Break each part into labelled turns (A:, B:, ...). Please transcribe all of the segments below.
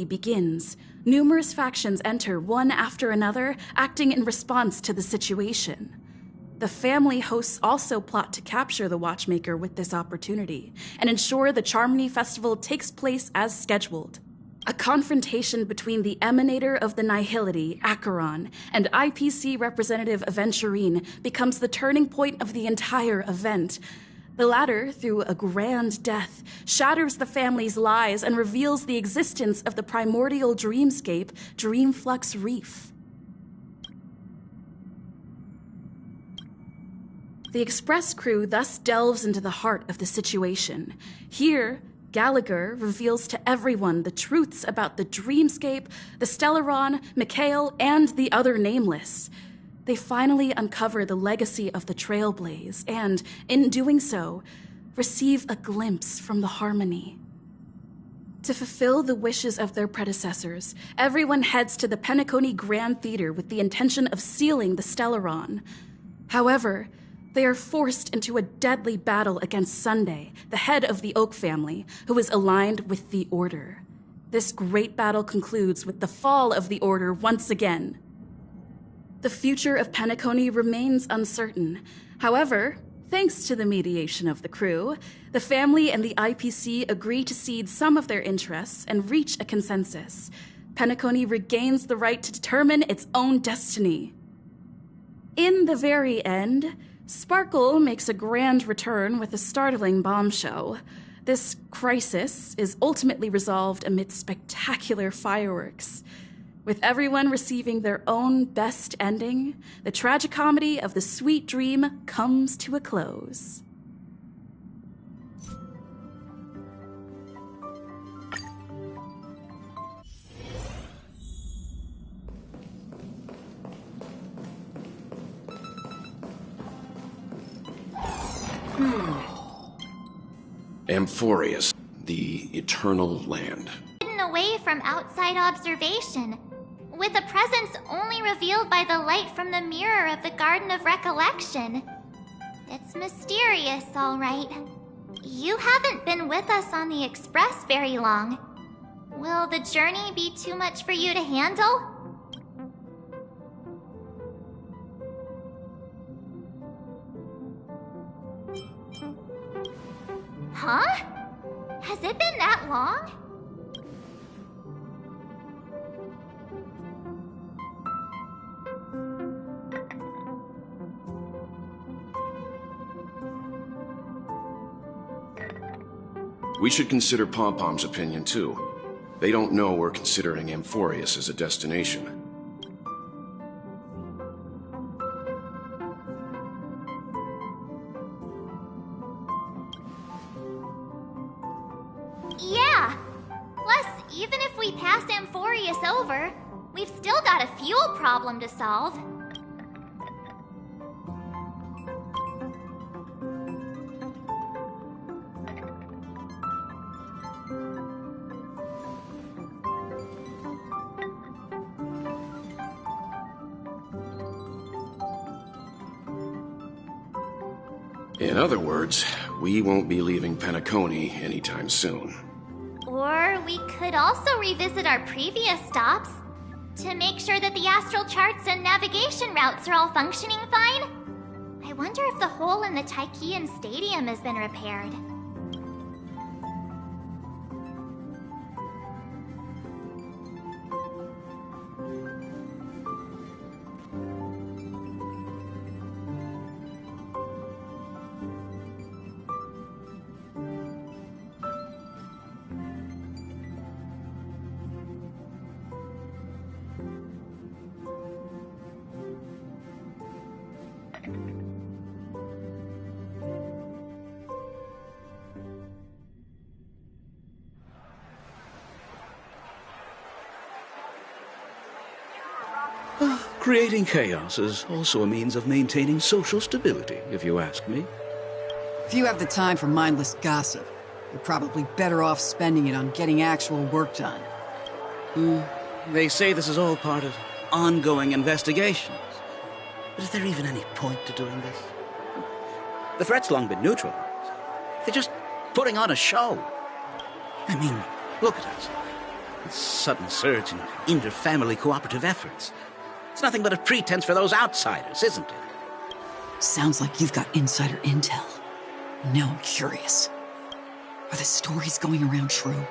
A: begins. Numerous factions enter one after another, acting in response to the situation. The family hosts also plot to capture the Watchmaker with this opportunity and ensure the Charmony Festival takes place as scheduled. A confrontation between the emanator of the Nihility, Acheron, and IPC representative Aventurine becomes the turning point of the entire event. The latter, through a grand death, shatters the family's lies and reveals the existence of the primordial dreamscape, Dreamflux Reef. The Express crew thus delves into the heart of the situation. Here, Gallagher reveals to everyone the truths about the Dreamscape, the Stellaron, Mikhail, and the other Nameless. They finally uncover the legacy of the Trailblaze and, in doing so, receive a glimpse from the Harmony. To fulfill the wishes of their predecessors, everyone heads to the Penacony Grand Theater with the intention of sealing the Stellaron. However, they are forced into a deadly battle against Sunday, the head of the Oak family, who is aligned with the Order. This great battle concludes with the fall of the Order once again. The future of Penacony remains uncertain. However, thanks to the mediation of the crew, the family and the IPC agree to cede some of their interests and reach a consensus. Penacony regains the right to determine its own destiny. In the very end, Sparkle makes a grand return with a startling bombshell. This crisis is ultimately resolved amid spectacular fireworks. With everyone receiving their own best ending, the tragicomedy of the sweet dream comes to a close.
B: Amphorius, the Eternal Land.
C: Hidden away from outside observation, with a presence only revealed by the light from the mirror of the Garden of Recollection. It's mysterious, all right. You haven't been with us on the Express very long. Will the journey be too much for you to handle? Huh? Has it been that long?
B: We should consider Pom-Pom's opinion, too. They don't know we're considering Amphorius as a destination.
C: Yeah! Plus, even if we pass Amphorius over, we've still got a fuel problem to solve.
B: In other words, we won't be leaving Penacony anytime soon.
C: Or we could also revisit our previous stops to make sure that the astral charts and navigation routes are all functioning fine. I wonder if the hole in the Tychean Stadium has been repaired.
D: Creating chaos is also a means of maintaining social stability, if you ask me.
E: If you have the time for mindless gossip, you're probably better off spending it on getting actual work done.
D: They say this is all part of ongoing investigations. But is there even any point to doing this? The threat's long been neutralized. They're just putting on a show. I mean, look at us. This sudden surge in inter-family cooperative efforts. It's nothing but a pretense for those outsiders, isn't it?
E: Sounds like you've got insider intel. Now I'm curious. Are the stories going around true?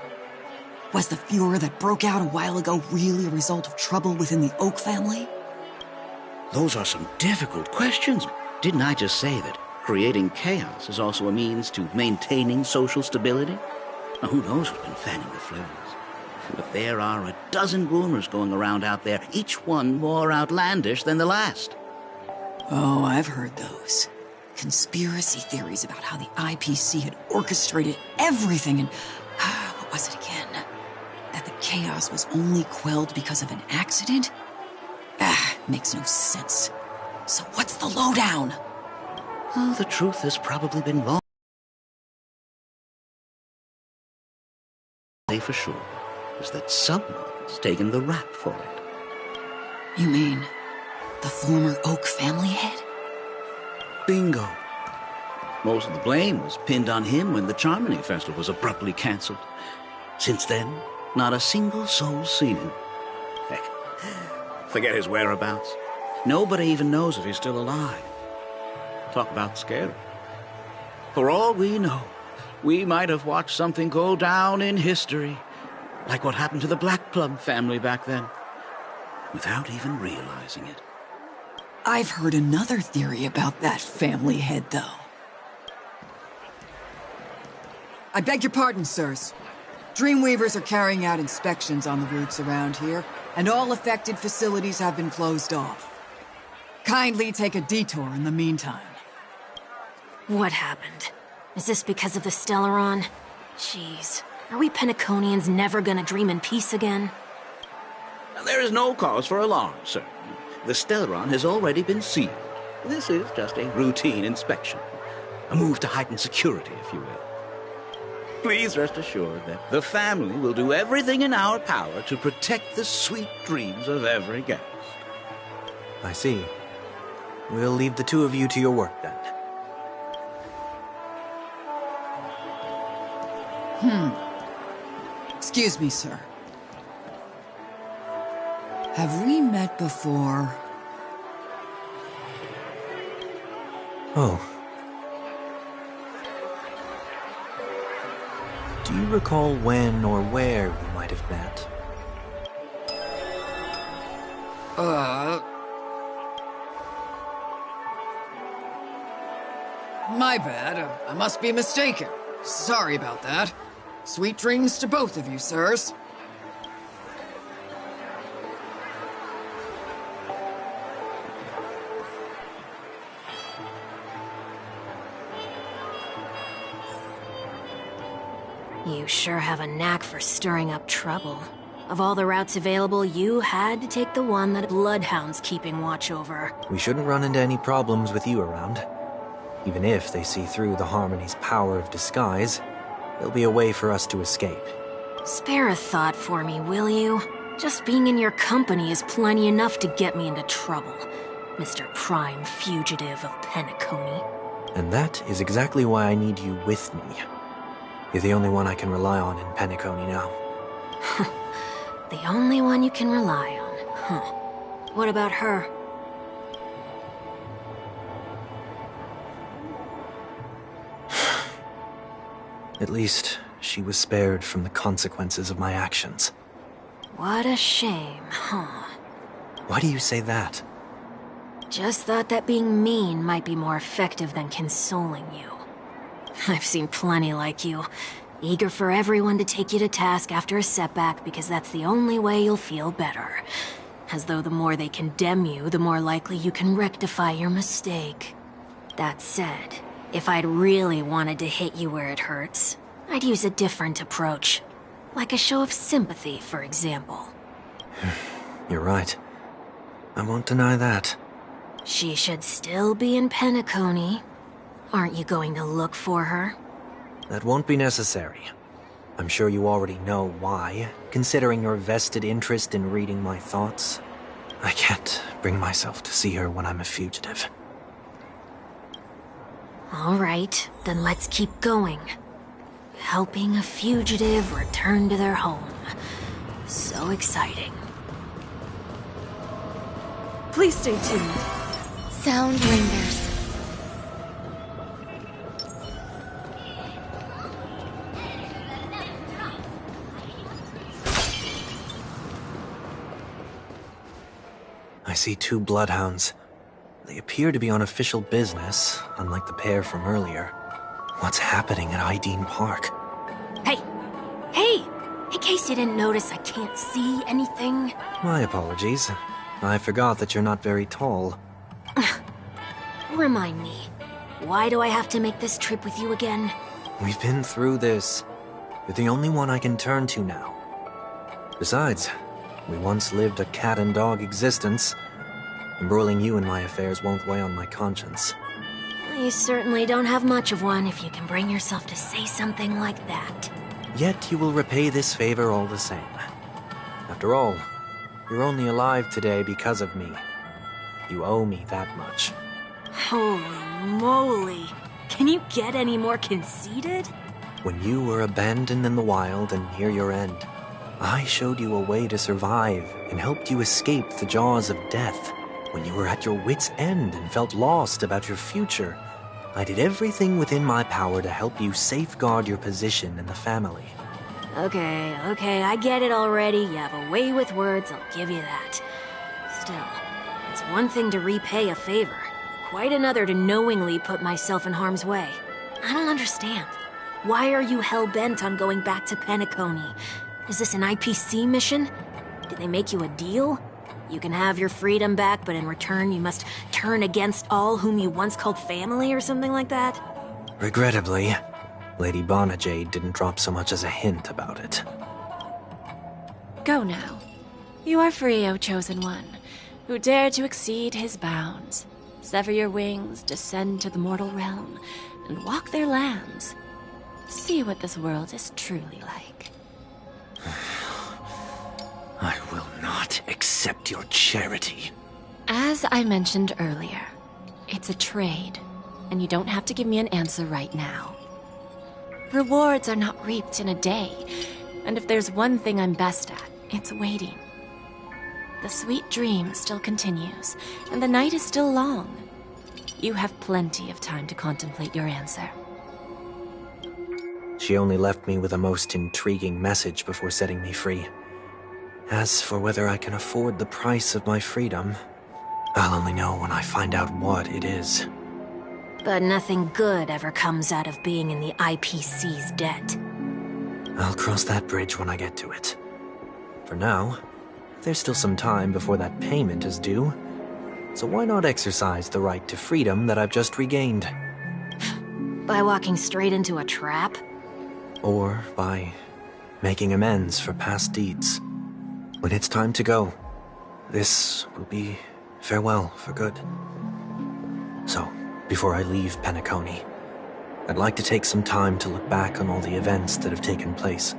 E: Was the furor that broke out a while ago really a result of trouble within the Oak family?
D: Those are some difficult questions. Didn't I just say that creating chaos is also a means to maintaining social stability? Now, who knows who's been fanning the flames? But there are a dozen rumors going around out there, each one more outlandish than the last.
E: Oh, I've heard those. Conspiracy theories about how the IPC had orchestrated everything and... what was it again? That the chaos was only quelled because of an accident? Makes no sense. So what's the lowdown?
D: Well, the truth has probably been long. Say for sure is that someone's taken the rap for it.
E: You mean the former Oak family head?
D: Bingo. Most of the blame was pinned on him when the Charmony Festival was abruptly cancelled. Since then, not a single soul's seen him. Heck, forget his whereabouts. Nobody even knows if he's still alive. Talk about scary. For all we know, we might have watched something go down in history, like what happened to the Black Plum family back then, without even realizing it.
E: I've heard another theory about that family head, though. I beg your pardon, sirs. Dreamweavers are carrying out inspections on the routes around here, and all affected facilities have been closed off. Kindly take a detour in the meantime.
F: What happened? Is this because of the Stellaron? Jeez, are we Penaconians never gonna dream in peace again?
D: There is no cause for alarm, sir. The Stellaron has already been sealed. This is just a routine inspection. A move to heighten security, if you will. Please rest assured that the family will do everything in our power to protect the sweet dreams of every guest.
G: I see. We'll leave the two of you to your work, then.
E: Excuse me, sir. Have we met before?
G: Oh. Do you recall when or where we might have met?
E: My bad. I must be mistaken. Sorry about that. Sweet dreams to both of you, sirs.
F: You sure have a knack for stirring up trouble. Of all the routes available, you had to take the one that Bloodhound's keeping watch over.
G: We shouldn't run into any problems with you around. Even if they see through the Harmony's power of disguise, there'll be a way for us to escape.
F: Spare a thought for me, will you? Just being in your company is plenty enough to get me into trouble, Mr. Prime Fugitive of Penacony.
G: And that is exactly why I need you with me. You're the only one I can rely on in Penacony now.
F: The only one you can rely on, huh? What about her?
G: At least, she was spared from the consequences of my actions.
F: What a shame, huh?
G: Why do you say that?
F: Just thought that being mean might be more effective than consoling you. I've seen plenty like you, eager for everyone to take you to task after a setback because that's the only way you'll feel better. As though the more they condemn you, the more likely you can rectify your mistake. That said, if I'd really wanted to hit you where it hurts, I'd use a different approach. Like a show of sympathy, for example.
G: You're right. I won't deny that.
F: She should still be in Penacony. Aren't you going to look for her?
G: That won't be necessary. I'm sure you already know why, considering your vested interest in reading my thoughts. I can't bring myself to see her when I'm a fugitive.
F: All right, then let's keep going. Helping a fugitive return to their home. So exciting.
A: Please stay tuned.
C: Sound lingers.
G: I see 2 bloodhounds. They appear to be on official business, unlike the pair from earlier. What's happening at Ideen Park?
F: Hey! Hey! In case you didn't notice, I can't see anything.
G: My apologies. I forgot that you're not very tall.
F: Remind me, why do I have to make this trip with you again?
G: We've been through this. You're the only one I can turn to now. Besides, we once lived a cat-and-dog existence. Embroiling you in my affairs won't weigh on my conscience.
F: You certainly don't have much of one if you can bring yourself to say something like that.
G: Yet you will repay this favor all the same. After all, you're only alive today because of me. You owe me that much.
F: Holy moly! Can you get any more conceited?
G: When you were abandoned in the wild and near your end, I showed you a way to survive and helped you escape the jaws of death. When you were at your wit's end and felt lost about your future, I did everything within my power to help you safeguard your position in the family.
F: Okay, I get it already. You have a way with words, I'll give you that. Still, it's one thing to repay a favor, quite another to knowingly put myself in harm's way. I don't understand. Why are you hell-bent on going back to Penacony? Is this an IPC mission? Did they make you a deal? You can have your freedom back, but in return you must turn against all whom you once called family or something like that?
G: Regrettably, Lady Bonajade didn't drop so much as a hint about it.
H: Go now. You are free, O Chosen One, who dare to exceed his bounds. Sever your wings, descend to the mortal realm, and walk their lands. See what this world is truly like.
D: I will not accept your charity.
H: As I mentioned earlier, it's a trade, and you don't have to give me an answer right now. Rewards are not reaped in a day, and if there's one thing I'm best at, it's waiting. The sweet dream still continues, and the night is still long. You have plenty of time to contemplate your answer.
G: She only left me with a most intriguing message before setting me free. As for whether I can afford the price of my freedom, I'll only know when I find out what it is.
F: But nothing good ever comes out of being in the IPC's debt.
G: I'll cross that bridge when I get to it. For now, there's still some time before that payment is due, so why not exercise the right to freedom that I've just regained?
F: By walking straight into a trap?
G: Or by making amends for past deeds. When it's time to go, this will be farewell for good. So, before I leave Penacony, I'd like to take some time to look back on all the events that have taken place.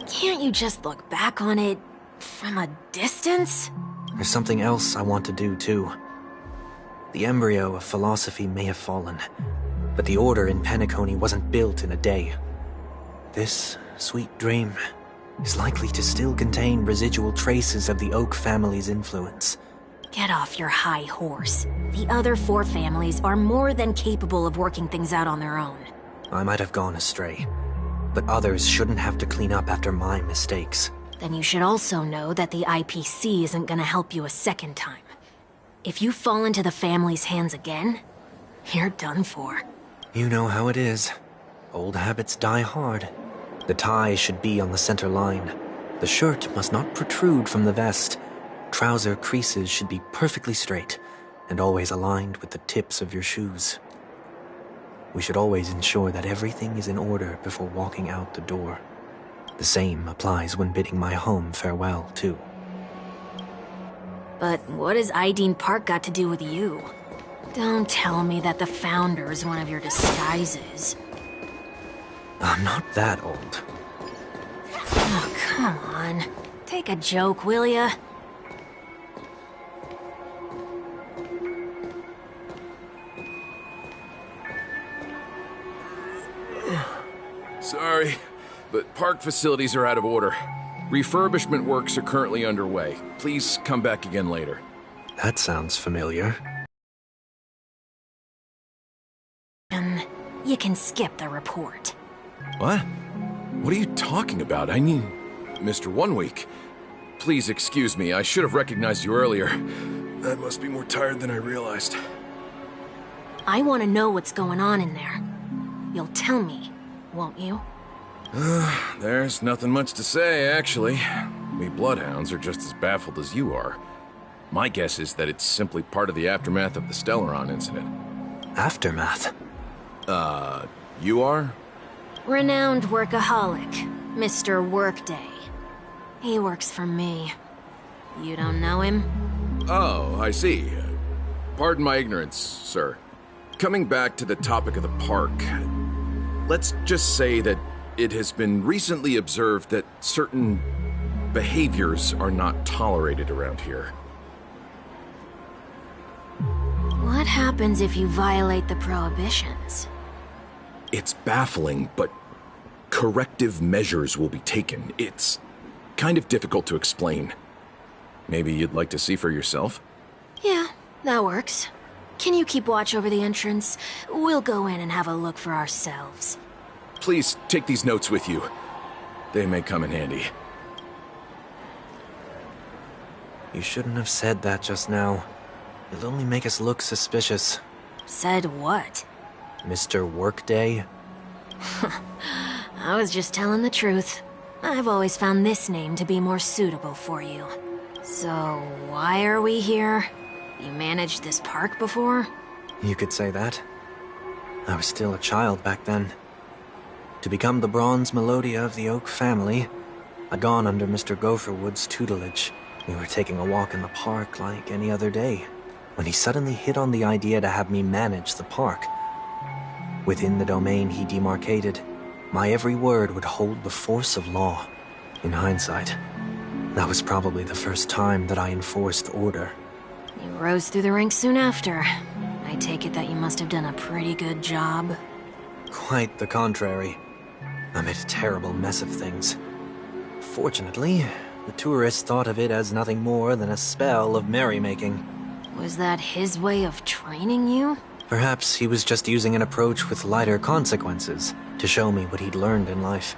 F: Can't you just look back on it from a distance?
G: There's something else I want to do, too. The embryo of philosophy may have fallen, but the order in Penacony wasn't built in a day. This sweet dream is likely to still contain residual traces of the Oak family's influence.
F: Get off your high horse. The other 4 families are more than capable of working things out on their own.
G: I might have gone astray, but others shouldn't have to clean up after my mistakes.
F: Then you should also know that the IPC isn't gonna help you a second time. If you fall into the family's hands again, you're done for.
G: You know how it is. Old habits die hard. The tie should be on the center line. The shirt must not protrude from the vest. Trouser creases should be perfectly straight, and always aligned with the tips of your shoes. We should always ensure that everything is in order before walking out the door. The same applies when bidding my home farewell, too.
F: But what has Ideen Park got to do with you? Don't tell me that the Founder's one of your disguises.
G: I'm not that old.
F: Oh, come on. Take a joke, will ya?
I: Sorry, but park facilities are out of order. Refurbishment works are currently underway. Please come back again later.
G: That sounds familiar.
F: You can skip the report.
I: What? What are you talking about? I mean, Mr. 1 Week. Please excuse me, I should have recognized you earlier. I must be more tired than I realized.
F: I want to know what's going on in there. You'll tell me, won't you?
I: There's nothing much to say, actually. We Bloodhounds are just as baffled as you are. My guess is that it's simply part of the aftermath of the Stellaron incident.
G: Aftermath?
I: You are?
F: Renowned workaholic, Mr. Workday. He works for me. You don't know him?
I: Oh, I see. Pardon my ignorance, sir. Coming back to the topic of the park, let's just say that it has been recently observed that certain behaviors are not tolerated around here.
F: What happens if you violate the prohibitions?
I: It's baffling, but corrective measures will be taken. It's kind of difficult to explain. Maybe you'd like to see for yourself?
F: Yeah, that works. Can you keep watch over the entrance? We'll go in and have a look for ourselves.
I: Please take these notes with you. They may come in handy.
G: You shouldn't have said that just now. It'll only make us look suspicious.
F: Said what?
G: Mr. Workday?
F: I was just telling the truth. I've always found this name to be more suitable for you. So, why are we here? You managed this park before?
G: You could say that. I was still a child back then. To become the bronze Melodia of the Oak family, I'd gone under Mr. Gopherwood's tutelage. We were taking a walk in the park like any other day, when he suddenly hit on the idea to have me manage the park. Within the domain he demarcated, my every word would hold the force of law. In hindsight, that was probably the first time that I enforced order.
F: You rose through the ranks soon after. I take it that you must have done a pretty good job.
G: Quite the contrary. I made a terrible mess of things. Fortunately, the tourists thought of it as nothing more than a spell of merrymaking.
F: Was that his way of training you?
G: Perhaps he was just using an approach with lighter consequences to show me what he'd learned in life.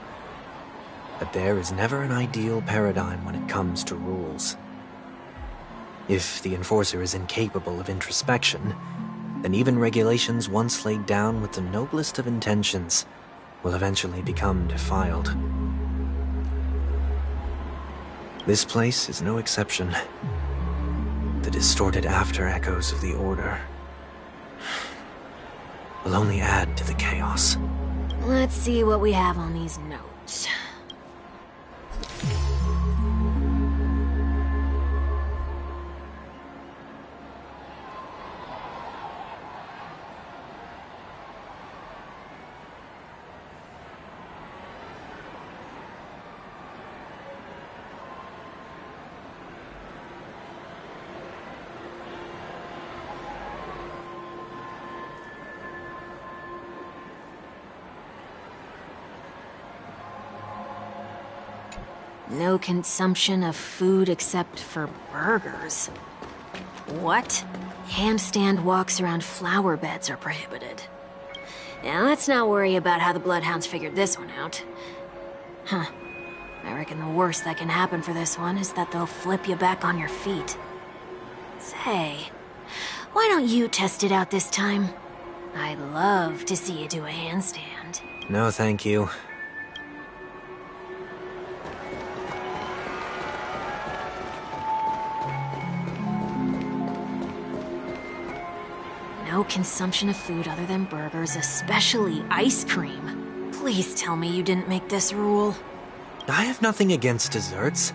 G: But there is never an ideal paradigm when it comes to rules. If the enforcer is incapable of introspection, then even regulations once laid down with the noblest of intentions will eventually become defiled. This place is no exception. The distorted after-echoes of the Order will only add to the chaos.
F: Let's see what we have on these notes. No consumption of food except for burgers. What? Handstand walks around flower beds are prohibited. Now let's not worry about how the Bloodhounds figured this one out. Huh. I reckon the worst that can happen for this one is that they'll flip you back on your feet. Say, why don't you test it out this time? I'd love to see you do a handstand.
G: No, thank you.
F: No consumption of food other than burgers, especially ice cream. Please tell me you didn't make this rule.
G: I have nothing against desserts.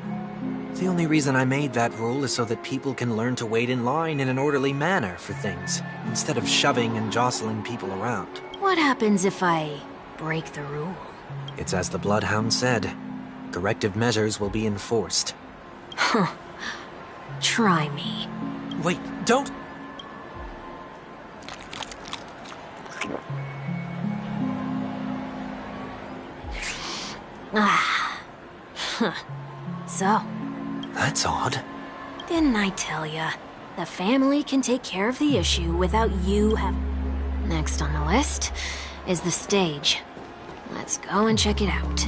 G: The only reason I made that rule is so that people can learn to wait in line in an orderly manner for things, instead of shoving and jostling people around.
F: What happens if I break the rule?
G: It's as the Bloodhound said. Corrective measures will be enforced.
F: Huh. Try me.
G: Wait, don't...
F: Ah. Huh. so?
G: That's odd.
F: Didn't I tell ya? The family can take care of the issue without you having... Next on the list is the stage. Let's go and check it out.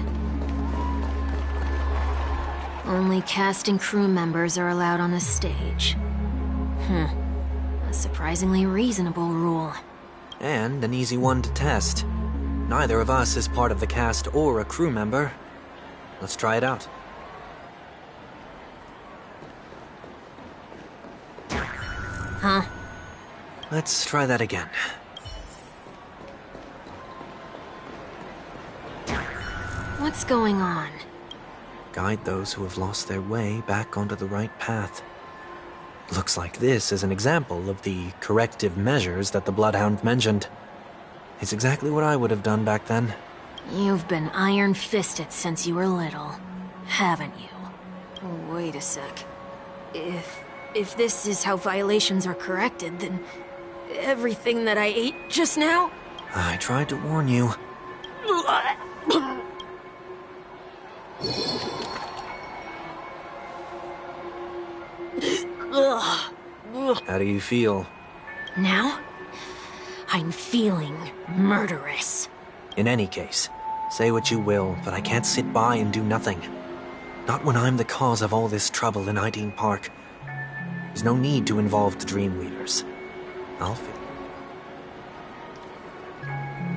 F: Only cast and crew members are allowed on the stage. A surprisingly reasonable rule.
G: And an easy one to test. Neither of us is part of the cast or a crew member. Let's try it out.
F: Huh?
G: Let's try that again.
F: What's going on?
G: Guide those who have lost their way back onto the right path. Looks like this is an example of the corrective measures that the Bloodhound mentioned. It's exactly what I would have done back then.
F: You've been iron-fisted since you were little, haven't you? Wait a sec. If this is how violations are corrected, then everything that I ate just now?
G: I tried to warn you. How do you feel?
F: Now? I'm feeling murderous.
G: In any case, say what you will, but I can't sit by and do nothing. Not when I'm the cause of all this trouble in Ideen Park. There's no need to involve the Dream Weavers. I'll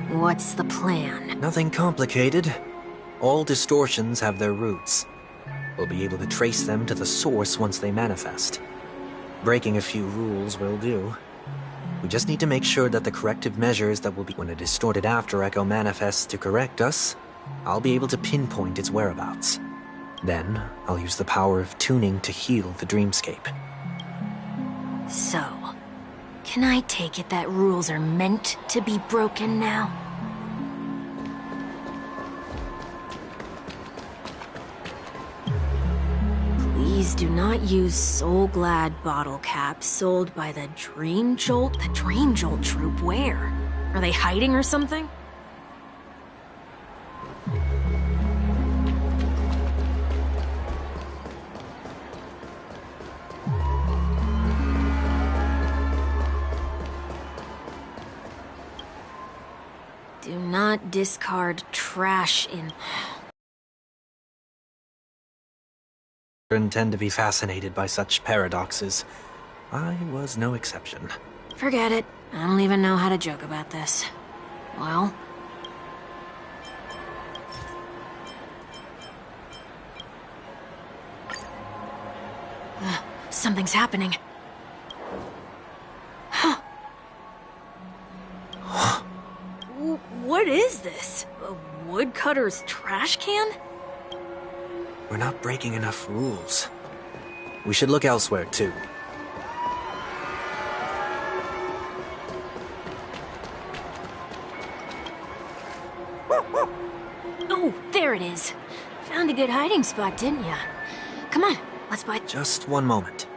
F: What's the plan?
G: Nothing complicated. All distortions have their roots. We'll be able to trace them to the source once they manifest. Breaking a few rules will do. We just need to make sure that the corrective measures that will be when a distorted after echo manifests to correct us, I'll be able to pinpoint its whereabouts. Then, I'll use the power of tuning to heal the dreamscape.
F: So, can I take it that rules are meant to be broken now? Please do not use Soul Glad bottle caps sold by the Dream Jolt? The Dream Jolt troop, where? Are they hiding or something? Do not discard trash in...
G: Tend to be fascinated by such paradoxes. I was no exception.
F: Forget it. I don't even know how to joke about this. Well... something's happening. Huh. What is this? A woodcutter's trash can?
G: We're not breaking enough rules. We should look elsewhere, too.
F: Oh, there it is. Found a good hiding spot, didn't ya? Come on, let's buy...
G: Just one moment.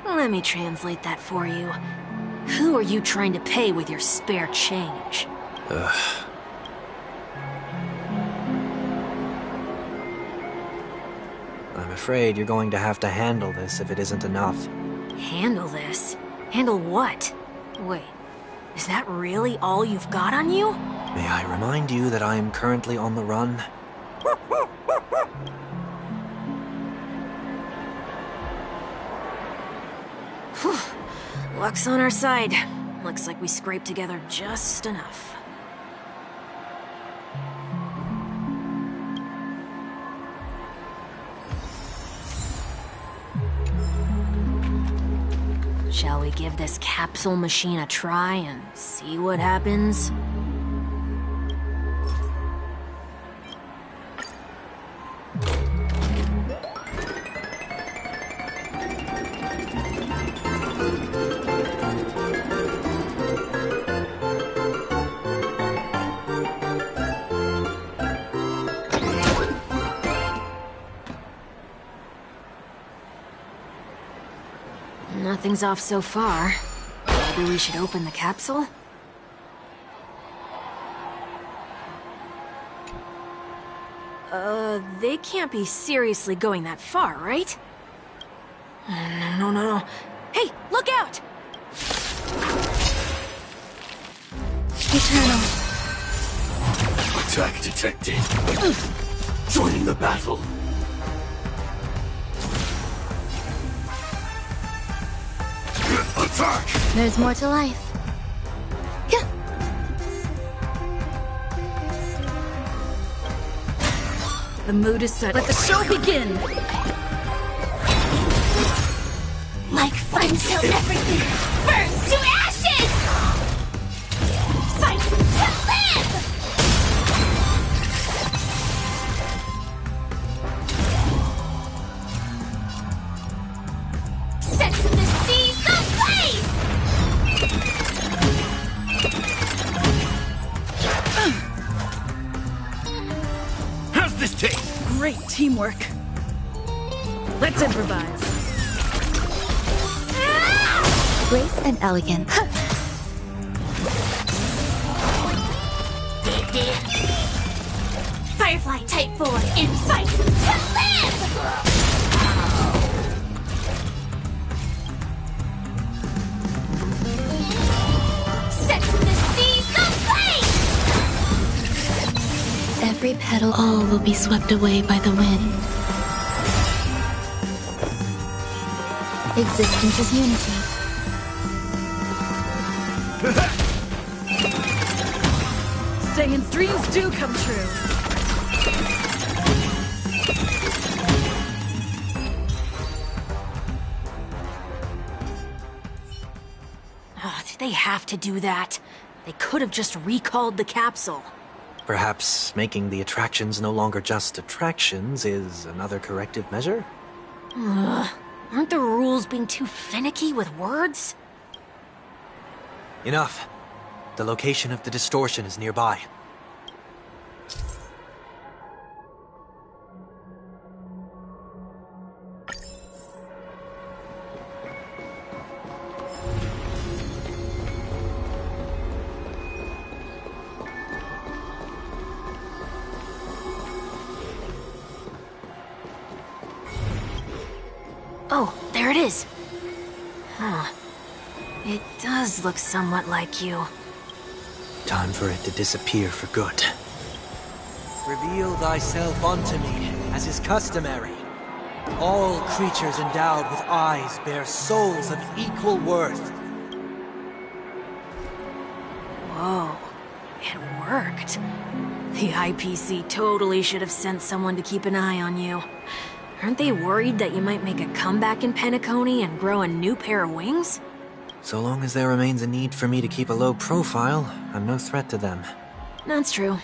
F: Let me translate that for you. Who are you trying to pay with your spare change?
G: I'm afraid you're going to have to handle this if it isn't enough.
F: Handle this? Handle what? Wait, is that really all you've got on you?
G: May I remind you that I am currently on the run?
F: Luck's on our side. Looks like we scraped together just enough. Shall we give this capsule machine a try and see what happens? Nothing's off so far. Maybe we should open the capsule? They can't be seriously going that far, right? No. Hey, look out!
J: Eternal.
K: Attack detected. Joining the battle. Attack!
J: There's more to life.
A: The mood is set. Let the show begin!
C: Like fun till everything burns to ashes! Fight to live! Set to the seas ablaze!
K: How's this take?
A: Great teamwork. Let's improvise.
J: Grace and elegance.
C: Firefly Type 4 in fight to live! Set to the seas ablaze!
J: Every petal, all will be swept away by the wind. Existence is unity.
A: Saiyans' dreams do come true.
F: Oh, did they have to do that? They could have just recalled the capsule.
G: Perhaps making the attractions no longer just attractions is another corrective measure?
F: Ugh. Aren't the rules being too finicky with words?
G: Enough. The location of the distortion is nearby.
F: Oh, there it is. Huh. It does look somewhat like you.
G: Time for it to disappear for good. Reveal thyself unto me, as is customary. All creatures endowed with eyes bear souls of equal worth.
F: Whoa. It worked. The IPC totally should have sent someone to keep an eye on you. Aren't they worried that you might make a comeback in Penacony and grow a new pair of wings?
G: So long as there remains a need for me to keep a low profile, I'm no threat to them.
F: That's true.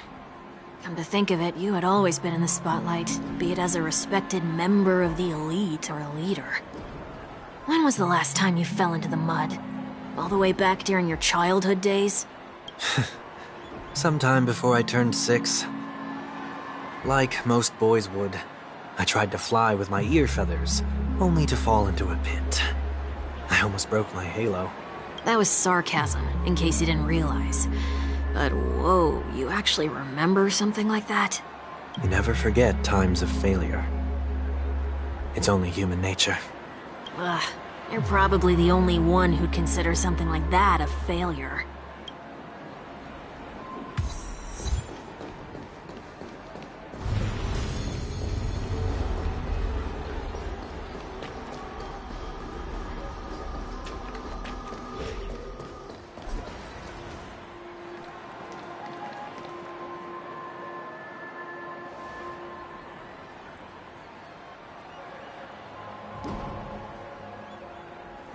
F: Come to think of it, you had always been in the spotlight, be it as a respected member of the elite or a leader. When was the last time you fell into the mud? All the way back during your childhood days?
G: Sometime before I turned 6. Like most boys would, I tried to fly with my ear feathers, only to fall into a pit. I almost broke my halo.
F: That was sarcasm, in case you didn't realize. But whoa, you actually remember something like that?
G: You never forget times of failure. It's only human nature.
F: Ugh, you're probably the only one who'd consider something like that a failure.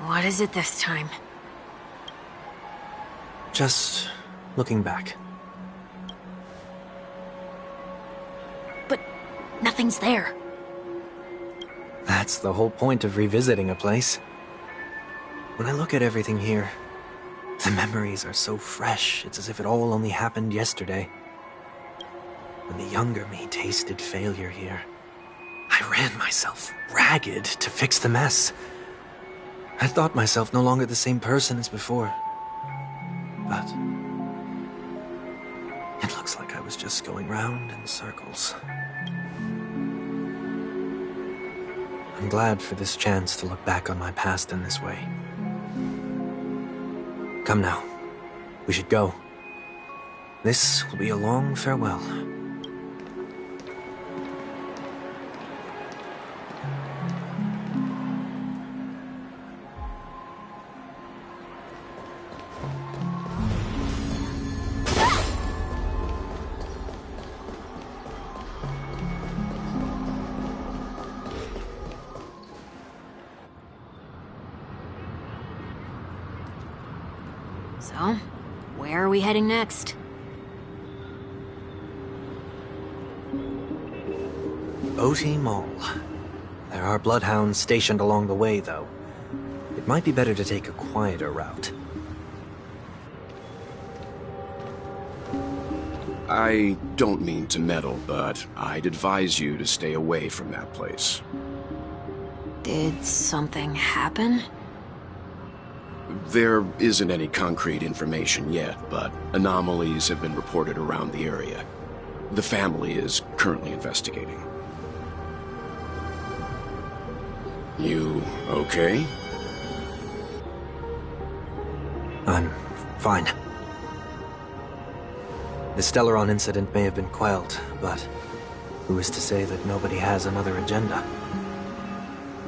F: What is it this time?
G: Just looking back.
F: But nothing's there.
G: That's the whole point of revisiting a place. When I look at everything here, the memories are so fresh, it's as if it all only happened yesterday. When the younger me tasted failure here, I ran myself ragged to fix the mess. I thought myself no longer the same person as before. But it looks like I was just going round in circles. I'm glad for this chance to look back on my past in this way. Come now. We should go. This will be a long farewell.
F: So, where are we heading next?
G: Oti Mall. There are bloodhounds stationed along the way, though. It might be better to take a quieter route.
B: I don't mean to meddle, but I'd advise you to stay away from that place.
F: Did something happen?
B: There isn't any concrete information yet, but anomalies have been reported around the area. The family is currently investigating. You okay?
G: I'm fine. The Stellaron incident may have been quelled, but who is to say that nobody has another agenda?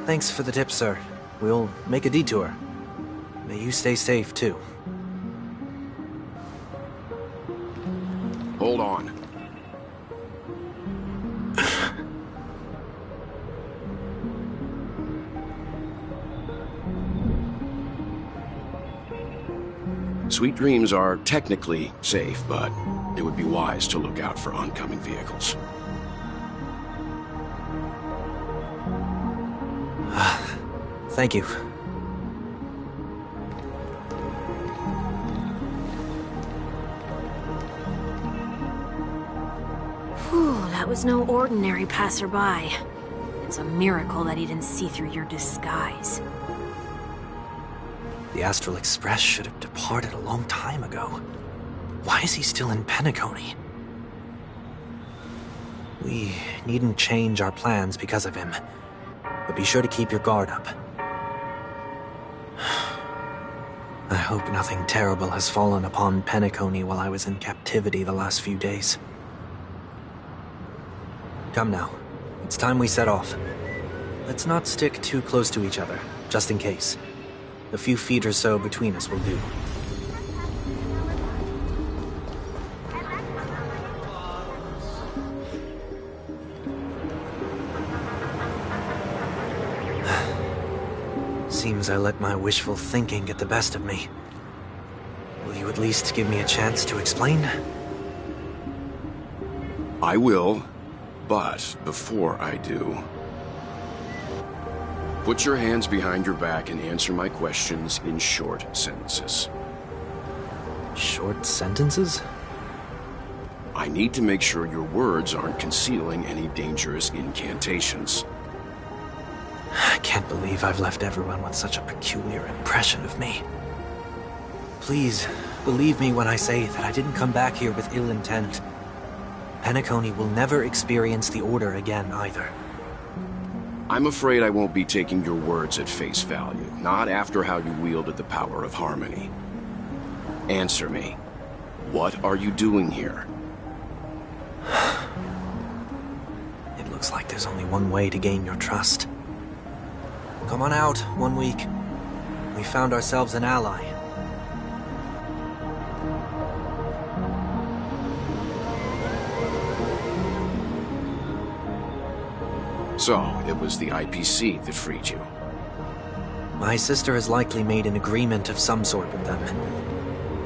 G: Thanks for the tip, sir. We'll make a detour. May you stay safe, too.
B: Hold on. Sweet Dreams are technically safe, but it would be wise to look out for oncoming vehicles.
G: Thank you.
F: Whew, that was no ordinary passerby. It's a miracle that he didn't see through your disguise.
G: The Astral Express should have departed a long time ago. Why is he still in Penacony? We needn't change our plans because of him, but be sure to keep your guard up. I hope nothing terrible has fallen upon Penacony while I was in captivity the last few days. Come now. It's time we set off. Let's not stick too close to each other, just in case. A few feet or so between us will do. Seems I let my wishful thinking get the best of me. Will you at least give me a chance to explain?
B: I will, but before I do, put your hands behind your back and answer my questions in short sentences.
G: Short sentences?
B: I need to make sure your words aren't concealing any dangerous incantations.
G: I can't believe I've left everyone with such a peculiar impression of me. Please, believe me when I say that I didn't come back here with ill intent. Penacony will never experience the Order again, either.
B: I'm afraid I won't be taking your words at face value, not after how you wielded the power of harmony. Answer me. What are you doing here?
G: It looks like there's only one way to gain your trust. Come on out, 1 week. We found ourselves an ally.
B: So, it was the IPC that freed you.
G: My sister has likely made an agreement of some sort with them.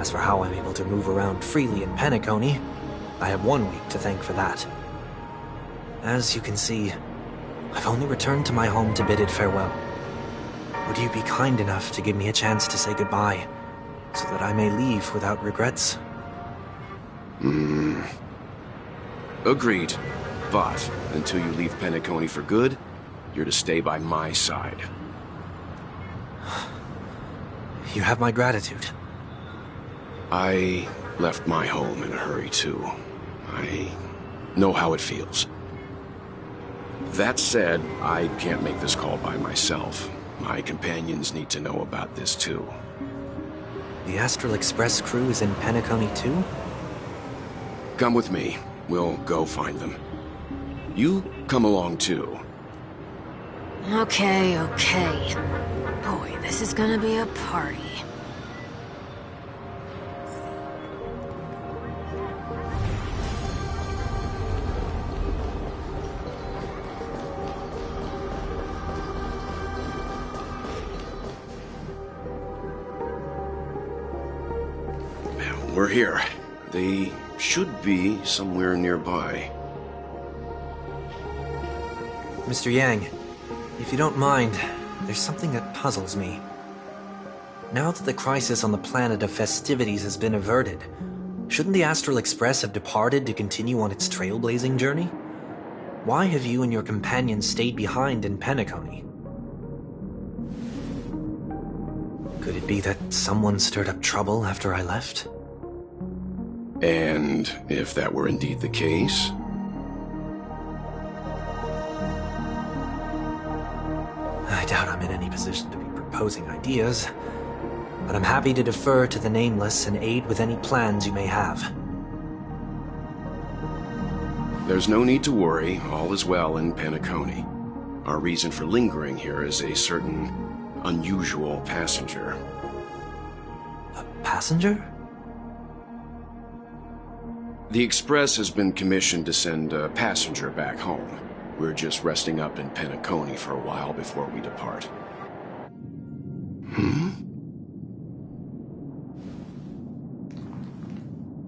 G: As for how I'm able to move around freely in Penacony, I have 1 week to thank for that. As you can see, I've only returned to my home to bid it farewell. Would you be kind enough to give me a chance to say goodbye, so that I may leave without regrets?
B: Agreed. But, until you leave Penacony for good, you're to stay by my side.
G: You have my gratitude.
B: I left my home in a hurry, too. I know how it feels. That said, I can't make this call by myself. My companions need to know about this too.
G: The Astral Express crew is in Penacony too?
B: Come with me. We'll go find them. You come along too.
F: Okay. Boy, this is gonna be a party.
B: We're here. They should be somewhere nearby.
G: Mr. Yang, if you don't mind, there's something that puzzles me. Now that the crisis on the planet of festivities has been averted, shouldn't the Astral Express have departed to continue on its trailblazing journey? Why have you and your companions stayed behind in Penacony? Could it be that someone stirred up trouble after I left?
B: And if that were indeed the case?
G: I doubt I'm in any position to be proposing ideas, but I'm happy to defer to the Nameless and aid with any plans you may have.
B: There's no need to worry. All is well in Penacony. Our reason for lingering here is a certain unusual passenger.
G: A passenger?
B: The Express has been commissioned to send a passenger back home. We're just resting up in Penacony for a while before we depart.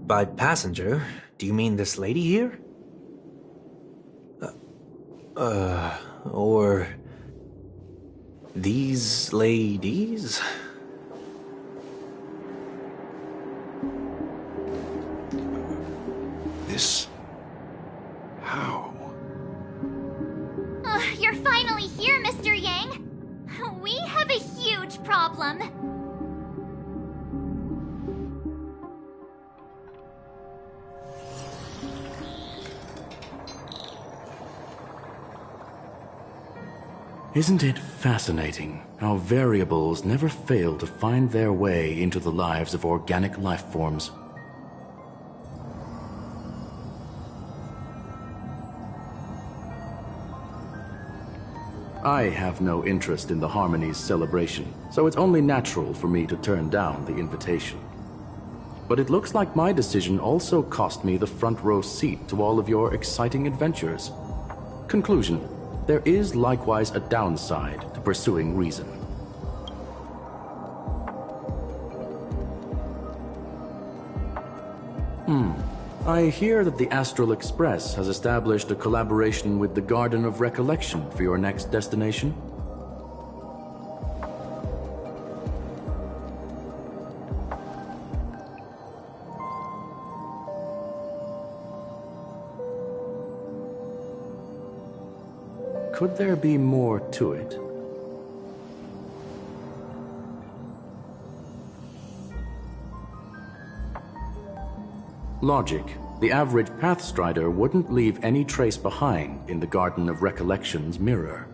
G: By passenger, do you mean this lady here? Or these ladies?
B: How?
C: You're finally here, Mr. Yang. We have a huge problem.
L: Isn't it fascinating how variables never fail to find their way into the lives of organic life forms? I have no interest in the Harmony's celebration, so it's only natural for me to turn down the invitation. But it looks like my decision also cost me the front row seat to all of your exciting adventures. Conclusion: there is likewise a downside to pursuing reason. I hear that the Astral Express has established a collaboration with the Garden of Recollection for your next destination. Could there be more to it? Logic. The average Pathstrider wouldn't leave any trace behind in the Garden of Recollection's mirror.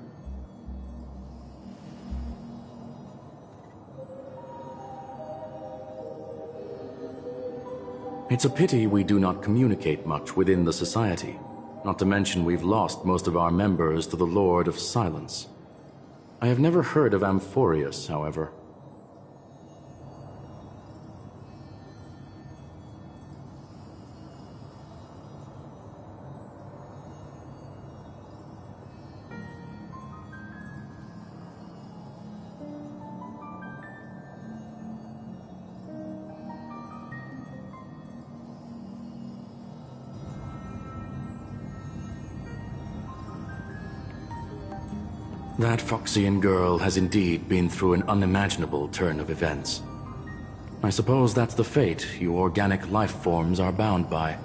L: It's a pity we do not communicate much within the Society. Not to mention we've lost most of our members to the Lord of Silence. I have never heard of Amphorius, however. That Foxian girl has indeed been through an unimaginable turn of events. I suppose that's the fate you organic life forms are bound by.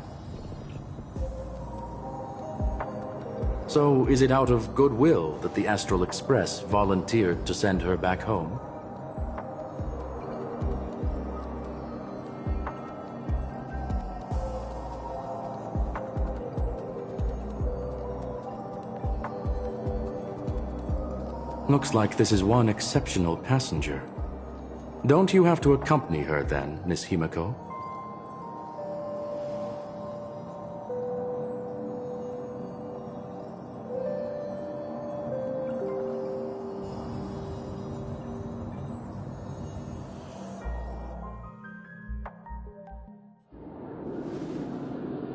L: So, is it out of goodwill that the Astral Express volunteered to send her back home? Looks like this is one exceptional passenger. Don't you have to accompany her then, Miss Himiko?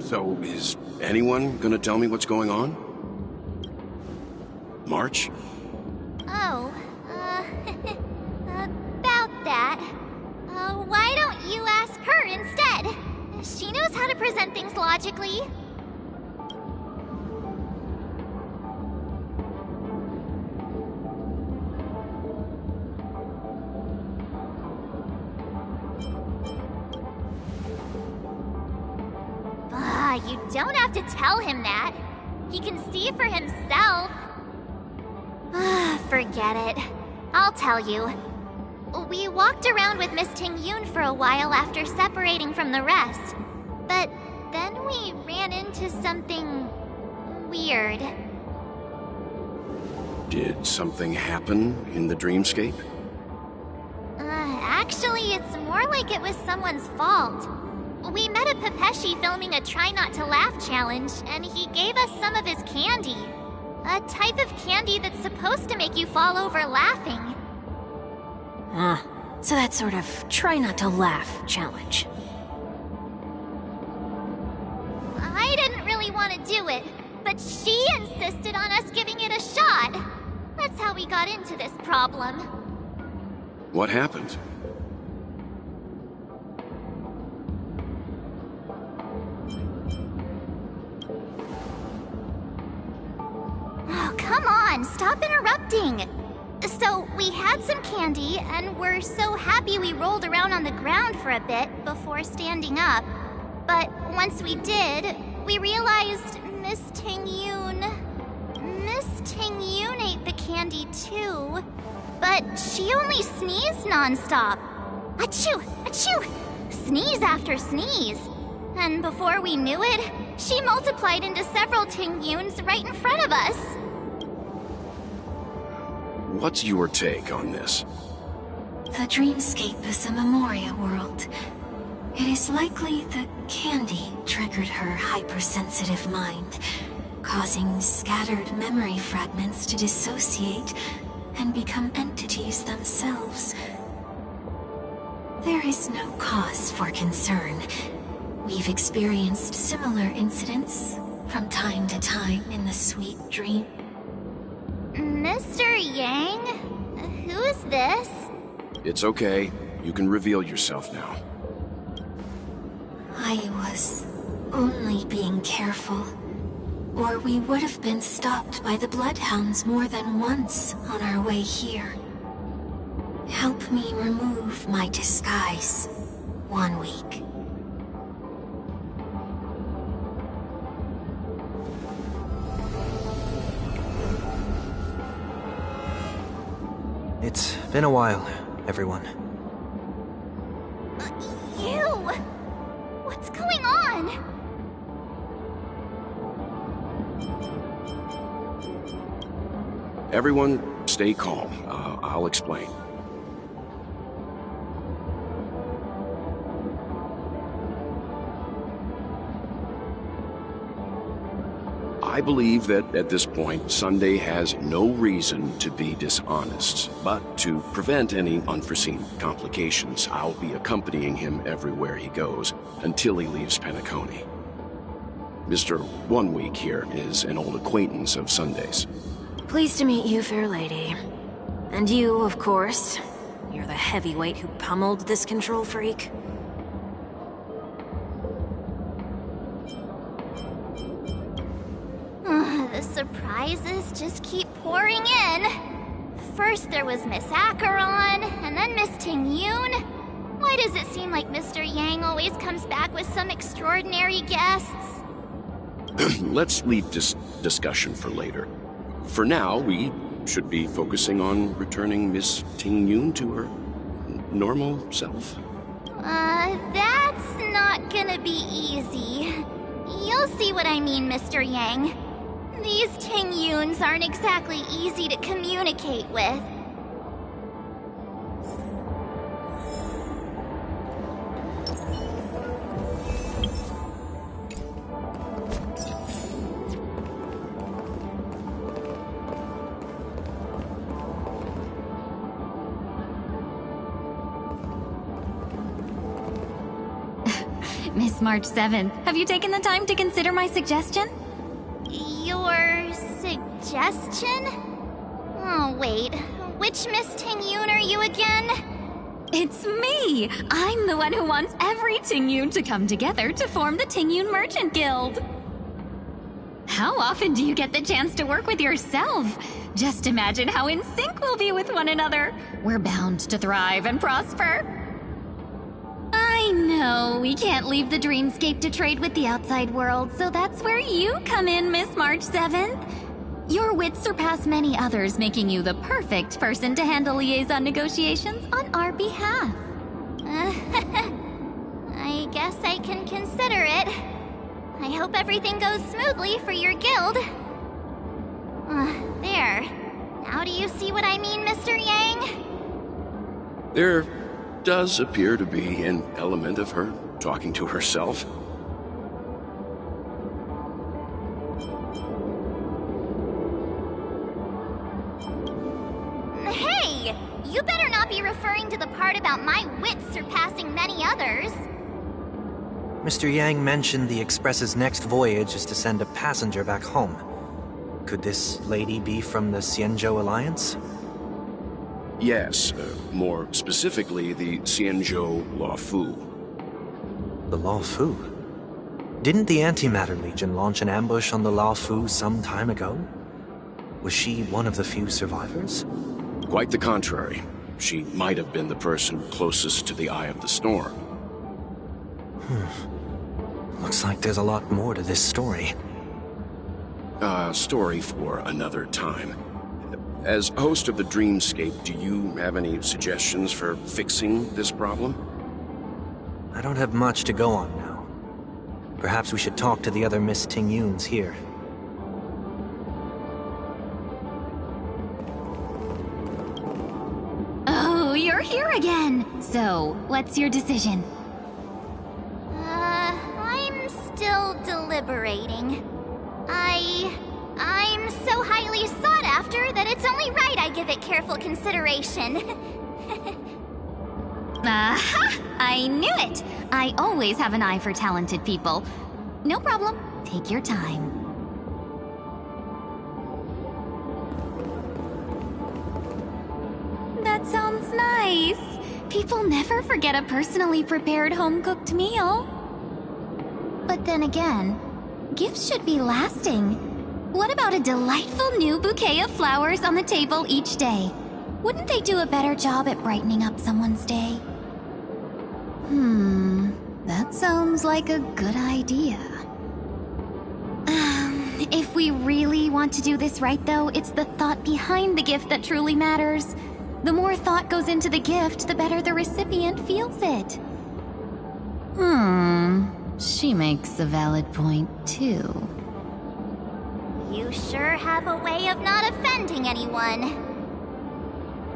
B: So, is anyone gonna tell me what's going on? March?
C: Oh, about that. Why don't you ask her instead? She knows how to present things logically. You don't have to tell him that. He can see for himself. Forget it. I'll tell you. We walked around with Miss Ting-Yun for a while after separating from the rest. But then we ran into something weird.
B: Did something happen in the dreamscape?
C: Actually, it's more like it was someone's fault. We met a Pepeshi filming a Try Not to Laugh challenge, and he gave us some of his candy. A type of candy that's supposed to make you fall over laughing.
F: So that sort of Try Not to Laugh challenge.
C: I didn't really want to do it, but she insisted on us giving it a shot. That's how we got into this problem.
B: What happened?
C: Oh, come on, stop interrupting. So, we had some candy, and we're so happy we rolled around on the ground for a bit before standing up. But once we did, we realized Miss Ting-Yun ate the candy too. But she only sneezed nonstop. Achoo! Achoo! Sneeze after sneeze. And before we knew it, she multiplied into several Ting-Yuns right in front of us.
B: What's your take on this?
J: The dreamscape is a Memoria world. It is likely that candy triggered her hypersensitive mind, causing scattered memory fragments to dissociate and become entities themselves. There is no cause for concern. We've experienced similar incidents from time to time in the sweet dream.
C: Mr. Yang? Who's this?
B: It's okay. You can reveal yourself now.
J: I was only being careful, or we would have been stopped by the Bloodhounds more than once on our way here. Help me remove my disguise. 1 week.
G: It's been a while, everyone.
C: You! What's going on?
B: Everyone, stay calm. I'll explain. I believe that at this point, Sunday has no reason to be dishonest. But to prevent any unforeseen complications, I'll be accompanying him everywhere he goes until he leaves Penacony. Mr. 1 Week here is an old acquaintance of Sunday's.
F: Pleased to meet you, fair lady. And you, of course. You're the heavyweight who pummeled this control freak.
C: The surprises just keep pouring in. First there was Miss Acheron, and then Miss Ting-Yun. Why does it seem like Mr. Yang always comes back with some extraordinary guests?
B: Let's leave this discussion for later. For now, we should be focusing on returning Miss Ting-Yun to her normal self.
C: That's not gonna be easy. You'll see what I mean, Mr. Yang. These Ting-Yuns aren't exactly easy to communicate with.
M: Miss March 7th, have you taken the time to consider my suggestion?
C: Your suggestion? Oh, wait. Which Miss Ting-Yun are you again?
M: It's me! I'm the one who wants every Ting-Yun to come together to form the Ting-Yun Merchant Guild. How often do you get the chance to work with yourself? Just imagine how in sync we'll be with one another. We're bound to thrive and prosper. I know, we can't leave the dreamscape to trade with the outside world, so that's where you come in, Miss March 7th. Your wits surpass many others, making you the perfect person to handle liaison negotiations on our behalf.
C: I guess I can consider it. I hope everything goes smoothly for your guild. There. Now do you see what I mean, Mr. Yang?
B: There does appear to be an element of her talking to herself.
C: Hey! You better not be referring to the part about my wits surpassing many others.
G: Mr. Yang mentioned the Express's next voyage is to send a passenger back home. Could this lady be from the Xianzhou Alliance?
B: Yes, more specifically, the Xianzhou Luofu.
G: The Luofu? Didn't the Antimatter Legion launch an ambush on the Luofu some time ago? Was she one of the few survivors?
B: Quite the contrary. She might have been the person closest to the Eye of the Storm.
G: Looks like there's a lot more to this story.
B: Story for another time. As host of the Dreamscape, do you have any suggestions for fixing this problem?
G: I don't have much to go on now. Perhaps we should talk to the other Miss Ting-Yuns here.
M: Oh, you're here again! So, what's your decision?
C: I'm still deliberating. I'm so highly sought after that it's only right I give it careful consideration.
M: Aha! I knew it! I always have an eye for talented people. No problem. Take your time. That sounds nice. People never forget a personally prepared home-cooked meal. But then again, gifts should be lasting. What about a delightful new bouquet of flowers on the table each day? Wouldn't they do a better job at brightening up someone's day? That sounds like a good idea. If we really want to do this right, though, it's the thought behind the gift that truly matters. The more thought goes into the gift, the better the recipient feels it. She makes a valid point, too.
C: You sure have a way of not offending anyone.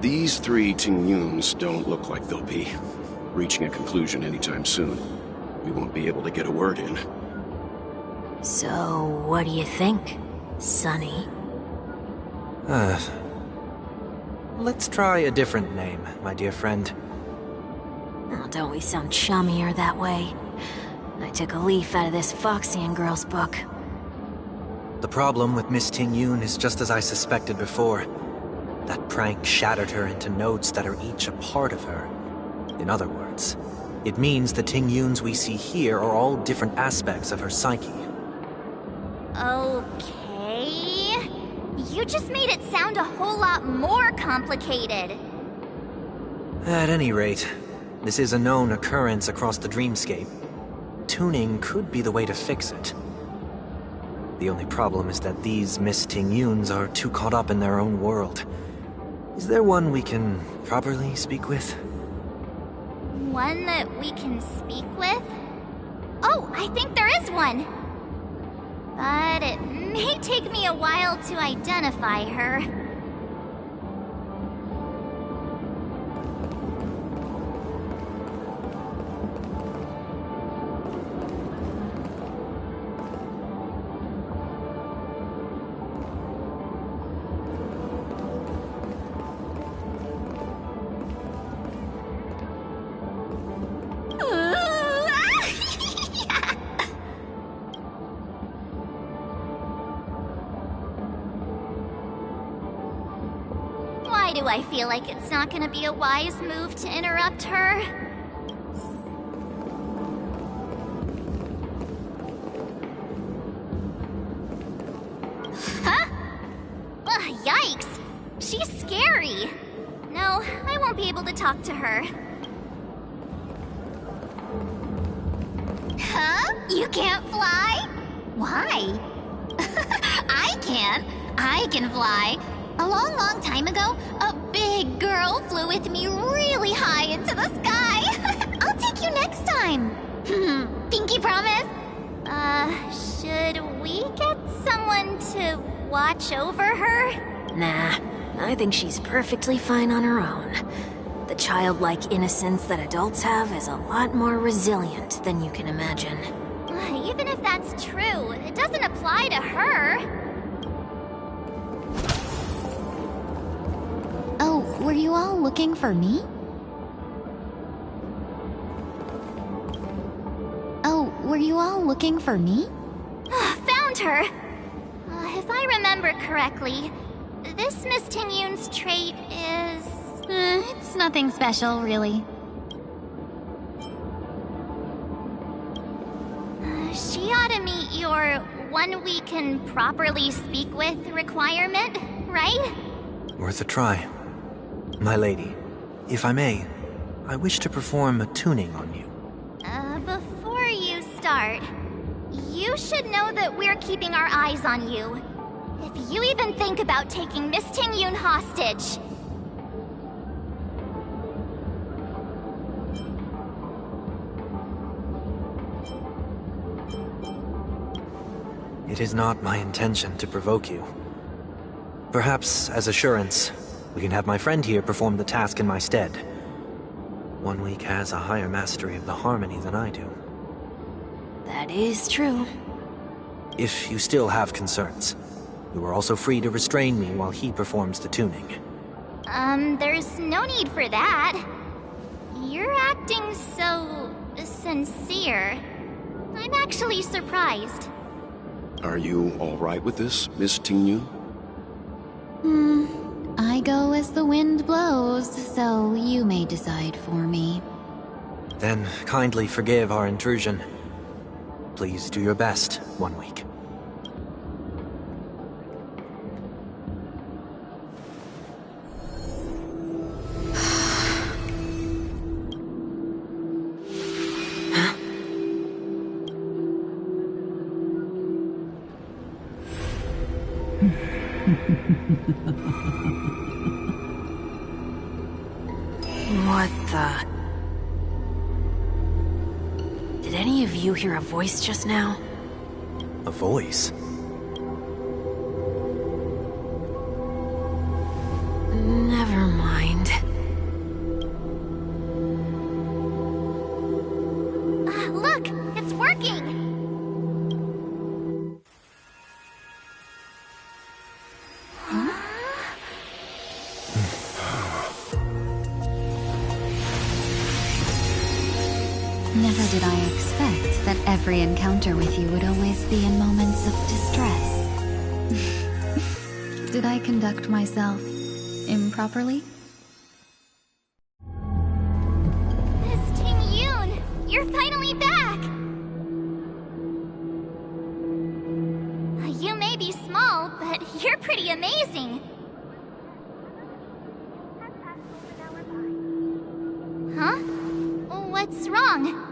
B: These three Ting-Yuns don't look like they'll be reaching a conclusion anytime soon. We won't be able to get a word in.
F: So, what do you think, Sonny?
G: Let's try a different name, my dear friend.
F: Oh, don't we sound chummier that way? I took a leaf out of this Foxian girl's book.
G: The problem with Miss Ting-Yun is just as I suspected before. That prank shattered her into notes that are each a part of her. In other words, it means the Ting-Yuns we see here are all different aspects of her psyche.
C: Okay. You just made it sound a whole lot more complicated.
G: At any rate, this is a known occurrence across the Dreamscape. Tuning could be the way to fix it. The only problem is that these Miss Ting-Yuns are too caught up in their own world. Is there one we can properly speak with?
C: One that we can speak with? Oh, I think there is one. But it may take me a while to identify her. Why do I feel like it's not gonna be a wise move to interrupt her? Huh? Ugh, yikes! She's scary! No, I won't be able to talk to her. Huh? You can't fly? Why? I can. I can fly. A long, long time ago, a big girl flew with me really high into the sky. I'll take you next time. Pinky promise? Should we get someone to watch over her?
F: Nah, I think she's perfectly fine on her own. The childlike innocence that adults have is a lot more resilient than you can imagine.
C: Even if that's true, it doesn't apply to her.
M: Oh, were you all looking for me? Oh, were you all looking for me?
C: Found her! If I remember correctly, this Miss Tinyun's trait is...
M: It's nothing special, really.
C: She ought to meet your one we can properly speak with requirement, right?
G: Worth a try. My lady, if I may, I wish to perform a tuning on you.
C: Before you start, you should know that we're keeping our eyes on you. If you even think about taking Miss Tingyun hostage...
G: It is not my intention to provoke you. Perhaps, as assurance, we can have my friend here perform the task in my stead. 1 week has a higher mastery of the harmony than I do.
F: That is true.
G: If you still have concerns, you are also free to restrain me while he performs the tuning.
C: There's no need for that. You're acting so... sincere. I'm actually surprised.
B: Are you all right with this, Miss Tingyun?
M: I go as the wind blows, so you may decide for me.
G: Then kindly forgive our intrusion. Please do your best, 1 week.
F: What the... Did any of you hear a voice just now?
G: A voice?
F: Never mind.
C: Look! It's working!
M: Never did I expect that every encounter with you would always be in moments of distress. Did I conduct myself improperly?
C: Miss Tingyun! You're finally back! You may be small, but you're pretty amazing. Huh? What's wrong?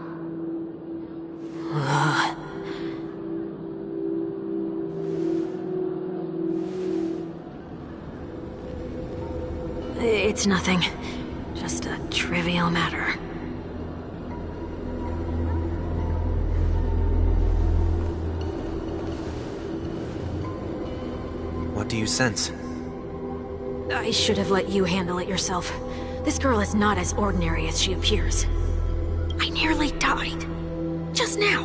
F: It's nothing. Just a trivial matter.
G: What do you sense?
F: I should have let you handle it yourself. This girl is not as ordinary as she appears. I nearly died. Just now.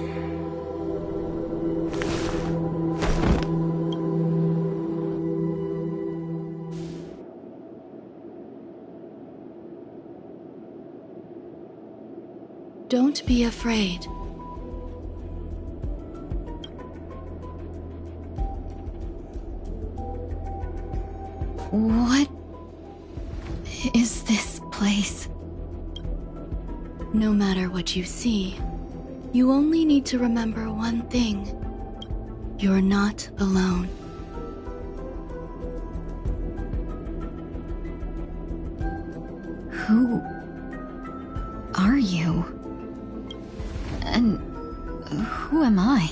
N: Don't be afraid.
M: What is this place?
N: No matter what you see, you only need to remember one thing. You're not alone.
M: Who are you? And who am I?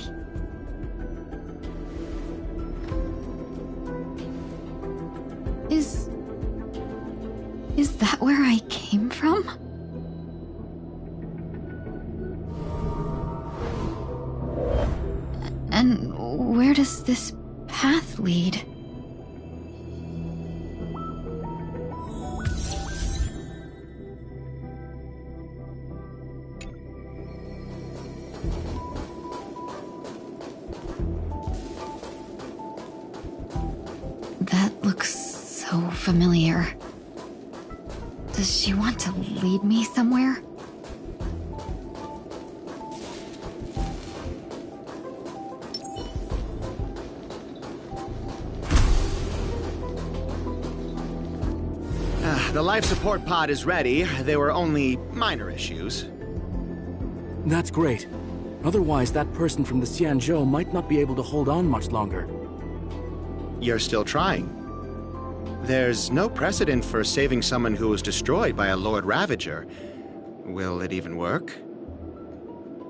M: Is that where I came from? And where does this path lead? That looks so familiar. Does she want to lead me somewhere?
O: The life support pod is ready. There were only minor issues.
L: That's great. Otherwise, that person from the Xianzhou might not be able to hold on much longer.
O: You're still trying. There's no precedent for saving someone who was destroyed by a Lord Ravager. Will it even work?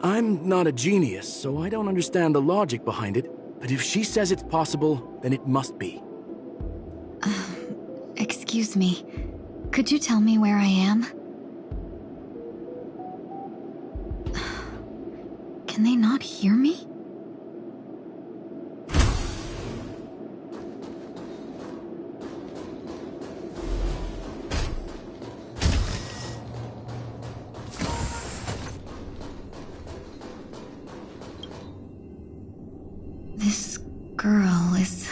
L: I'm not a genius, so I don't understand the logic behind it, but if she says it's possible, then it must be.
M: Excuse me. Could you tell me where I am? Can they not hear me? This girl is...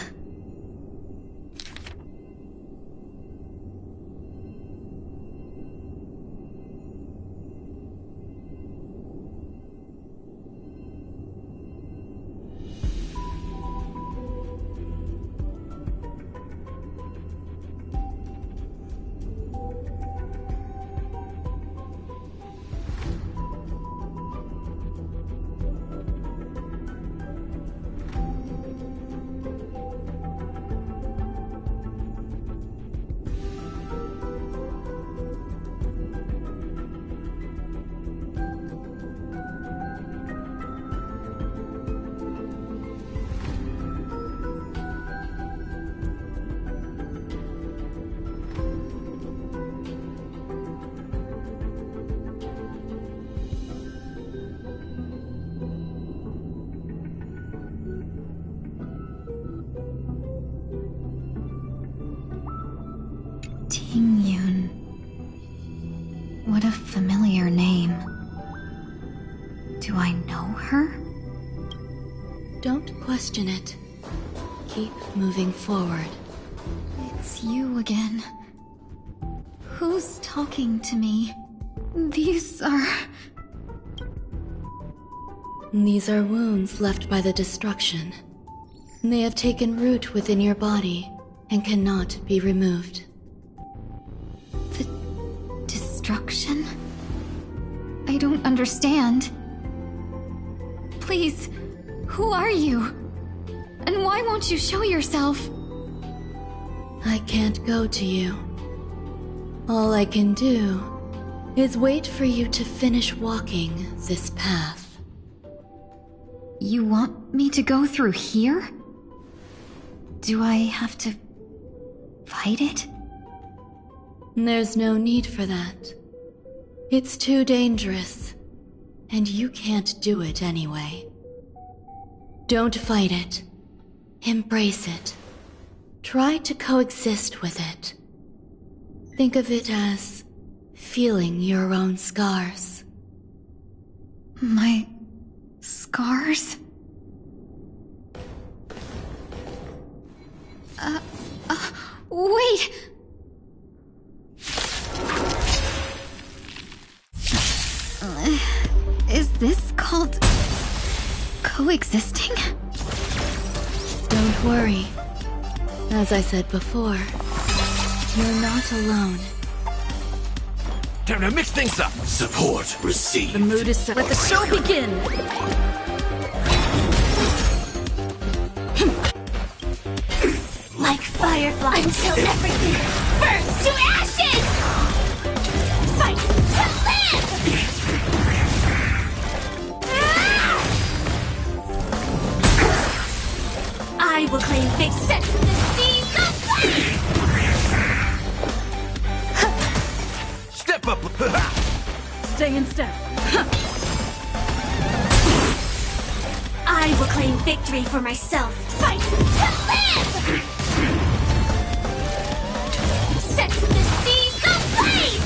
M: Tingyun. What a familiar name. Do I know her?
N: Don't question it. Keep moving forward.
M: It's you again. Who's talking to me? These are
N: wounds left by the destruction. They have taken root within your body and cannot be removed.
M: Destruction? I don't understand. Please, who are you? And why won't you show yourself?
N: I can't go to you. All I can do is wait for you to finish walking this path.
M: You want me to go through here? Do I have to fight it?
N: There's no need for that. It's too dangerous, and you can't do it anyway. Don't fight it. Embrace it. Try to coexist with it. Think of it as feeling your own scars.
M: My scars? Wait! Is this called coexisting?
N: Don't worry. As I said before, you're not alone.
K: Time to mix things up. Support received.
A: The mood is set. Let the show begin!
J: Like fireflies until everything burns to ashes! Fight to live! I will claim big sets in the seas of flame!
K: Step up!
A: Stay in step.
J: I will claim victory for myself. Fight to live! Sets in the seas of flame!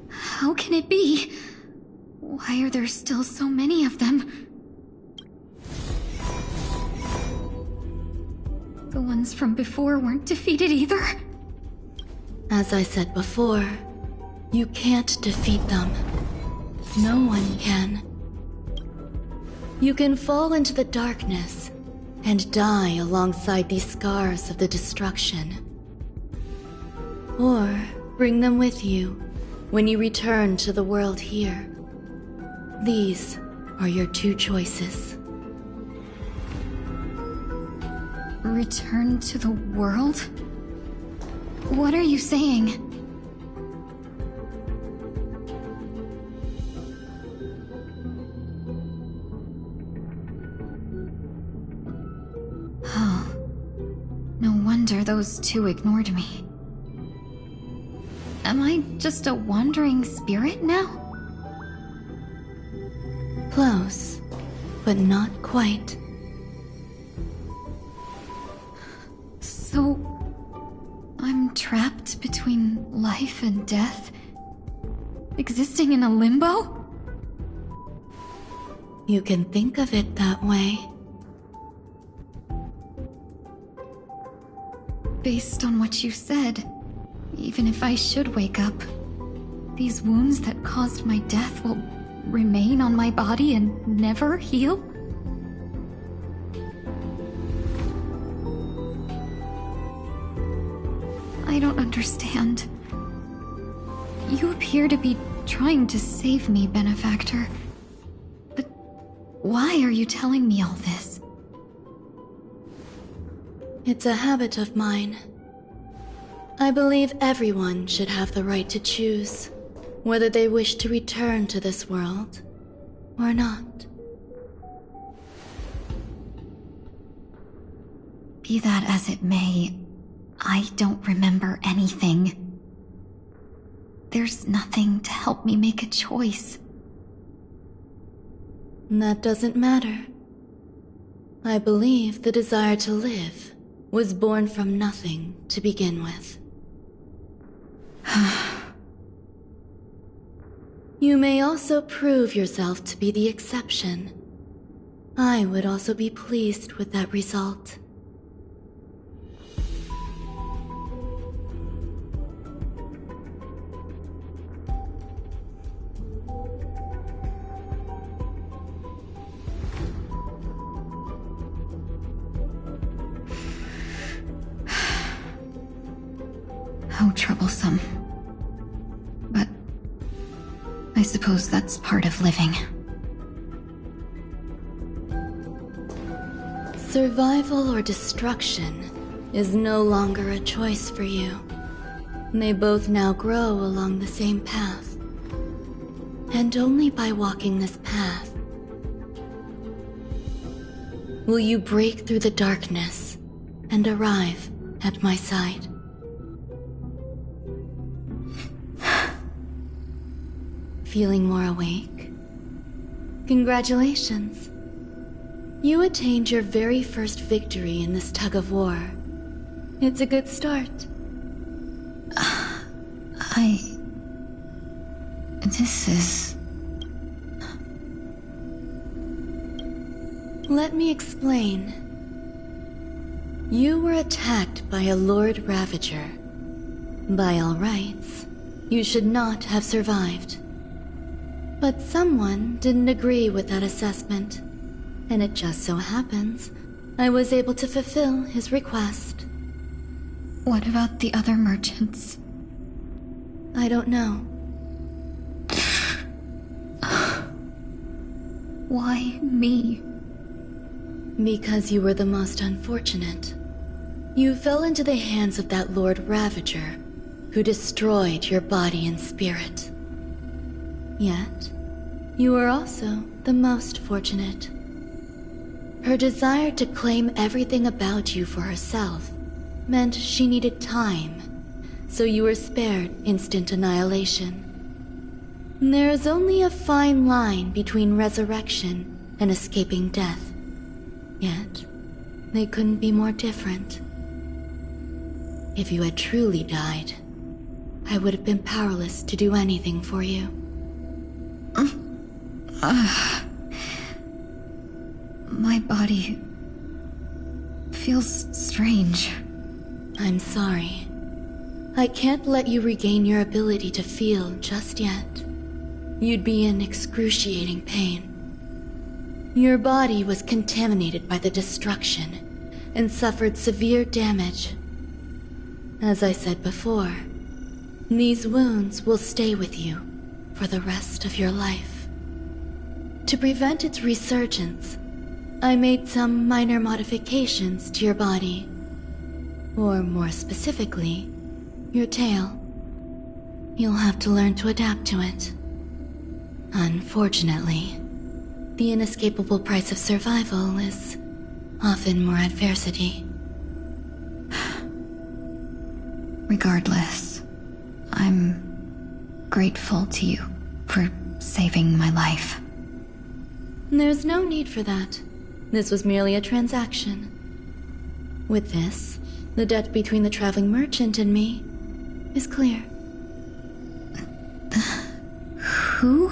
M: How can it be? Why are there still so many of them? The ones from before weren't defeated either?
N: As I said before, you can't defeat them. No one can. You can fall into the darkness and die alongside these scars of the destruction. Or bring them with you when you return to the world here. These are your two choices.
M: Return to the world? What are you saying? Oh. No wonder those two ignored me. Am I just a wandering spirit now?
N: Close, but not quite.
M: So, I'm trapped between life and death? Existing in a limbo?
N: You can think of it that way.
M: Based on what you said, even if I should wake up, these wounds that caused my death will remain on my body and never heal? I don't understand. You appear to be trying to save me, Benefactor. But why are you telling me all this?
N: It's a habit of mine. I believe everyone should have the right to choose whether they wish to return to this world or not.
M: Be that as it may, I don't remember anything. There's nothing to help me make a choice.
N: That doesn't matter. I believe the desire to live was born from nothing to begin with. You may also prove yourself to be the exception. I would also be pleased with that result.
M: How troublesome. But I suppose that's part of living.
N: Survival or destruction is no longer a choice for you. They both now grow along the same path. And only by walking this path will you break through the darkness and arrive at my side. Feeling more awake? Congratulations. You attained your very first victory in this tug of war. It's a good start.
J: This is...
N: Let me explain. You were attacked by a Lord Ravager. By all rights, you should not have survived. But someone didn't agree with that assessment, and it just so happens I was able to fulfill his request.
J: What about the other merchants?
N: I don't know.
J: Why me?
N: Because you were the most unfortunate. You fell into the hands of that Lord Ravager, who destroyed your body and spirit. Yet, you were also the most fortunate. Her desire to claim everything about you for herself meant she needed time, so you were spared instant annihilation. There is only a fine line between resurrection and escaping death. Yet, they couldn't be more different. If you had truly died, I would have been powerless to do anything for you.
J: My body feels strange.
N: I'm sorry. I can't let you regain your ability to feel just yet. You'd be in excruciating pain. Your body was contaminated by the destruction and suffered severe damage. As I said before, these wounds will stay with you for the rest of your life. To prevent its resurgence, I made some minor modifications to your body. Or more specifically, your tail. You'll have to learn to adapt to it. Unfortunately, the inescapable price of survival is often more adversity.
J: Regardless, I'm grateful to you for saving my life.
N: There's no need for that. This was merely a transaction. With this, the debt between the traveling merchant and me is clear.
J: Who?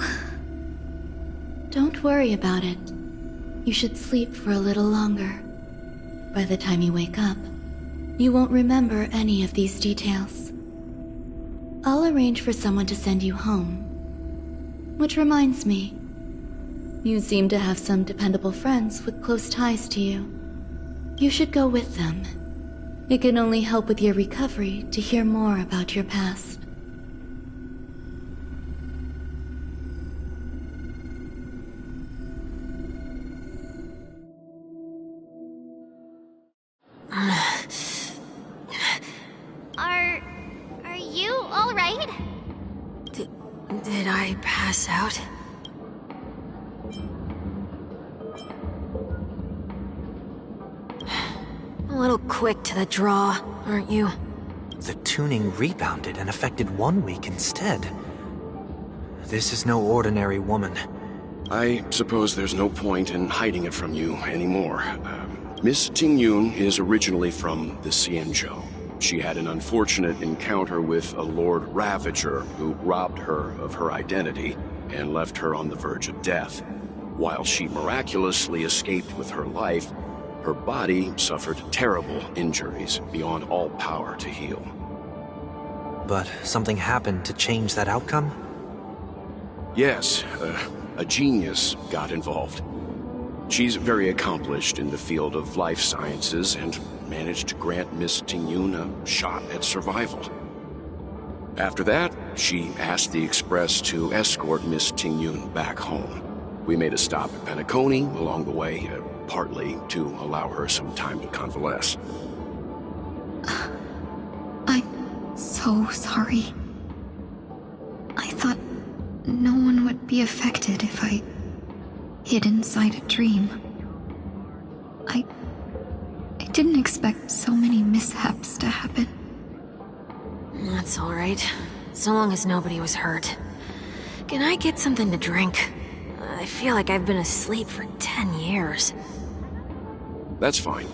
N: Don't worry about it. You should sleep for a little longer. By the time you wake up, you won't remember any of these details. I'll arrange for someone to send you home. Which reminds me, you seem to have some dependable friends with close ties to you. You should go with them. It can only help with your recovery to hear more about your past.
C: Are you all right?
F: Did I pass out? A little quick to the draw, aren't you?
G: The tuning rebounded and affected 1 week instead. This is no ordinary woman.
B: I suppose there's no point in hiding it from you anymore. Miss Tingyun is originally from the Xianzhou. She had an unfortunate encounter with a Lord Ravager who robbed her of her identity and left her on the verge of death. While she miraculously escaped with her life, her body suffered terrible injuries beyond all power to heal.
G: But something happened to change that outcome?
B: Yes, a genius got involved. She's very accomplished in the field of life sciences and managed to grant Miss Tingyun a shot at survival. After that, she asked the Express to escort Miss Tingyun back home. We made a stop at Penacony along the way, partly to allow her some time to convalesce.
J: I'm so sorry. I thought no one would be affected if I hid inside a dream. I didn't expect so many mishaps to happen.
F: That's all right. So long as nobody was hurt. Can I get something to drink? I feel like I've been asleep for 10 years.
B: That's fine.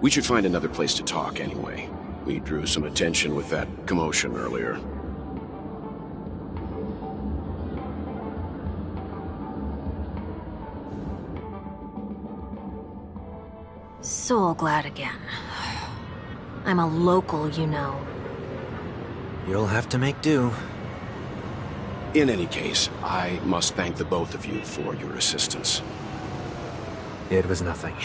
B: We should find another place to talk anyway. We drew some attention with that commotion earlier.
F: So glad again. I'm a local, you know.
G: You'll have to make do.
B: In any case, I must thank the both of you for your assistance.
G: It was nothing.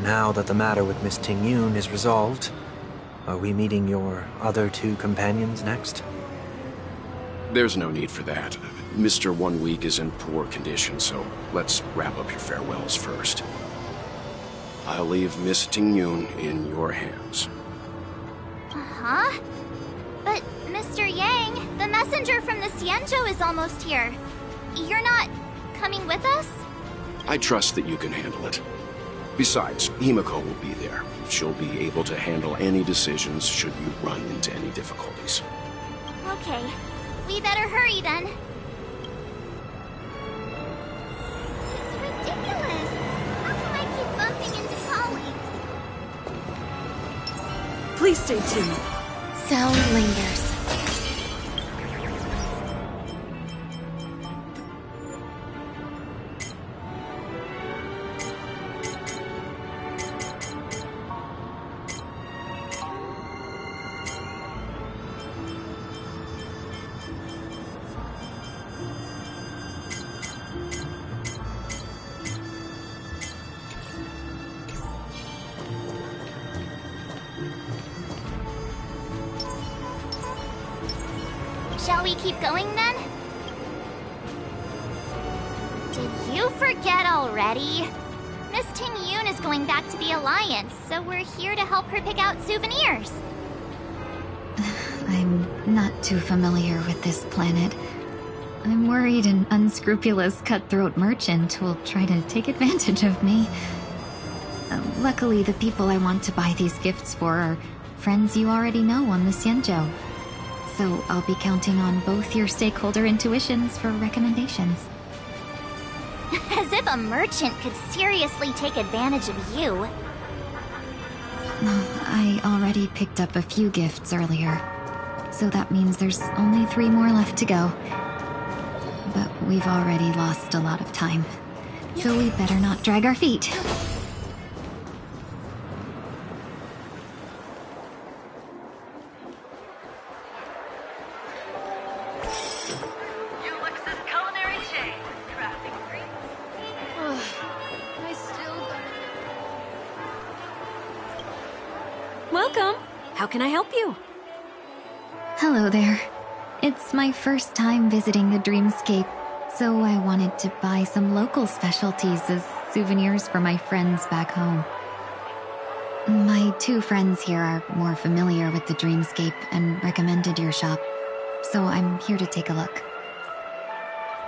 G: Now that the matter with Miss Ting-Yun is resolved, are we meeting your other two companions next?
B: There's no need for that. Mr. 1 Week is in poor condition, so let's wrap up your farewells first. I'll leave Miss Ting-Yun in your hands.
C: Huh? But, Mr. Yang, the messenger from the Xianzhou is almost here. You're not coming with us?
B: I trust that you can handle it. Besides, Himiko will be there. She'll be able to handle any decisions should you run into any difficulties.
C: Okay. We better hurry then. It's ridiculous. How come I keep bumping into colleagues?
A: Please stay tuned.
N: Sound lingers.
C: Shall we keep going then? Did you forget already? Miss Ting-Yun is going back to the Alliance, so we're here to help her pick out souvenirs.
M: I'm not too familiar with this planet. I'm worried an unscrupulous cutthroat merchant will try to take advantage of me. Luckily, the people I want to buy these gifts for are friends you already know on the Xianzhou. So I'll be counting on both your stakeholder intuitions for recommendations.
C: As if a merchant could seriously take advantage of you.
M: I already picked up a few gifts earlier, so that means there's only 3 more left to go. But we've already lost a lot of time, so we better not drag our feet.
F: Welcome. How can I help you?
M: Hello there. It's my first time visiting the Dreamscape, so I wanted to buy some local specialties as souvenirs for my friends back home. My 2 friends here are more familiar with the Dreamscape and recommended your shop, so I'm here to take a look.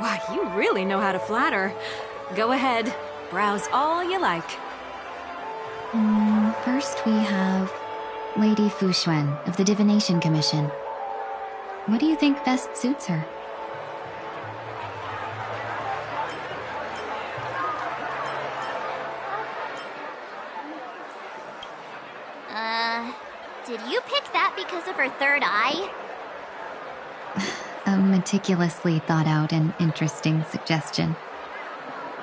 F: Wow, you really know how to flatter. Go ahead, browse all you like.
M: First we have Lady Fu Xuan of the Divination Commission. What do you think best suits her?
C: Did you pick that because of her third eye?
M: A meticulously thought out and interesting suggestion.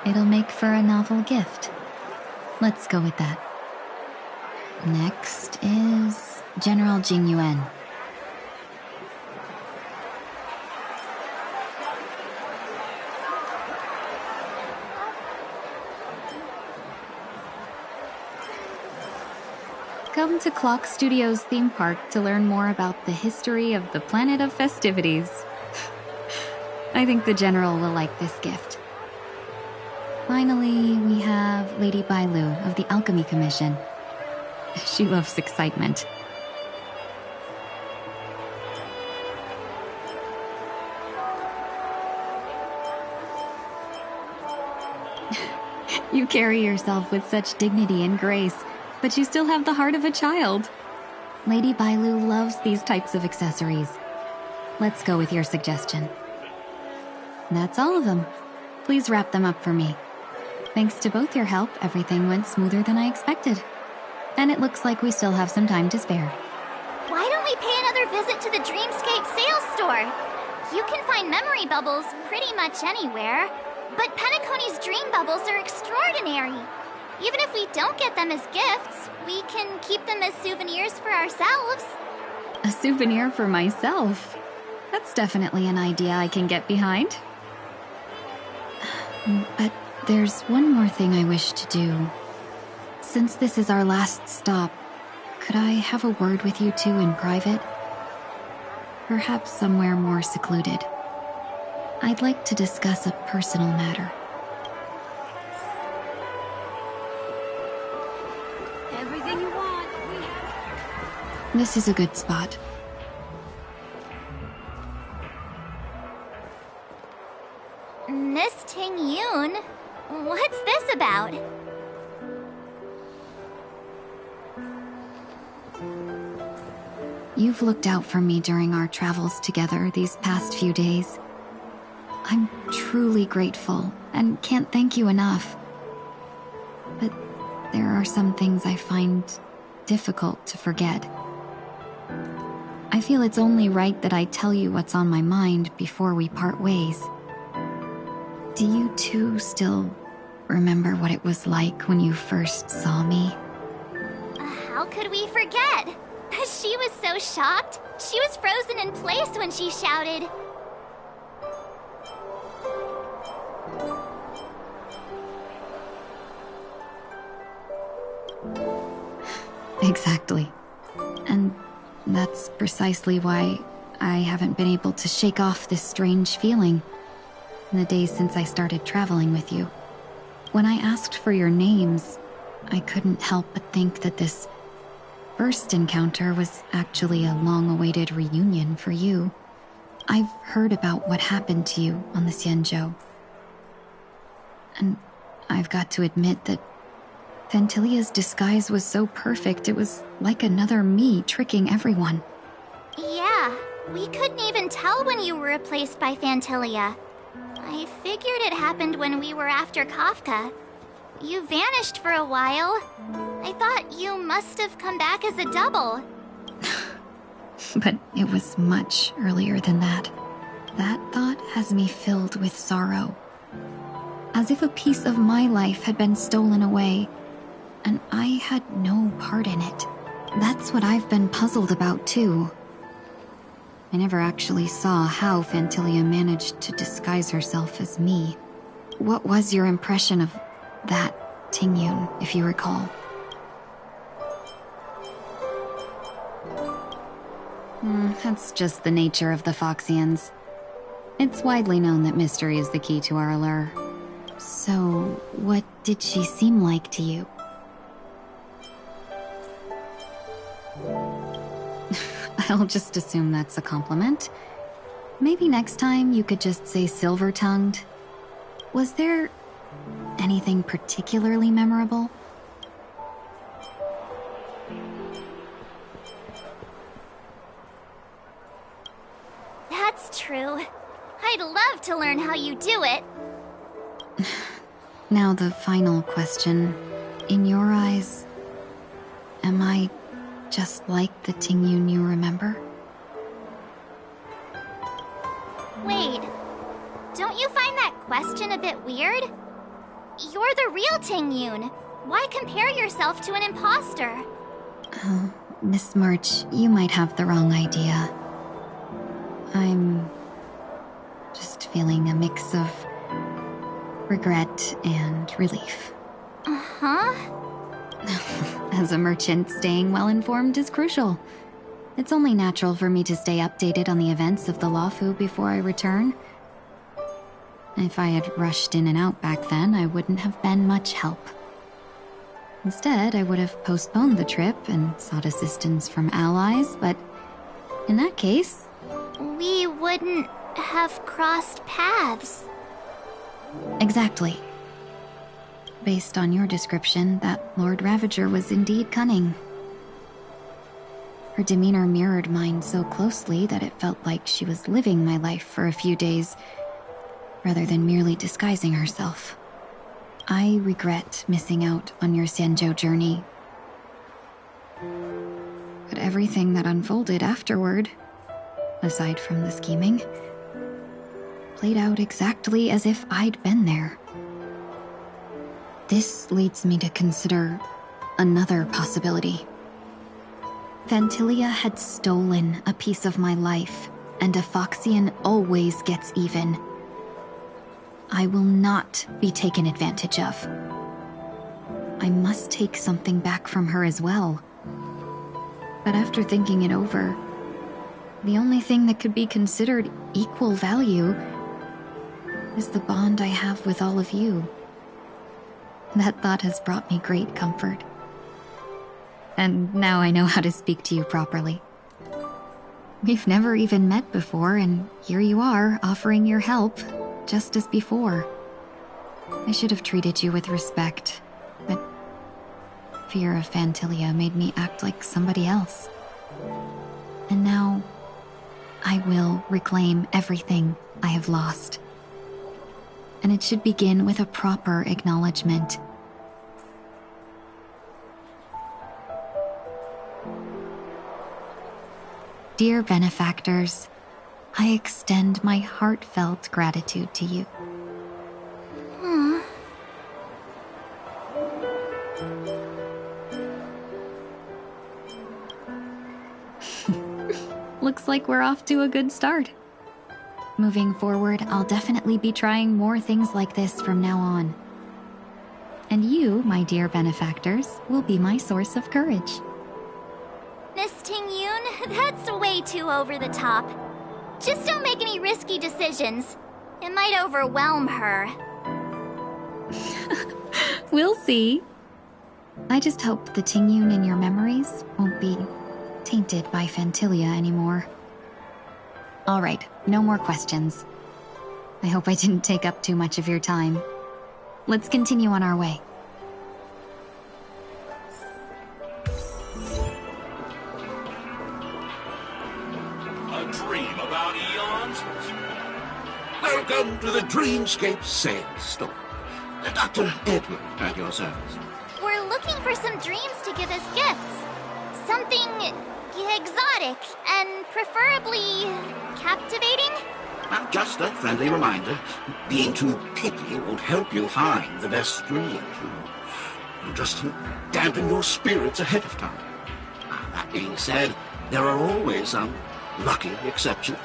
M: It'll make for a novel gift. Let's go with that. Next is General Jing Yuan. Come to Clock Studios theme park to learn more about the history of the Planet of Festivities. I think the General will like this gift. Finally, we have Lady Bailu of the Alchemy Commission. She loves excitement. You carry yourself with such dignity and grace, but you still have the heart of a child. Lady Bailu loves these types of accessories. Let's go with your suggestion. That's all of them. Please wrap them up for me. Thanks to both your help, everything went smoother than I expected. And it looks like we still have some time to spare.
C: Why don't we pay another visit to the Dreamscape sales store? You can find memory bubbles pretty much anywhere, but Penacony's dream bubbles are extraordinary. Even if we don't get them as gifts, we can keep them as souvenirs for ourselves.
M: A souvenir for myself? That's definitely an idea I can get behind. But there's one more thing I wish to do. Since this is our last stop, could I have a word with you two in private? Perhaps somewhere more secluded. I'd like to discuss a personal matter.
F: Everything you want, we have.
M: This is a good spot.
C: Miss Ting Yun? What's this about?
M: You've looked out for me during our travels together these past few days. I'm truly grateful and can't thank you enough. But there are some things I find difficult to forget. I feel it's only right that I tell you what's on my mind before we part ways. Do you two still remember what it was like when you first saw me?
C: How could we forget? She was so shocked. She was frozen in place when she shouted.
M: Exactly. And that's precisely why I haven't been able to shake off this strange feeling in the days since I started traveling with you. When I asked for your names, I couldn't help but think that this first encounter was actually a long-awaited reunion for you. I've heard about what happened to you on the Xianzhou. And I've got to admit that Phantilia's disguise was so perfect, it was like another me tricking everyone.
C: Yeah, we couldn't even tell when you were replaced by Phantilia. I figured it happened when we were after Kafka. You vanished for a while. I thought you must have come back as a double.
M: But it was much earlier than that. That thought has me filled with sorrow. As if a piece of my life had been stolen away, and I had no part in it. That's what I've been puzzled about, too. I never actually saw how Phantilia managed to disguise herself as me. What was your impression of that Ting Yun, if you recall? That's just the nature of the Foxians. It's widely known that mystery is the key to our allure. So, what did she seem like to you? I'll just assume that's a compliment. Maybe next time you could just say silver-tongued. Was there anything particularly memorable?
C: That's true. I'd love to learn how you do it.
M: Now the final question. In your eyes, am I just like the Ting Yun you remember?
C: Wait, don't you find that question a bit weird? You're the real Ting Yun. Why compare yourself to an imposter?
M: Oh, Miss March, you might have the wrong idea. I'm just feeling a mix of regret and relief.
C: Uh-huh.
M: As a merchant, staying well-informed is crucial. It's only natural for me to stay updated on the events of the Luofu before I return. If I had rushed in and out back then, I wouldn't have been much help. Instead, I would have postponed the trip and sought assistance from allies, but in that case...
C: we wouldn't have crossed paths.
M: Exactly. Based on your description, that Lord Ravager was indeed cunning. Her demeanor mirrored mine so closely that it felt like she was living my life for a few days, rather than merely disguising herself. I regret missing out on your Sanjo journey. But everything that unfolded afterward, aside from the scheming, played out exactly as if I'd been there. This leads me to consider another possibility. Phantilia had stolen a piece of my life, and a Foxian always gets even. I will not be taken advantage of. I must take something back from her as well. But after thinking it over, the only thing that could be considered equal value is the bond I have with all of you. That thought has brought me great comfort. And now I know how to speak to you properly. We've never even met before, and here you are, offering your help, just as before. I should have treated you with respect, but fear of Phantilia made me act like somebody else. And now, I will reclaim everything I have lost. And it should begin with a proper acknowledgement. Dear benefactors, I extend my heartfelt gratitude to you. Looks like we're off to a good start. Moving forward, I'll definitely be trying more things like this from now on. And you, my dear benefactors, will be my source of courage.
C: Miss Ting-Yun, that's way too over the top. Just don't make any risky decisions. It might overwhelm her.
M: We'll see. I just hope the Ting-Yun in your memories won't be tainted by Phantilia anymore. All right, no more questions. I hope I didn't take up too much of your time. Let's continue on our way.
K: A dream about eons? Welcome to the Dreamscape Sales Store. Dr. Edward at your service.
C: We're looking for some dreams to give as gifts. Something exotic and preferably captivating.
K: Just a friendly reminder, being too picky won't help you find the best dream. Just dampen your spirits ahead of time. That being said, there are always some lucky exceptions.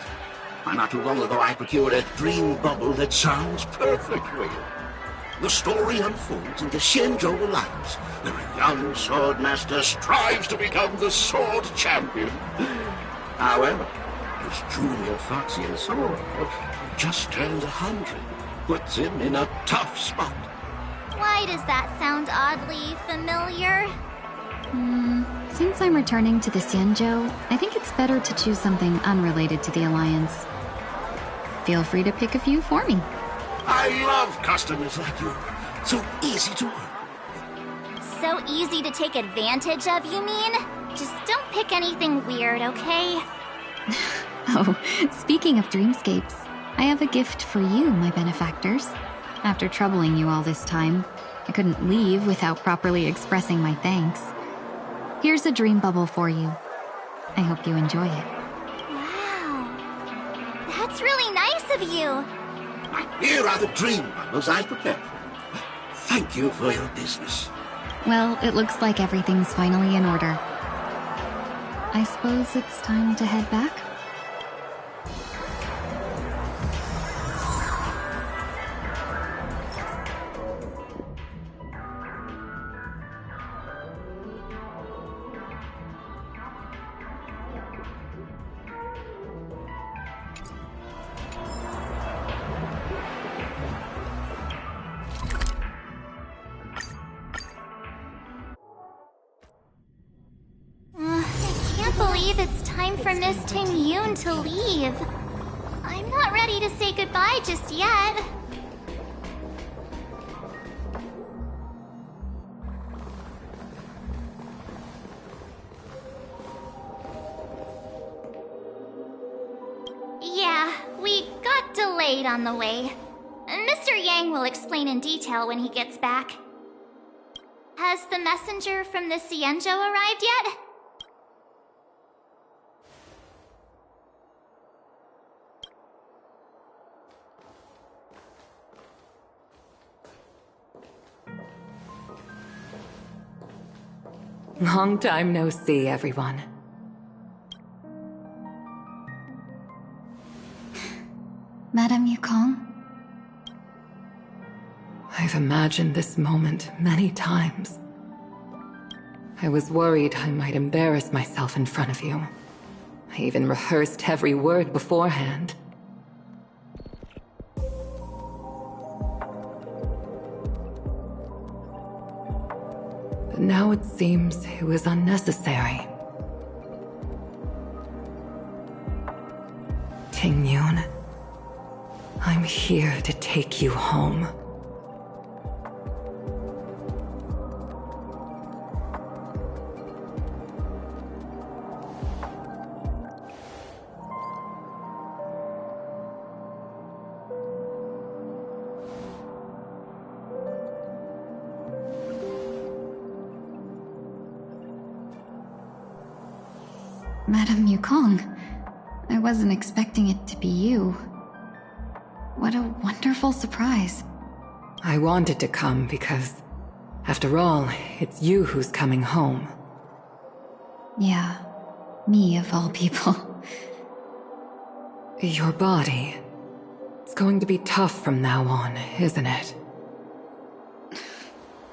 K: Not too long ago, I procured a dream bubble that sounds perfect for you. The story unfolds in the Xianzhou Alliance, where a young swordmaster strives to become the sword champion. However, his junior Foxian sword just turned 100, puts him in a tough spot.
C: Why does that sound oddly familiar?
M: Since I'm returning to the Xianzhou, I think it's better to choose something unrelated to the Alliance. Feel free to pick a few for me.
K: I love customers like you. So easy to work.
C: So easy to take advantage of, you mean? Just don't pick anything weird, okay?
M: Oh, speaking of dreamscapes, I have a gift for you, my benefactors. After troubling you all this time, I couldn't leave without properly expressing my thanks. Here's a dream bubble for you. I hope you enjoy it.
C: Wow. That's really nice of you.
K: Here are the dream bubbles I prepared for you. Thank you for your business.
M: Well, it looks like everything's finally in order. I suppose it's time to head back?
C: It's time for Miss Ting-Yun to leave. I'm not ready to say goodbye just yet. Yeah, we got delayed on the way. Mr. Yang will explain in detail when he gets back. Has the messenger from the Xianzhou arrived yet?
P: Long time no see, everyone.
M: Madame Yukong?
P: I've imagined this moment many times. I was worried I might embarrass myself in front of you. I even rehearsed every word beforehand. But now it seems it was unnecessary. Tingyun, I'm here to take you home.
M: Madame Yukong, I wasn't expecting it to be you. What a wonderful surprise.
P: I wanted to come because, after all, it's you who's coming home.
M: Yeah, me of all people.
P: Your body. It's going to be tough from now on, isn't it?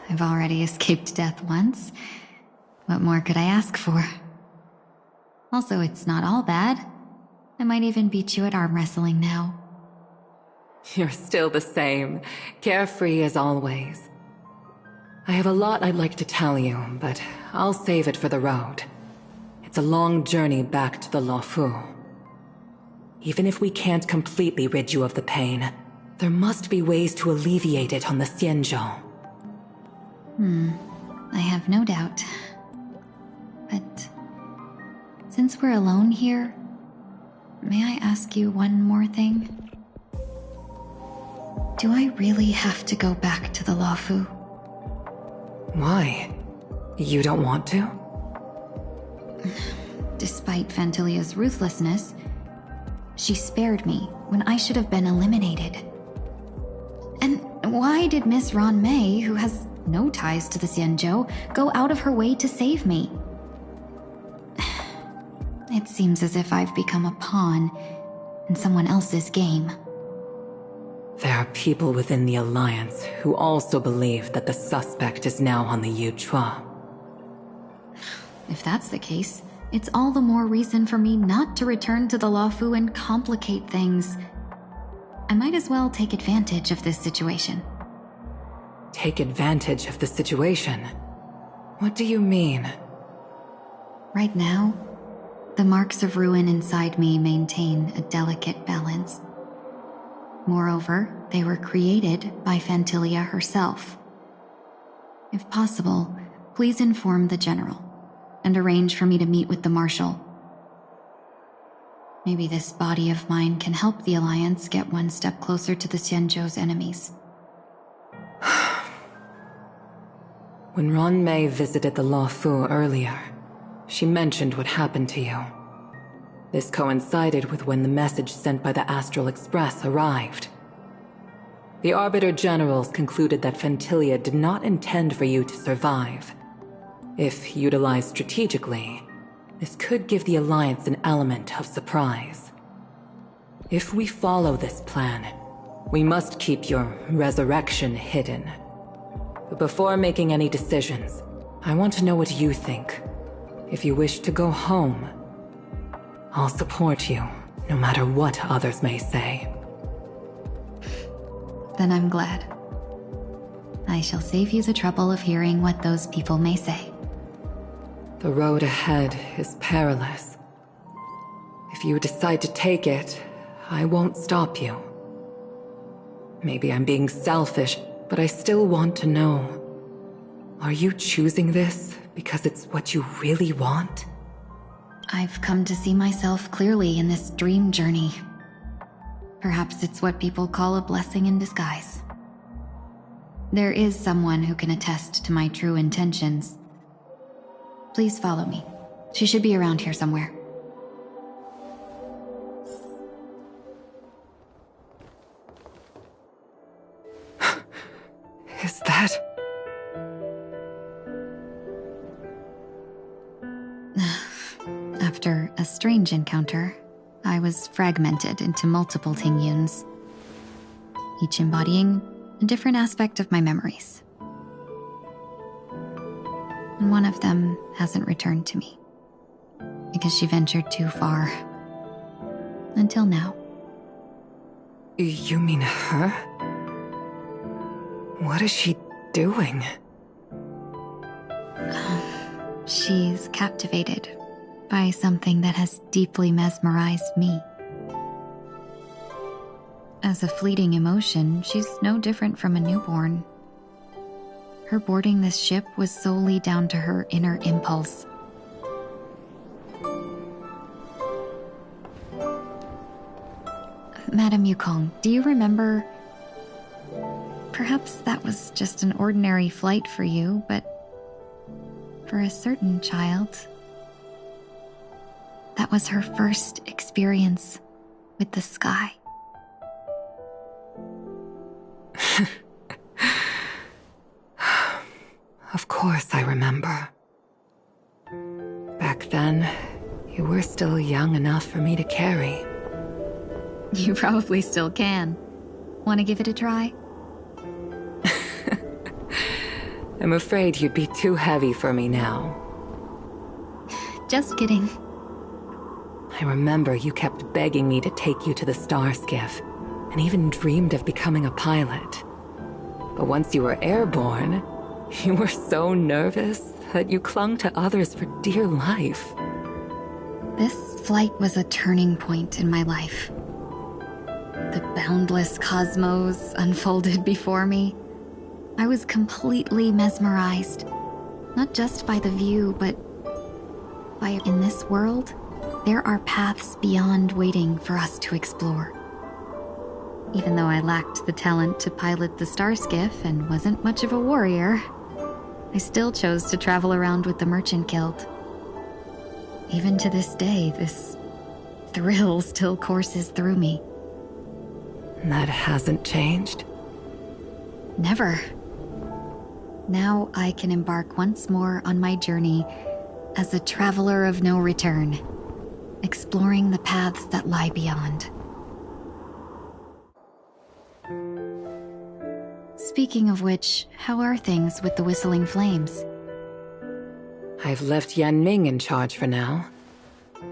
M: I've already escaped death once. What more could I ask for? Also, it's not all bad. I might even beat you at arm wrestling now.
P: You're still the same, carefree as always. I have a lot I'd like to tell you, but I'll save it for the road. It's a long journey back to the Luofu. Even if we can't completely rid you of the pain, there must be ways to alleviate it on the Xianzhou.
M: I have no doubt. But since we're alone here, may I ask you one more thing? Do I really have to go back to the Luofu?
P: Why? You don't want to?
M: Despite Phantilia's ruthlessness, she spared me when I should have been eliminated. And why did Miss Ron Mei, who has no ties to the Xianzhou, go out of her way to save me? It seems as if I've become a pawn in someone else's game.
P: There are people within the Alliance who also believe that the suspect is now on the Yuchua.
M: If that's the case, it's all the more reason for me not to return to the Luofu and complicate things. I might as well take advantage of this situation.
P: Take advantage of the situation? What do you mean?
M: Right now, the marks of ruin inside me maintain a delicate balance. Moreover, they were created by Phantilia herself. If possible, please inform the General and arrange for me to meet with the Marshal. Maybe this body of mine can help the Alliance get one step closer to the Xianzhou's enemies.
P: When Ron Mei visited the Luofu earlier, she mentioned what happened to you. This coincided with when the message sent by the Astral Express arrived. The Arbiter Generals concluded that Phantilia did not intend for you to survive. If utilized strategically, this could give the Alliance an element of surprise. If we follow this plan, we must keep your resurrection hidden. But before making any decisions, I want to know what you think. If you wish to go home, I'll support you, no matter what others may say.
M: Then I'm glad. I shall save you the trouble of hearing what those people may say.
P: The road ahead is perilous. If you decide to take it, I won't stop you. Maybe I'm being selfish, but I still want to know. Are you choosing this because it's what you really want?
M: I've come to see myself clearly in this dream journey. Perhaps it's what people call a blessing in disguise.
Q: There is someone who can attest to my true intentions. Please follow me. She should be around here somewhere.
P: Is that...
Q: After a strange encounter, I was fragmented into multiple Tingyuns, each embodying a different aspect of my memories. And one of them hasn't returned to me, because she ventured too far. Until now.
P: You mean her? What is she doing?
Q: She's captivated by something that has deeply mesmerized me. As a fleeting emotion, she's no different from a newborn. Her boarding this ship was solely down to her inner impulse. Madame Yukong, do you remember? Perhaps that was just an ordinary flight for you, but for a certain child, that was her first experience with the sky.
P: Of course I remember. Back then, you were still young enough for me to carry.
Q: You probably still can. Want to give it a try?
P: I'm afraid you'd be too heavy for me now.
Q: Just kidding.
P: I remember you kept begging me to take you to the Star Skiff, and even dreamed of becoming a pilot. But once you were airborne, you were so nervous that you clung to others for dear life.
Q: This flight was a turning point in my life. The boundless cosmos unfolded before me. I was completely mesmerized, not just by the view, but by in this world, there are paths beyond waiting for us to explore. Even though I lacked the talent to pilot the Star Skiff and wasn't much of a warrior, I still chose to travel around with the Merchant Guild. Even to this day, this thrill still courses through me.
P: That hasn't changed?
Q: Never. Now I can embark once more on my journey as a traveler of no return, exploring the paths that lie beyond. Speaking of which, how are things with the Whistling Flames?
P: I've left Yan Ming in charge for now.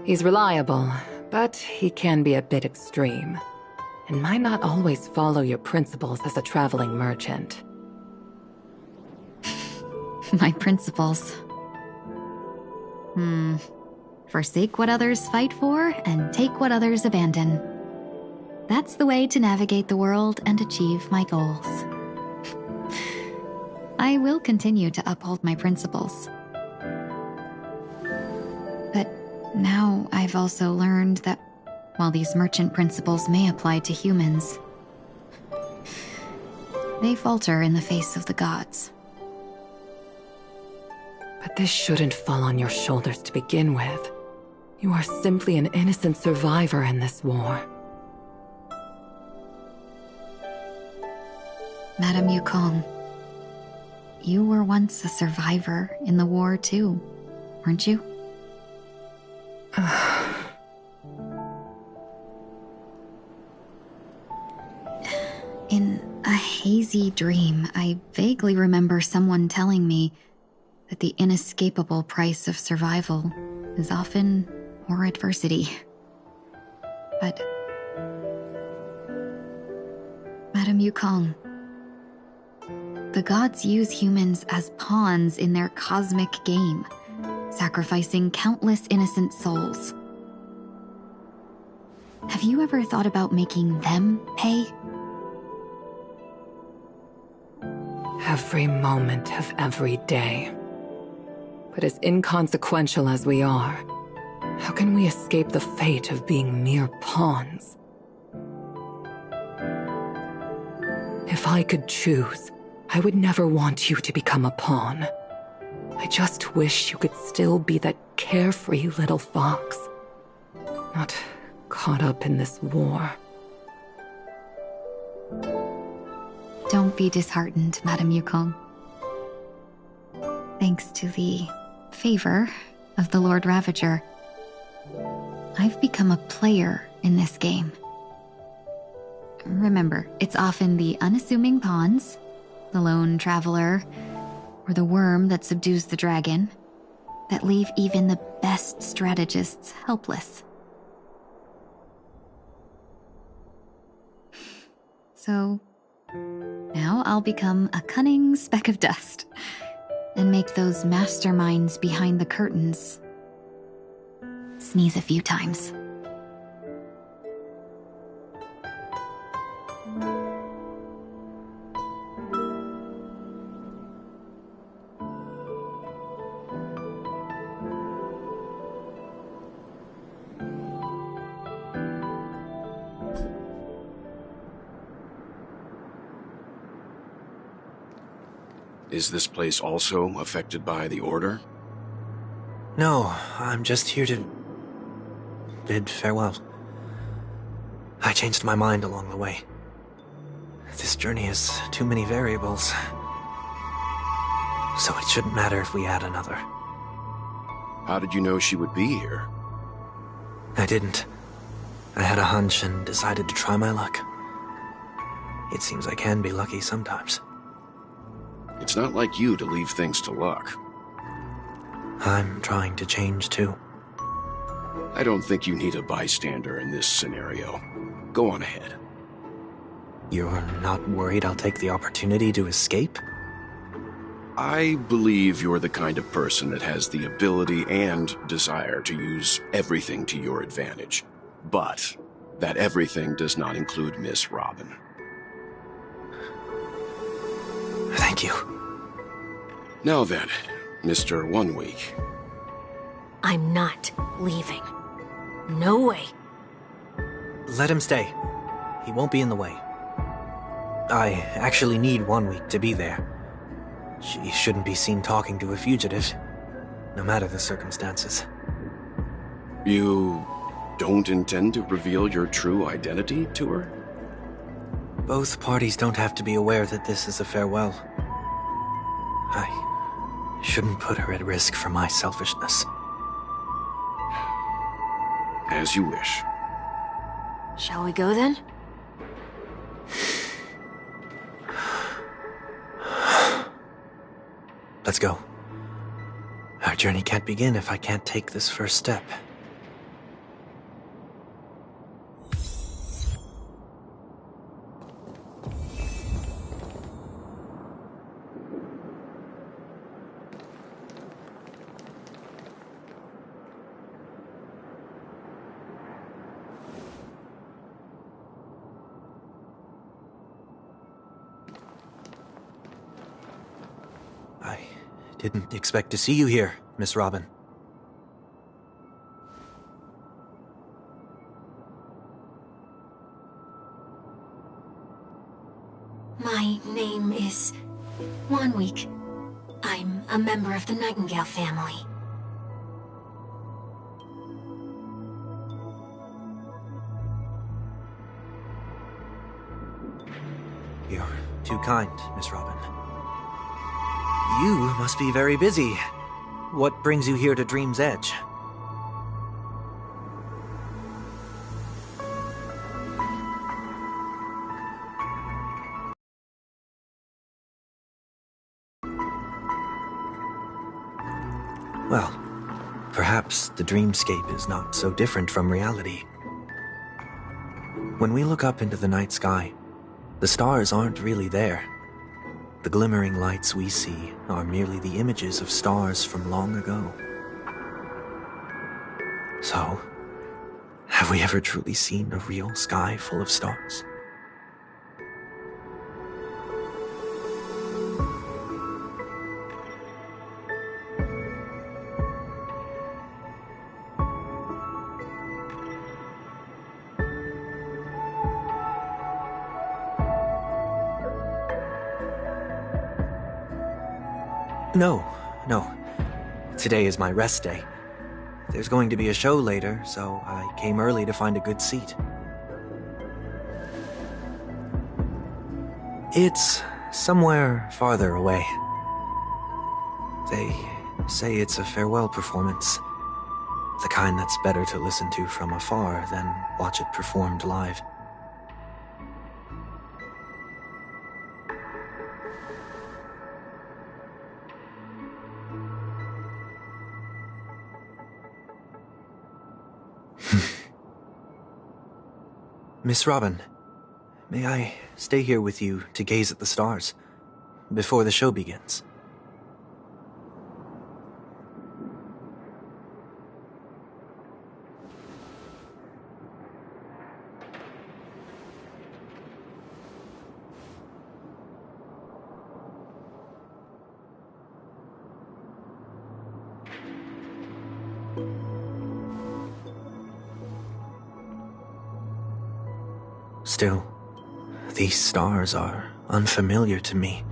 P: He's reliable, but he can be a bit extreme, and might not always follow your principles as a traveling merchant.
Q: My principles. Forsake what others fight for, and take what others abandon. That's the way to navigate the world and achieve my goals. I will continue to uphold my principles. But now I've also learned that while these merchant principles may apply to humans, they falter in the face of the gods.
P: But this shouldn't fall on your shoulders to begin with. You are simply an innocent survivor in this war.
Q: Madame Yukong, you were once a survivor in the war too, weren't you? In a hazy dream, I vaguely remember someone telling me that the inescapable price of survival is often more adversity. But Madame Yukong, the gods use humans as pawns in their cosmic game, sacrificing countless innocent souls. Have you ever thought about making them pay?
P: Every moment of every day. But as inconsequential as we are, how can we escape the fate of being mere pawns? If I could choose, I would never want you to become a pawn. I just wish you could still be that carefree little fox. Not caught up in this war.
Q: Don't be disheartened, Madame Yukong. Thanks to the favor of the Lord Ravager, I've become a player in this game. Remember, it's often the unassuming pawns, the lone traveler, or the worm that subdues the dragon, that leave even the best strategists helpless. So, now I'll become a cunning speck of dust, and make those masterminds behind the curtains sneeze a few times.
B: Is this place also affected by the Order?
G: No, I'm just here to bid farewell. I changed my mind along the way. This journey has too many variables. So it shouldn't matter if we add another.
B: How did you know she would be here?
G: I didn't. I had a hunch and decided to try my luck. It seems I can be lucky sometimes.
B: It's not like you to leave things to luck.
G: I'm trying to change too.
B: I don't think you need a bystander in this scenario. Go on ahead.
G: You're not worried I'll take the opportunity to escape?
B: I believe you're the kind of person that has the ability and desire to use everything to your advantage. But that everything does not include Miss Robin.
G: Thank you.
B: Now then, Mr. 1 Week.
F: I'm not leaving. No way.
G: Let him stay. He won't be in the way. I actually need 1 week to be there. She shouldn't be seen talking to a fugitive, no matter the circumstances.
B: You don't intend to reveal your true identity to her?
G: Both parties don't have to be aware that this is a farewell. I shouldn't put her at risk for my selfishness.
B: As you wish.
F: Shall we go then?
G: Let's go. Our journey can't begin if I can't take this first step. Didn't expect to see you here, Miss Robin.
J: My name is 1 Week. I'm a member of the Nightingale family.
G: You're too kind, Miss Robin. You must be very busy. What brings you here to Dream's Edge? Well, perhaps the dreamscape is not so different from reality. When we look up into the night sky, the stars aren't really there. The glimmering lights we see are merely the images of stars from long ago. So, have we ever truly seen a real sky full of stars? No. Today is my rest day. There's going to be a show later, so I came early to find a good seat. It's somewhere farther away. They say it's a farewell performance. The kind that's better to listen to from afar than watch it performed live. Miss Robin, may I stay here with you to gaze at the stars before the show begins? Still, these stars are unfamiliar to me.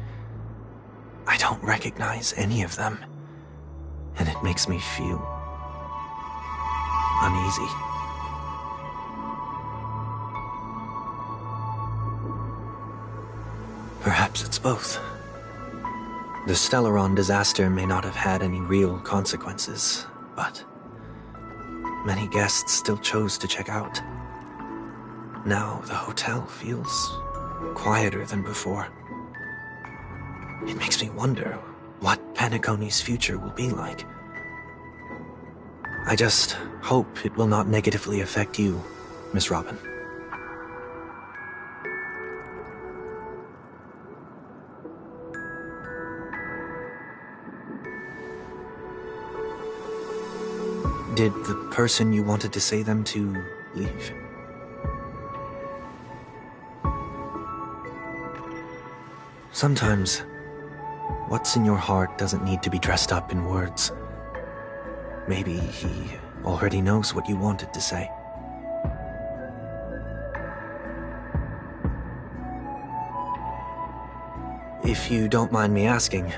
G: I don't recognize any of them, and it makes me feel uneasy. Perhaps it's both. The Stellaron disaster may not have had any real consequences, but many guests still chose to check out. Now the hotel feels quieter than before. It makes me wonder what Penacony's future will be like. I just hope it will not negatively affect you, Miss Robin. Did the person you wanted to say them to leave? Sometimes, what's in your heart doesn't need to be dressed up in words. Maybe he already knows what you wanted to say. If you don't mind me asking,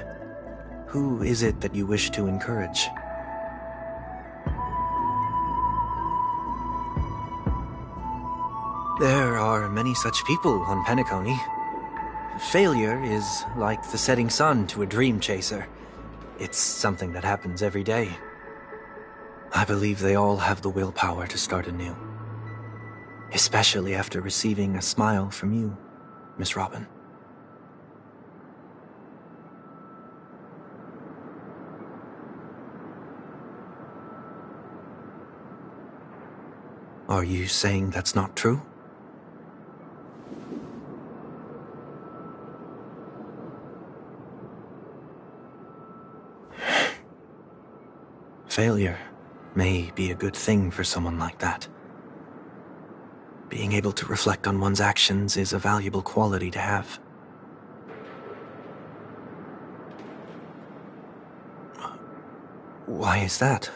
G: who is it that you wish to encourage? There are many such people on Penacony. Failure is like the setting sun to a dream chaser. It's something that happens every day. I believe they all have the willpower to start anew. Especially after receiving a smile from you, Miss Robin. Are you saying that's not true? Failure may be a good thing for someone like that. Being able to reflect on one's actions is a valuable quality to have. Why is that?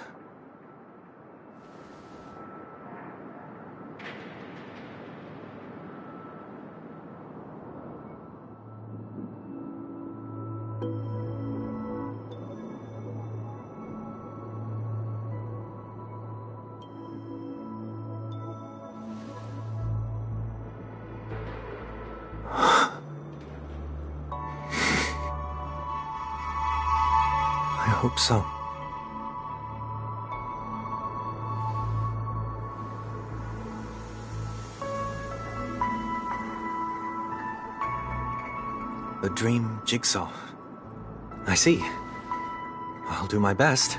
G: I hope so. A dream jigsaw. I see. I'll do my best.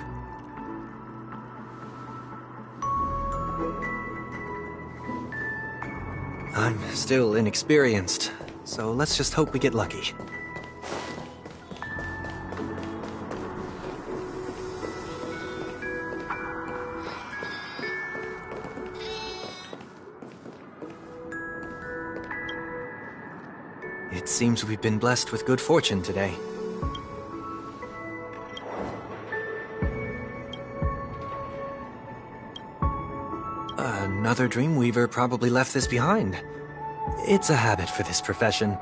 G: I'm still inexperienced, so let's just hope we get lucky. It seems we've been blessed with good fortune today. Another Dreamweaver probably left this behind. It's a habit for this profession.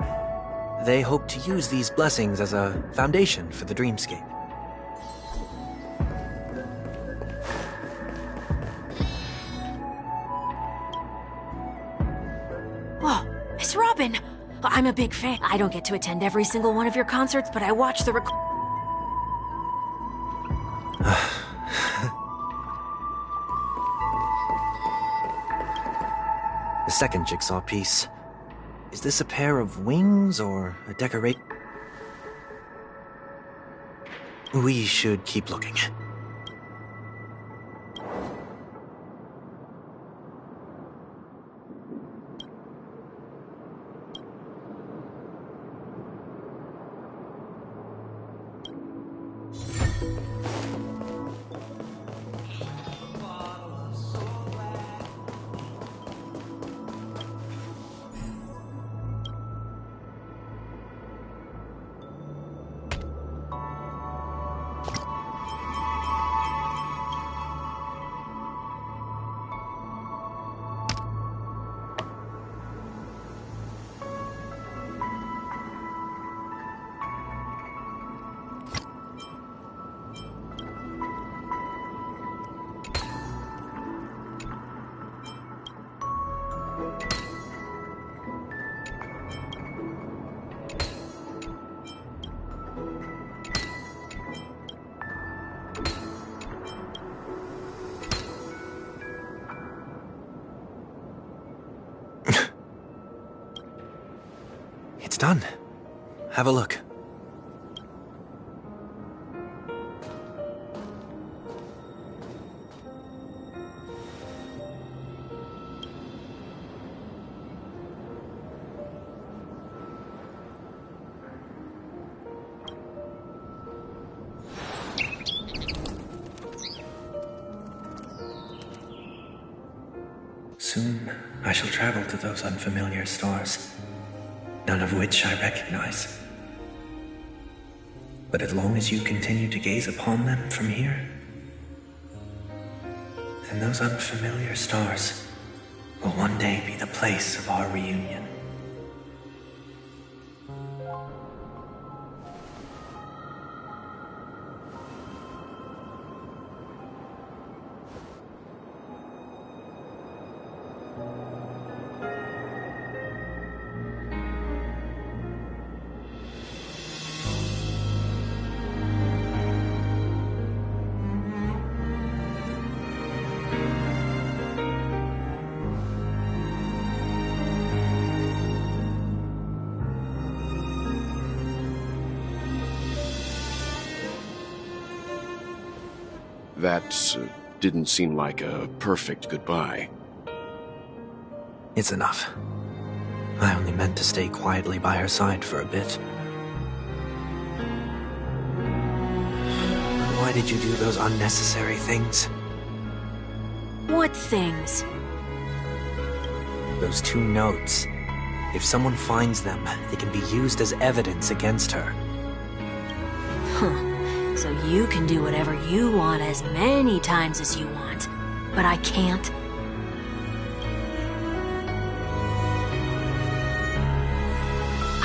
G: They hope to use these blessings as a foundation for the dreamscape.
F: happen. I'm a big fan. I don't get to attend every single one of your concerts, but I watch the
G: The second jigsaw piece. Is this a pair of wings or a decorate? We should keep looking. It's done. Have a look. Soon, I shall travel to those unfamiliar stars, none of which I recognize. But as long as you continue to gaze upon them from here, then those unfamiliar stars will one day be the place of our reunion.
B: That didn't seem like a perfect goodbye.
G: It's enough. I only meant to stay quietly by her side for a bit. Why did you do those unnecessary things?
F: What things?
G: Those 2 notes. If someone finds them, they can be used as evidence against her.
F: Huh. So you can do whatever you want as many times as you want, but I can't?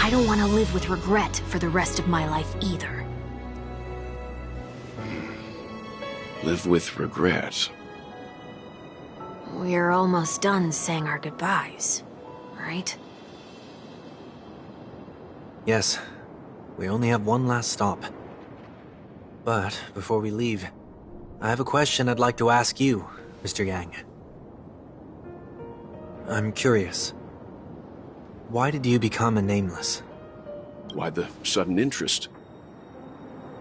F: I don't want to live with regret for the rest of my life either.
B: Live with regret?
F: We're almost done saying our goodbyes, right?
G: Yes. We only have one last stop. But before we leave, I have a question I'd like to ask you, Mr. Yang. I'm curious. Why did you become a Nameless?
B: Why the sudden interest?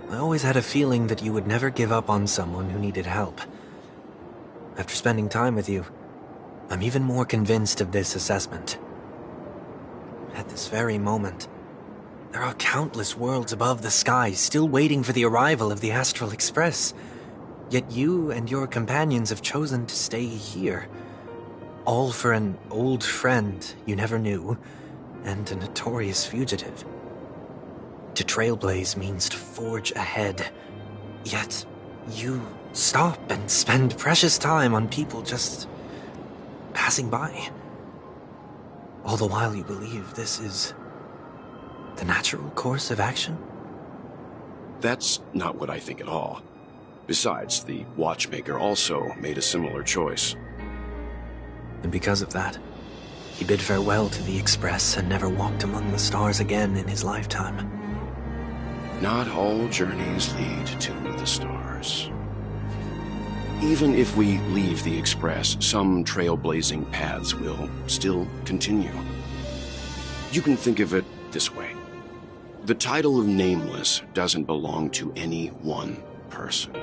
G: I always had a feeling that you would never give up on someone who needed help. After spending time with you, I'm even more convinced of this assessment. At this very moment, there are countless worlds above the sky still waiting for the arrival of the Astral Express. Yet you and your companions have chosen to stay here. All for an old friend you never knew, and a notorious fugitive. To trailblaze means to forge ahead. Yet, you stop and spend precious time on people just passing by. All the while you believe this is the natural course of action?
B: That's not what I think at all. Besides, the Watchmaker also made a similar choice.
G: And because of that, He bid farewell to the Express and never walked among the stars again in his lifetime.
B: Not all journeys lead to the stars. Even if we leave the Express, some trailblazing paths will still continue. You can think of it this way. The title of Nameless doesn't belong to any one person.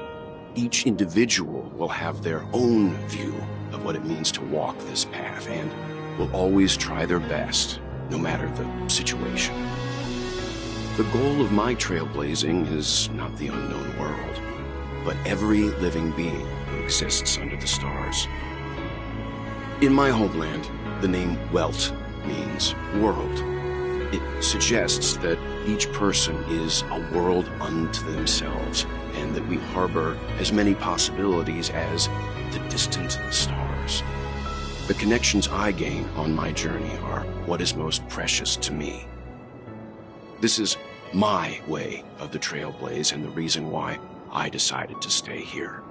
B: Each individual will have their own view of what it means to walk this path and will always try their best, no matter the situation. The goal of my trailblazing is not the unknown world, but every living being who exists under the stars. In my homeland, the name Welt means world. It suggests that each person is a world unto themselves, and that we harbor as many possibilities as the distant stars. The connections I gain on my journey are what is most precious to me. This is my way of the Trailblaze and the reason why I decided to stay here.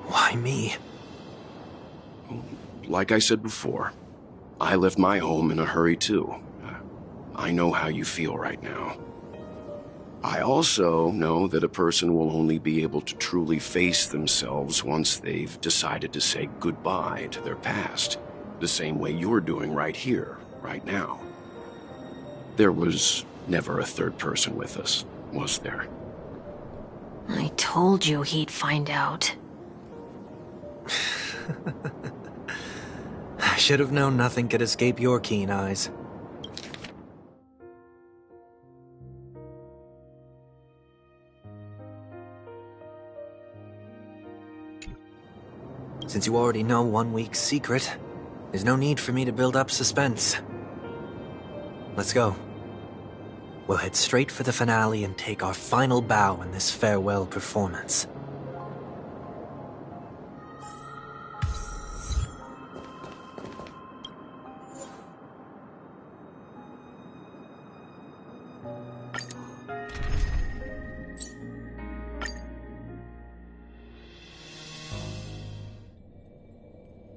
G: Why me?
B: Like I said before, I left my home in a hurry too. I know how you feel right now. I also know that a person will only be able to truly face themselves once they've decided to say goodbye to their past, the same way you're doing right here, right now. There was never a third person with us, was there?
F: I told you he'd find out.
G: I should have known nothing could escape your keen eyes. Since you already know 1 week's secret, there's no need for me to build up suspense. Let's go. We'll head straight for the finale and take our final bow in this farewell performance.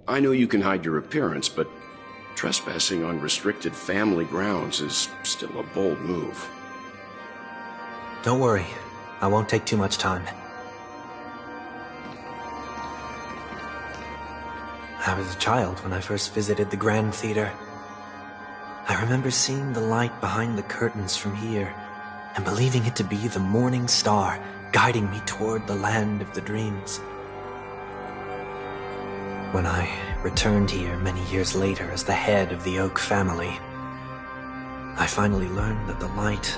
B: I know you can hide your appearance, but trespassing on restricted family grounds is still a bold move.
G: Don't worry, I won't take too much time. I was a child when I first visited the Grand Theater. I remember seeing the light behind the curtains from here, and believing it to be the morning star guiding me toward the land of the dreams. When I returned here many years later as the head of the Oak family, I finally learned that the light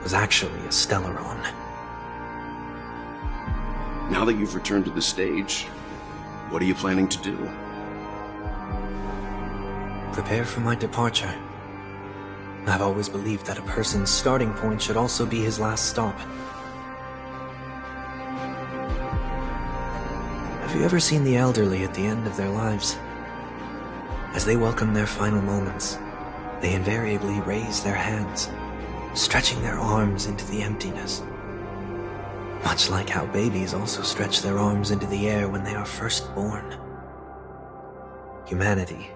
G: was actually a Stellaron.
B: Now that you've returned to the stage, what are you planning to do?
G: Prepare for my departure. I've always believed that a person's starting point should also be his last stop. Have you ever seen the elderly at the end of their lives? As they welcome their final moments, they invariably raise their hands, stretching their arms into the emptiness. Much like how babies also stretch their arms into the air when they are first born. Humanity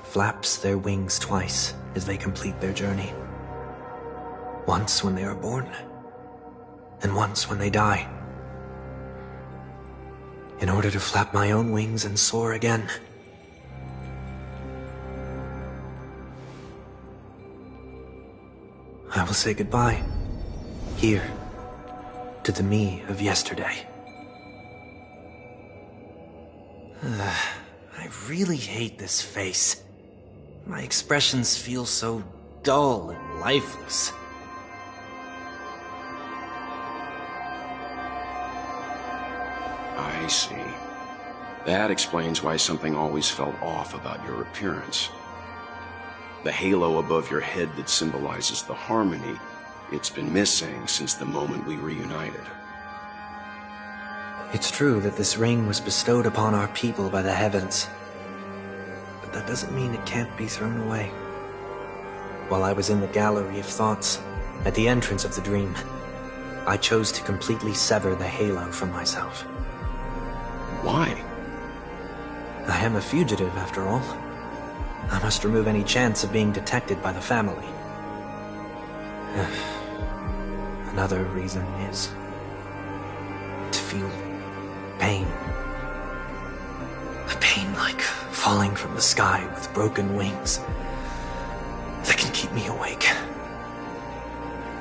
G: flaps their wings twice as they complete their journey. Once when they are born, and once when they die. In order to flap my own wings and soar again. I will say goodbye, here, to the me of yesterday. I really hate this face. My expressions feel so dull and lifeless.
B: I see. That explains why something always felt off about your appearance. The halo above your head that symbolizes the harmony, it's been missing since the moment we reunited.
G: It's true that this ring was bestowed upon our people by the heavens, but that doesn't mean it can't be thrown away. While I was in the Gallery of Thoughts, at the entrance of the dream, I chose to completely sever the halo from myself.
B: Why?
G: I am a fugitive, after all. I must remove any chance of being detected by the family. Another reason is to feel pain. A pain like falling from the sky with broken wings that can keep me awake.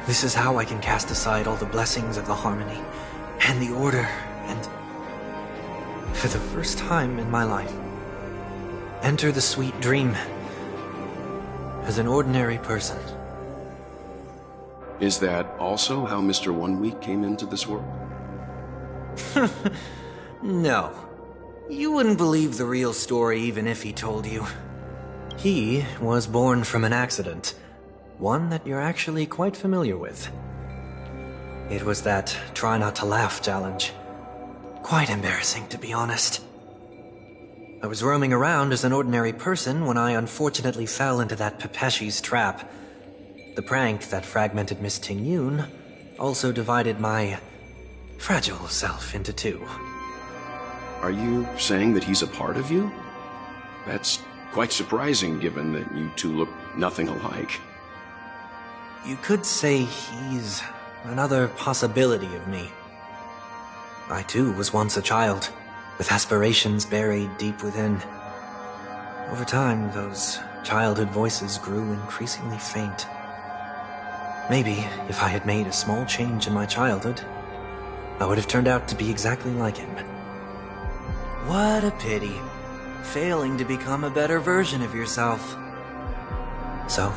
G: This is how I can cast aside all the blessings of the harmony and the order and, for the first time in my life, enter the sweet dream as an ordinary person.
B: Is that also how Mr. 1 Week came into this world?
G: No. You wouldn't believe the real story even if he told you. He was born from an accident. One that you're actually quite familiar with. It was that try not to laugh challenge. Quite embarrassing, to be honest. I was roaming around as an ordinary person when I unfortunately fell into that Pepeshi's trap. The prank that fragmented Miss Ting-Yun also divided my fragile self into two.
B: Are you saying that he's a part of you? That's quite surprising given that you two look nothing alike.
G: You could say he's another possibility of me. I too was once a child, with aspirations buried deep within. Over time, those childhood voices grew increasingly faint. Maybe if I had made a small change in my childhood, I would have turned out to be exactly like him. What a pity, failing to become a better version of yourself. So,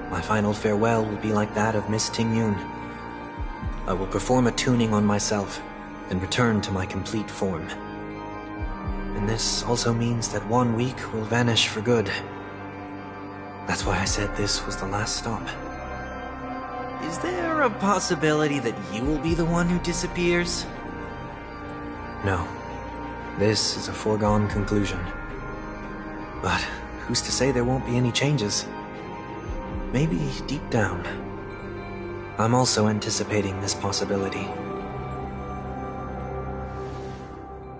G: my final farewell will be like that of Miss Ting-Yun. I will perform a tuning on myself and return to my complete form. And this also means that 1 week will vanish for good. That's why I said this was the last stop. Is there a possibility that you will be the one who disappears? No. This is a foregone conclusion. But who's to say there won't be any changes? Maybe deep down, I'm also anticipating this possibility.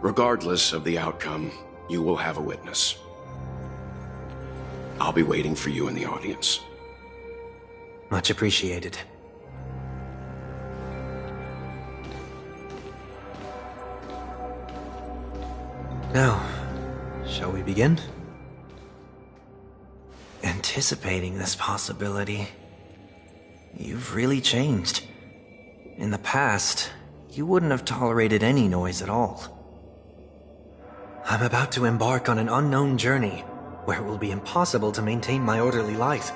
B: Regardless of the outcome, you will have a witness. I'll be waiting for you in the audience.
G: Much appreciated. Now, shall we begin? Anticipating this possibility. You've really changed. In the past, you wouldn't have tolerated any noise at all. I'm about to embark on an unknown journey, where it will be impossible to maintain my orderly life.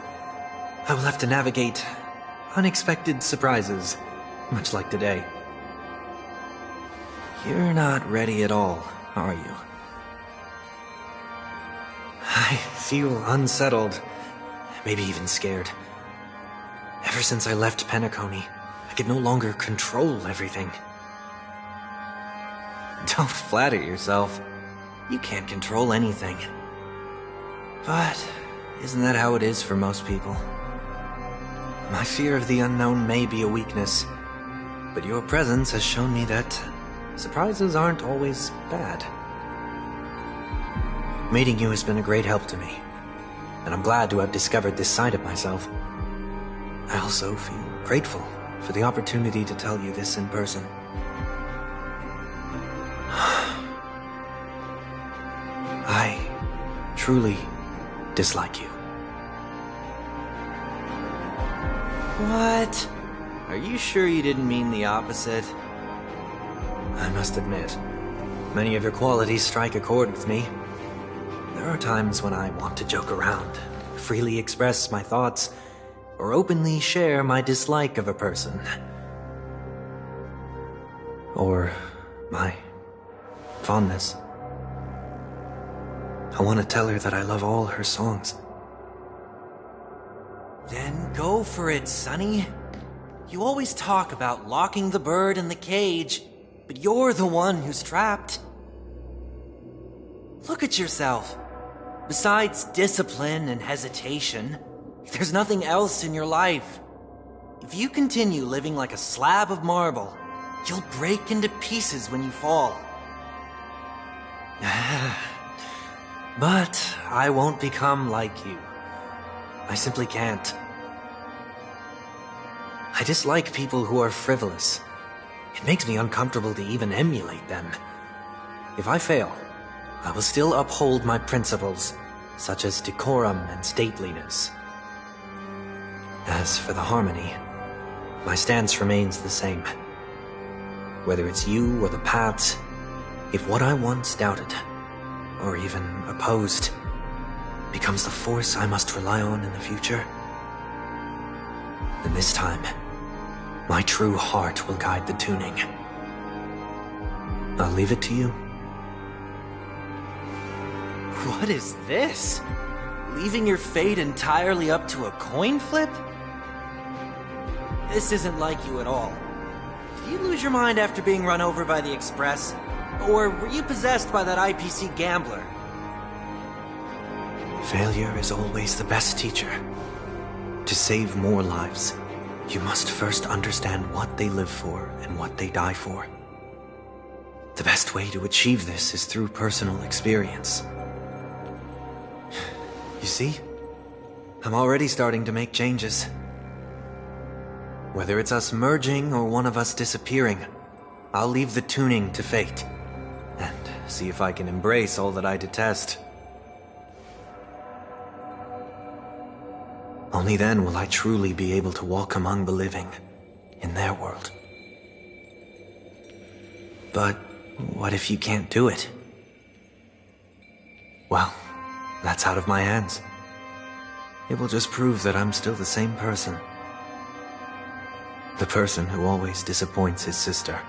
G: I will have to navigate unexpected surprises, much like today. You're not ready at all, are you? I feel unsettled, maybe even scared. Ever since I left Penacony, I could no longer control everything. Don't flatter yourself. You can't control anything. But isn't that how it is for most people? My fear of the unknown may be a weakness, but your presence has shown me that surprises aren't always bad. Meeting you has been a great help to me, and I'm glad to have discovered this side of myself. I also feel grateful for the opportunity to tell you this in person. I truly dislike you. What? Are you sure you didn't mean the opposite? I must admit, many of your qualities strike a chord with me. There are times when I want to joke around, freely express my thoughts, or openly share my dislike of a person. Or my fondness. I want to tell her that I love all her songs. Then go for it, Sonny. You always talk about locking the bird in the cage, but you're the one who's trapped. Look at yourself. Besides discipline and hesitation, there's nothing else in your life. If you continue living like a slab of marble, you'll break into pieces when you fall. But I won't become like you. I simply can't. I dislike people who are frivolous. It makes me uncomfortable to even emulate them. If I fail, I will still uphold my principles, such as decorum and stateliness. As for the Harmony, my stance remains the same. Whether it's you or the Paths, if what I once doubted, or even opposed, becomes the force I must rely on in the future, then this time, my true heart will guide the tuning. I'll leave it to you. What is this? Leaving your fate entirely up to a coin flip? This isn't like you at all. Did you lose your mind after being run over by the Express? Or were you possessed by that IPC gambler? Failure is always the best teacher. To save more lives, you must first understand what they live for and what they die for. The best way to achieve this is through personal experience. You see? I'm already starting to make changes. Whether it's us merging or one of us disappearing, I'll leave the tuning to fate. And see if I can embrace all that I detest. Only then will I truly be able to walk among the living, in their world. But what if you can't do it? Well, that's out of my hands. It will just prove that I'm still the same person. The person who always disappoints his sister.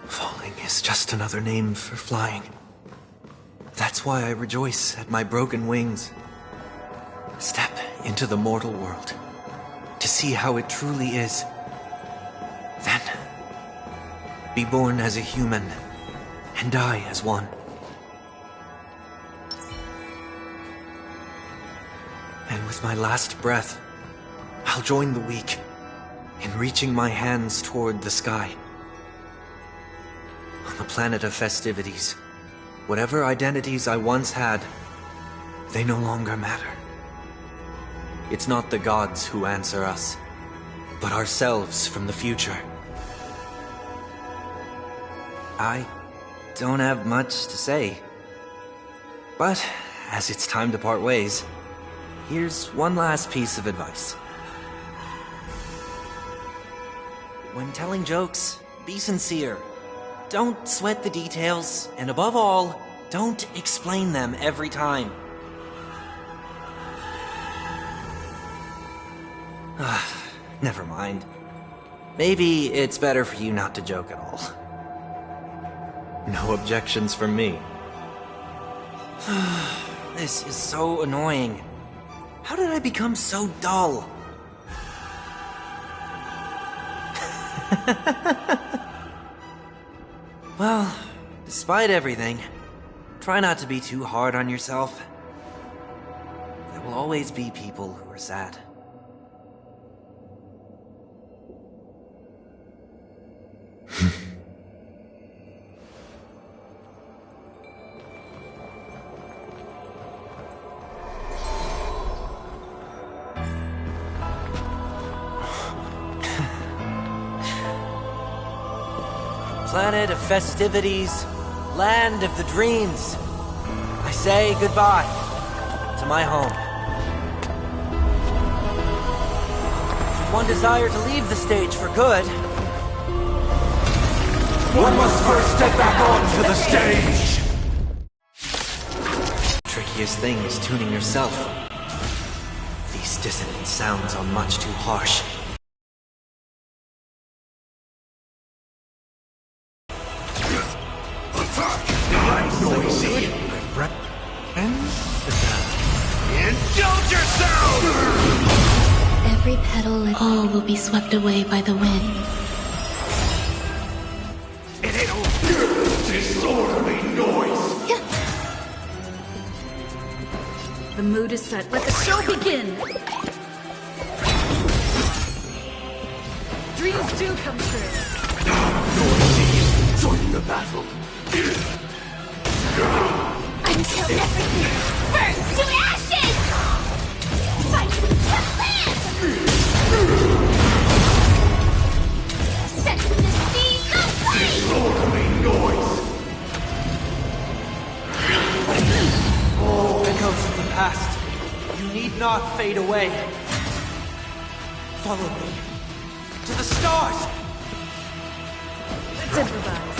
G: Falling is just another name for flying. That's why I rejoice at my broken wings. Step into the mortal world to see how it truly is. Then, be born as a human and die as one. And with my last breath, I'll join the weak in reaching my hands toward the sky. On the planet of festivities, whatever identities I once had, they no longer matter. It's not the gods who answer us, but ourselves from the future. I don't have much to say, but as it's time to part ways, here's one last piece of advice. When telling jokes, be sincere. Don't sweat the details, and above all, don't explain them every time. Never mind. Maybe it's better for you not to joke at all. No objections from me. This is so annoying. How did I become so dull? Well, despite everything, try not to be too hard on yourself. There will always be people who are sad. Planet of festivities, land of the dreams. I say goodbye to my home. Should one desire to leave the stage for good,
R: one must first step back onto the stage!
G: Trickiest thing is tuning yourself. These dissonant sounds are much too harsh.
R: Indulge yourself!
N: Every petal and all will be swept away by the wind.
R: Disorderly noise!
A: The mood is set. Let the show begin! Dreams do come true.
R: Join the battle.
C: Until everything burns to ashes! Fight to live! Set the seas aflame!
R: Disorderly noise!
G: Oh, echoes of the past. You need not fade away. Follow me. To the stars!
A: Let's improvise.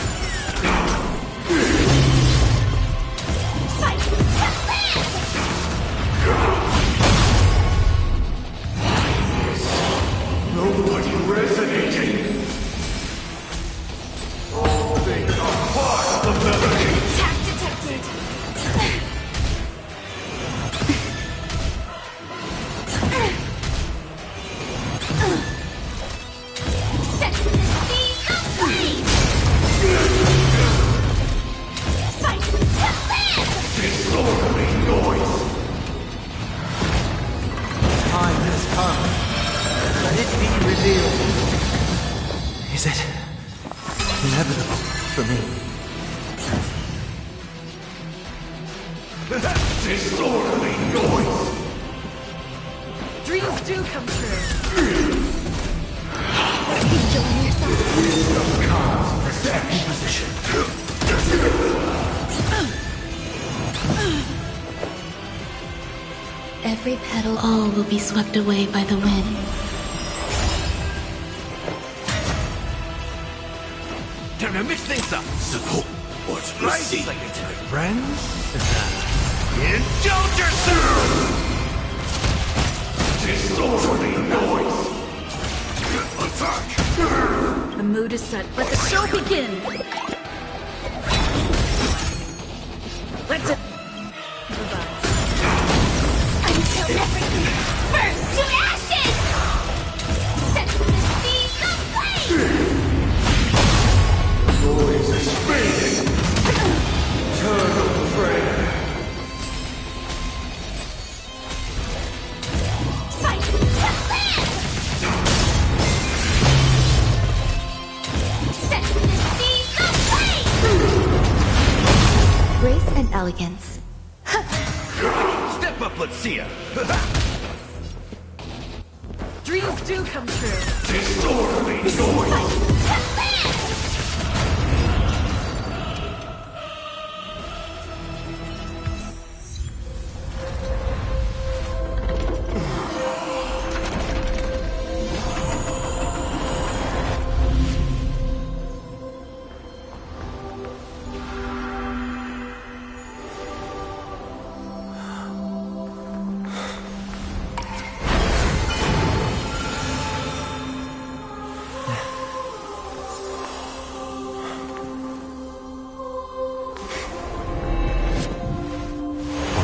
C: Fight to live!
R: Nobody resonating. All things are part of the melody.
C: Attack detected. Set the seas aflame! Fight to live!
R: Disorderly noise.
G: Time has come. Let it be revealed. Is it inevitable for me?
R: Disorderly noise.
A: Dreams do come true.
R: Wisdom comes from second position.
N: Every petal, all will be swept away by the wind.
R: Time to mix things up. So, what's
G: Right,
R: see?
G: friends?
R: Indulge yourself! Disorderly noise. Attack!
A: The mood is set. Let the show begin. Let's improvise.
C: Until everything burns to ashes! Set the seas aflame!
R: Noise is fading. Eternal prayer.
C: Fight to live! Set the seas aflame!
N: Grace and elegance.
R: Step up, let's see ya.
A: Dreams do come true.
R: Disorderly noise.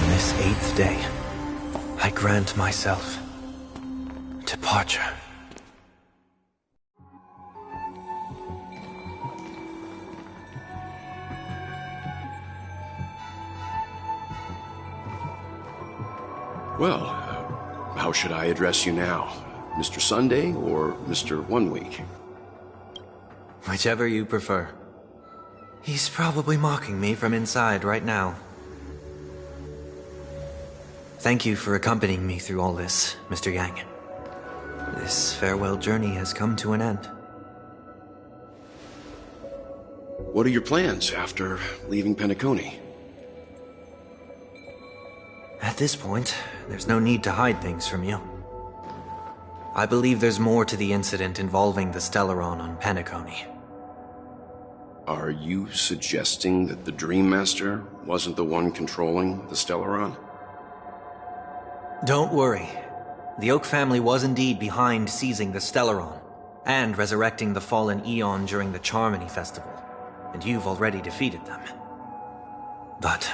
G: This 8th day, I grant myself departure.
B: Well, how should I address you now? Mr. Sunday or Mr. 1 Week?
G: Whichever you prefer. He's probably mocking me from inside right now. Thank you for accompanying me through all this, Mr. Yang. This farewell journey has come to an end.
B: What are your plans after leaving Penacony?
G: At this point, there's no need to hide things from you. I believe there's more to the incident involving the Stellaron on Penacony.
B: Are you suggesting that the Dream Master wasn't the one controlling the Stellaron?
G: Don't worry. The Oak family was indeed behind seizing the Stellaron, and resurrecting the fallen Eon during the Charmony Festival, and you've already defeated them. But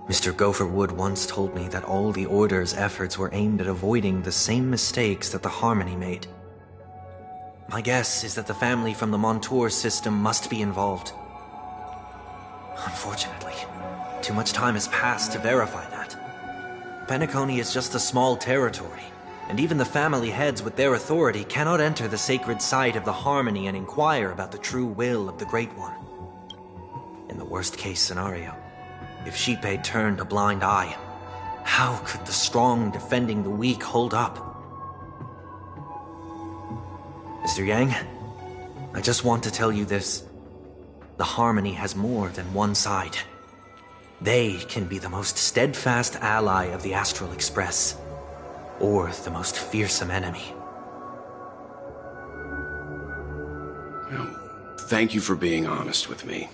G: Mr. Gopher Wood once told me that all the Order's efforts were aimed at avoiding the same mistakes that the Harmony made. My guess is that the family from the Montour system must be involved. Unfortunately, too much time has passed to verify that. Penacony is just a small territory, and even the family heads with their authority cannot enter the sacred site of the Harmony and inquire about the true will of the Great One. In the worst-case scenario, if Xipe turned a blind eye, how could the strong defending the weak hold up? Mr. Yang, I just want to tell you this. The Harmony has more than one side. They can be the most steadfast ally of the Astral Express, or the most fearsome enemy.
B: Well, thank you for being honest with me.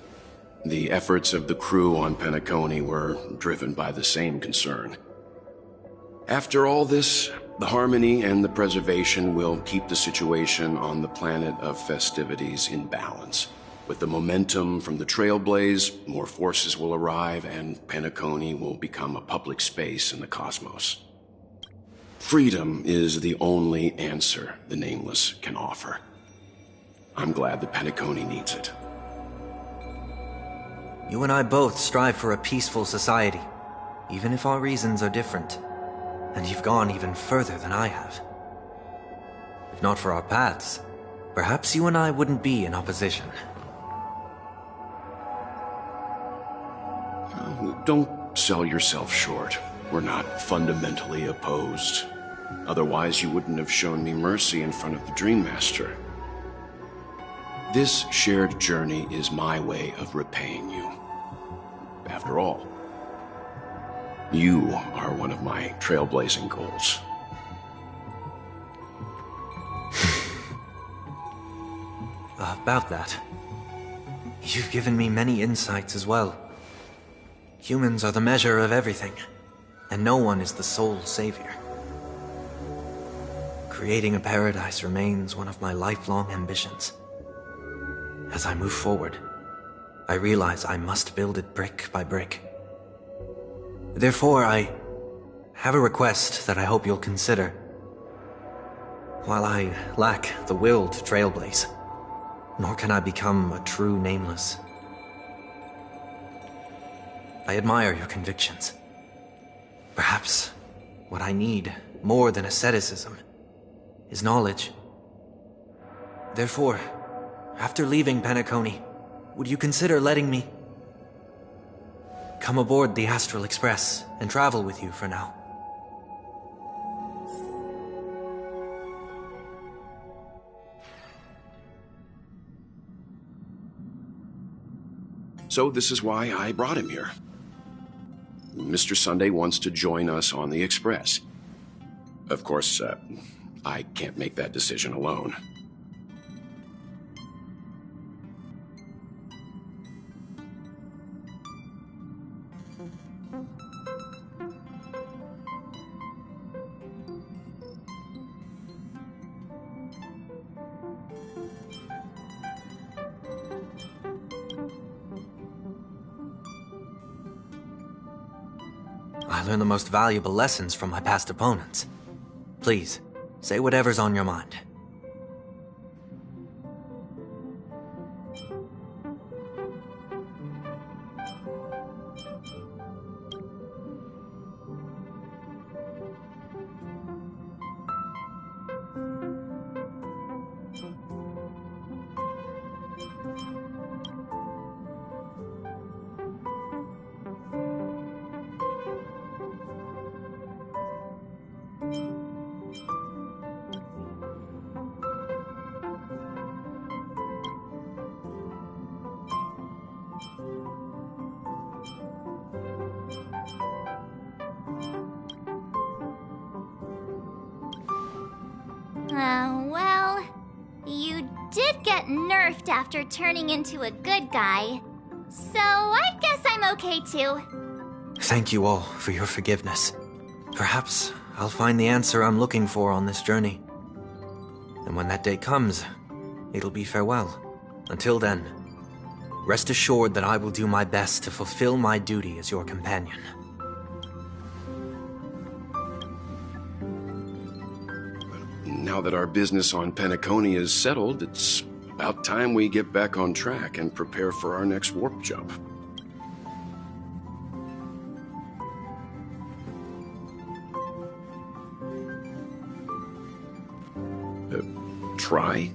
B: The efforts of the crew on Penacony were driven by the same concern. After all this, the Harmony and the Preservation will keep the situation on the planet of festivities in balance. With the momentum from the Trailblaze, more forces will arrive and Penacony will become a public space in the cosmos. Freedom is the only answer the Nameless can offer. I'm glad that Penacony needs it.
G: You and I both strive for a peaceful society, even if our reasons are different. And you've gone even further than I have. If not for our paths, perhaps you and I wouldn't be in opposition.
B: Don't sell yourself short. We're not fundamentally opposed. Otherwise, you wouldn't have shown me mercy in front of the Dream Master. This shared journey is my way of repaying you. After all, you are one of my trailblazing goals.
G: About that, you've given me many insights as well. Humans are the measure of everything, and no one is the sole savior. Creating a paradise remains one of my lifelong ambitions. As I move forward, I realize I must build it brick by brick. Therefore, I have a request that I hope you'll consider. While I lack the will to trailblaze, nor can I become a true Nameless, I admire your convictions. Perhaps what I need, more than asceticism, is knowledge. Therefore, after leaving Penacony, would you consider letting me come aboard the Astral Express and travel with you for now?
B: So this is why I brought him here. Mr. Sunday wants to join us on the Express. Of course, I can't make that decision alone.
G: I learned the most valuable lessons from my past opponents. Please, say whatever's on your mind.
C: Well, you did get nerfed after turning into a good guy. So I guess I'm okay too.
G: Thank you all for your forgiveness. Perhaps I'll find the answer I'm looking for on this journey. And when that day comes, it'll be farewell. Until then, rest assured that I will do my best to fulfill my duty as your companion.
B: Now that our business on Penacony is settled, it's about time we get back on track and prepare for our next warp jump. Try?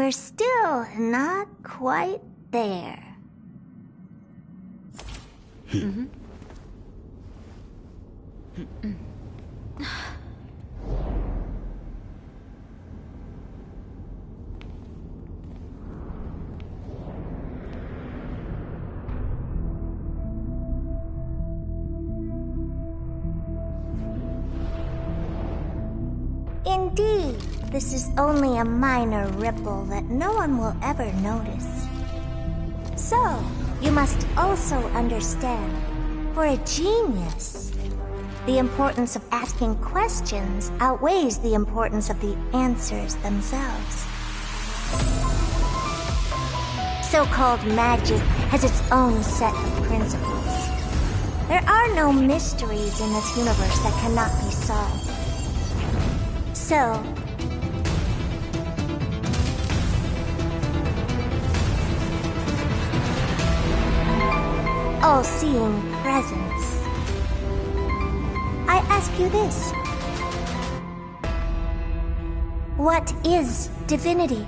S: we're still not quite there. Indeed, this is only a minor ripple that no one will ever notice. So, you must also understand, for a genius, the importance of asking questions outweighs the importance of the answers themselves. So-called magic has its own set of principles. There are no mysteries in this universe that cannot be solved. So, all-seeing presence, I ask you this. What is divinity?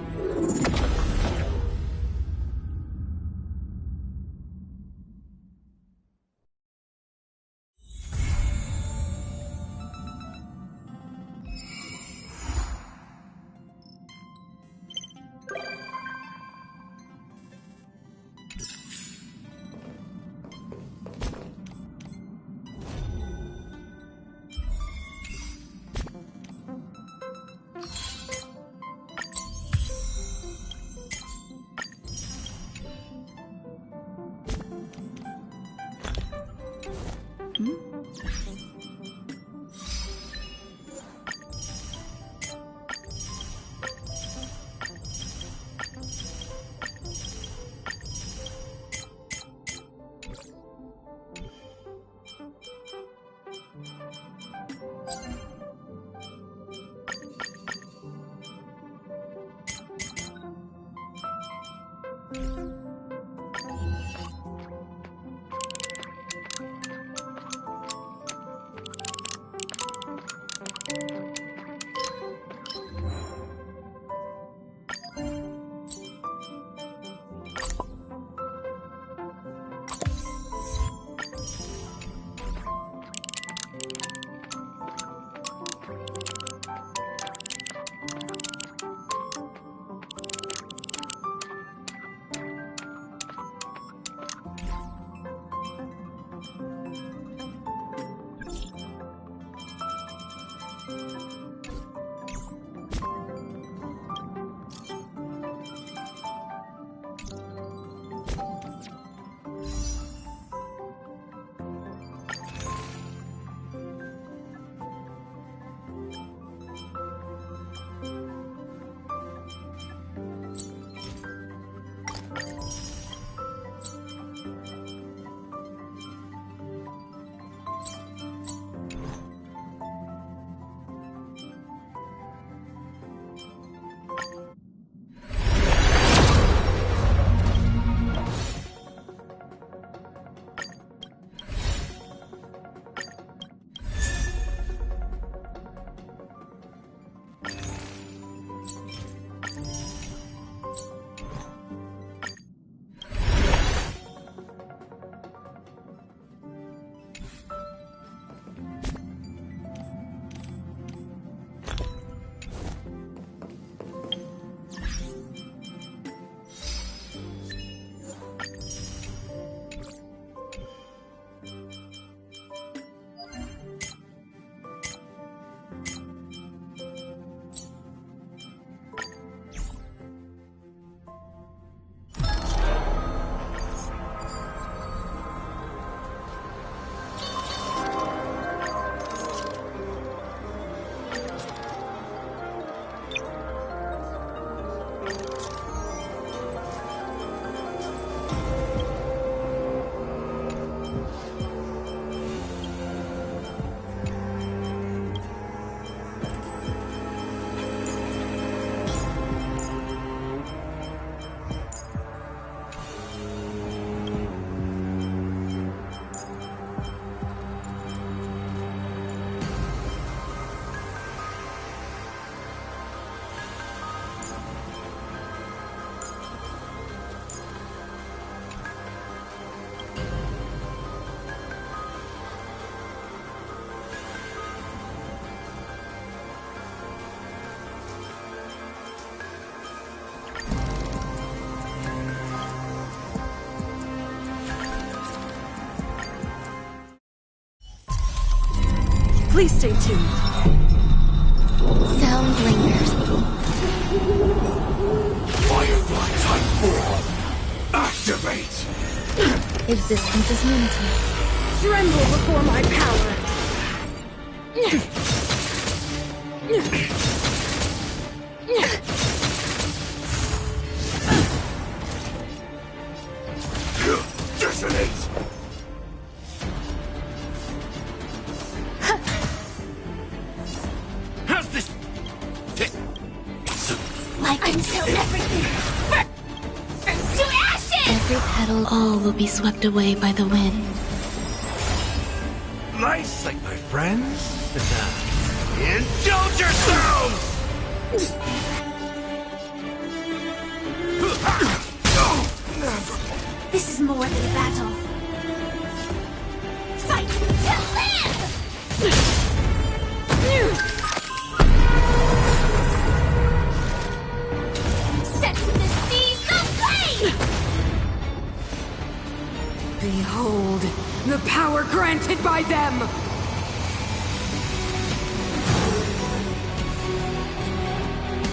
A: Please stay tuned.
N: Sound lingers.
R: Firefly Type 4! Activate!
N: Existence is unity.
A: Tremble before my power!
R: Detonate! How's this?
C: Like until everything burns to ashes!
N: Every petal, all will be swept away by the wind.
R: Nice, like my friends. Indulge yourselves!
C: This is more than a battle. Fight to live! Set the seas aflame!
E: Behold, the power granted by them!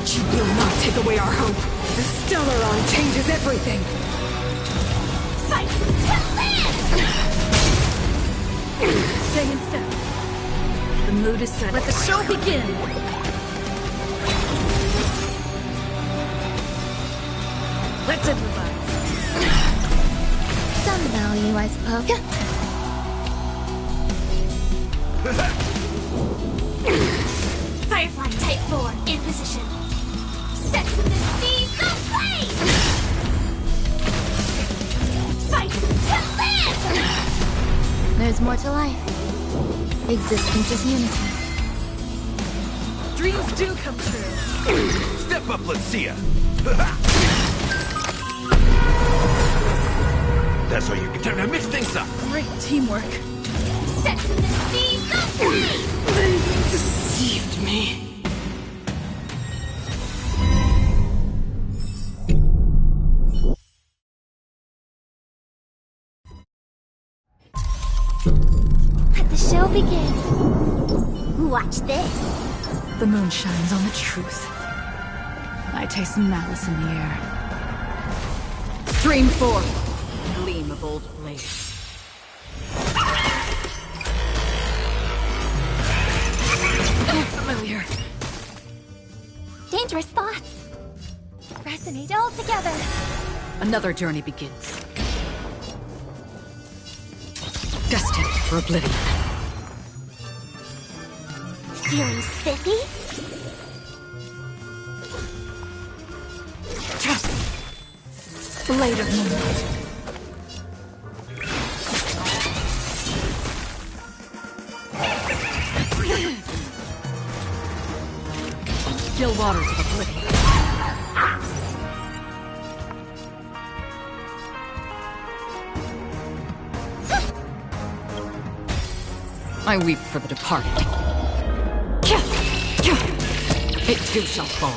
E: You will not take away our hope. The Stellaron changes everything.
C: Fight to live!
A: Stay in step. The mood is set. Let the show begin! Let's improvise.
N: Some value, I suppose.
C: Firefly Type 4 in position. Set the seas aflame! Fight to live!
N: There's more to life. Existence is unity.
A: Dreams do come true.
R: Step up, let's see ya! That's how you can time to mix things up!
A: Great teamwork.
C: Set the seas aflame!
E: They deceived me.
C: Let the show begin. Watch this.
A: The moon shines on the truth. I taste malice in the air.
E: Stream forth, gleam of old blades.
A: Familiar.
C: Dangerous thoughts. Resonate all together.
E: Another journey begins. Destined for oblivion.
C: Feeling spiffy?
E: Blade of moonlight. Still waters of oblivion. I weep for the departed. It too shall fall.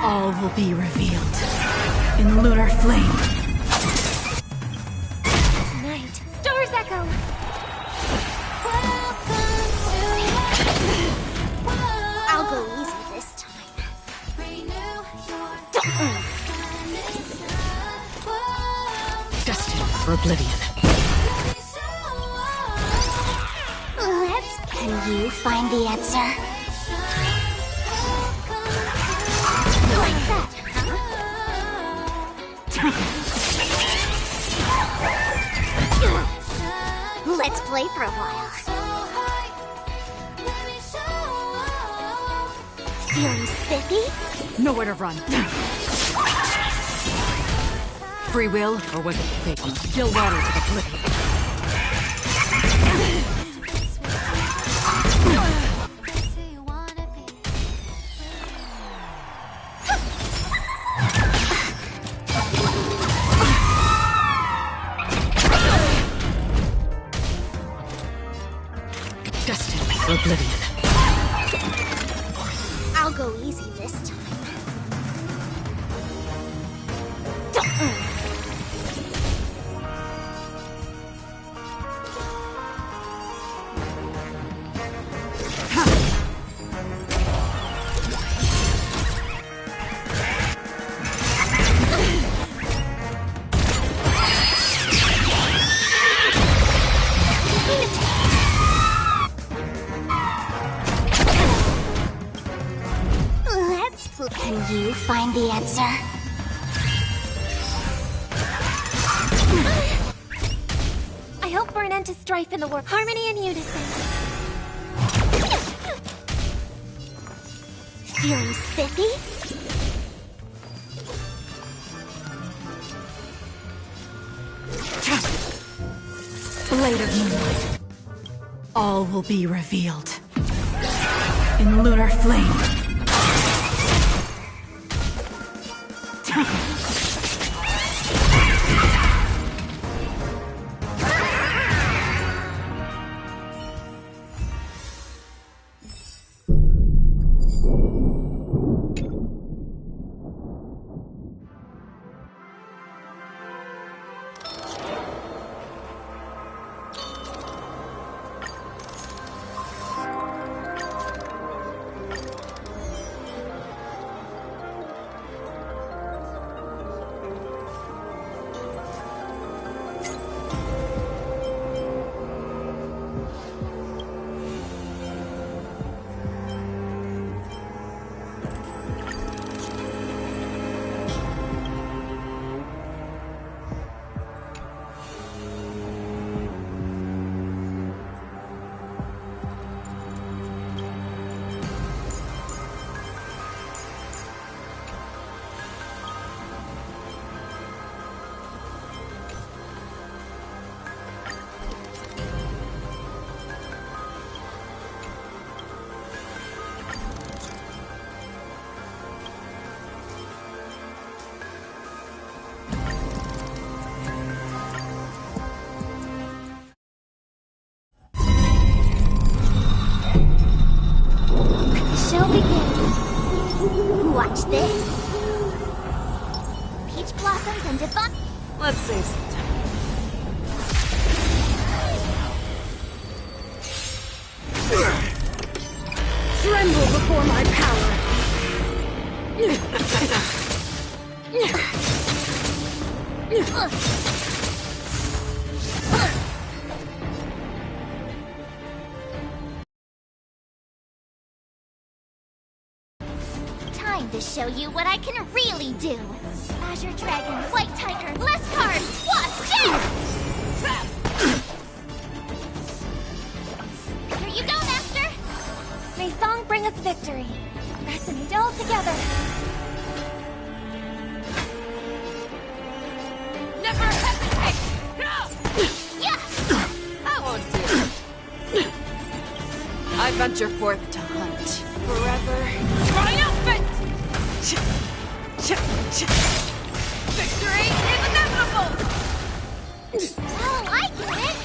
A: All will be revealed in lunar flame.
C: Night. Stars echo. I'll go easy this time.
E: Destined for oblivion.
C: Can you find the answer? Like that, huh? Let's play for a while. Feeling spiffy?
E: Nowhere to run. Free will, or was it fate? Still waters of oblivion. Destined for oblivion.
C: I'll go easy this time. Can you find the answer?
T: I hope for an end to strife in the world. Harmony and unison.
C: Feeling spiffy?
E: Blade of Moonlight. All will be revealed. In lunar flame.
C: Watch this. Peach blossoms and divine.
H: Let's save some time.
A: Tremble before my power.
C: Time to show you what I can really do. Azure Dragon, White Tiger, less cards. Watch this! Here you go, Master.
T: May song bring us victory. Resonate all together.
H: Never hesitate!
C: Yeah!
H: I won't do it. I venture forth to hunt. Forever triumphant! Victory is inevitable!
C: Well, I get it!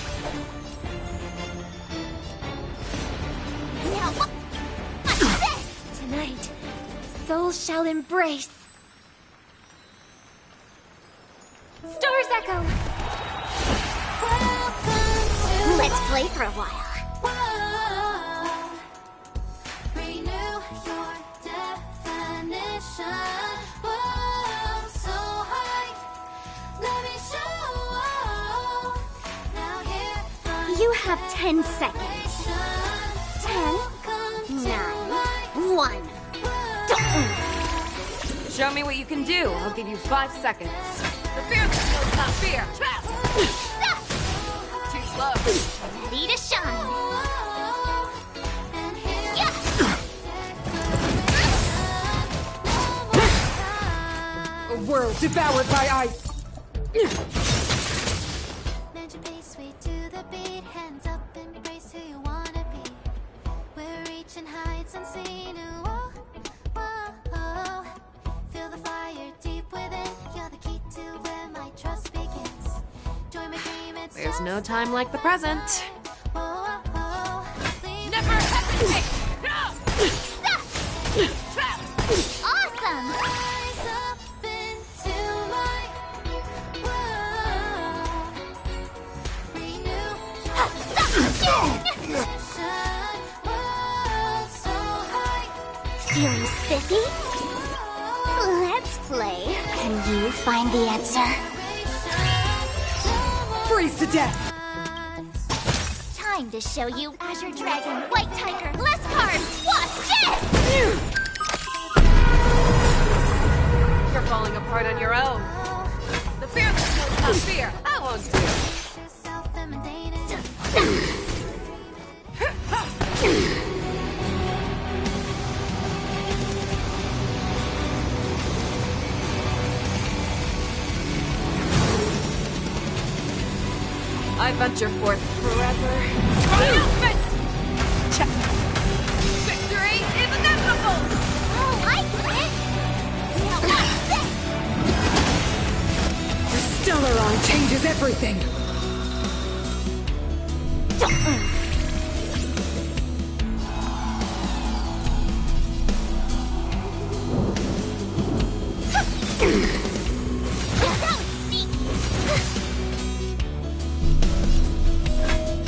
C: Now, what's this?
T: Tonight, souls shall embrace. Stars echo!
C: Let's play for a while. You have 10 seconds. 10, 9, 1.
H: Show me what you can do. I'll give you 5 seconds. The fearless knows not fear. Too slow.
C: Ready to shine. Yeah.
H: A world devoured by ice. There's no time like the present. Never hesitate!
C: Awesome! Feeling spiffy? Let's play. Can you find the answer?
H: Freeze to death!
C: Time to show you Azure Dragon, White Tiger, less cards! Watch this!
U: part on your own. The fearless knows not fear. I won't do.
A: I venture forth forever.
U: Triumphant! Victory is inevitable!
C: Oh, I get it! Now what's this?
P: The Stellaron changes everything!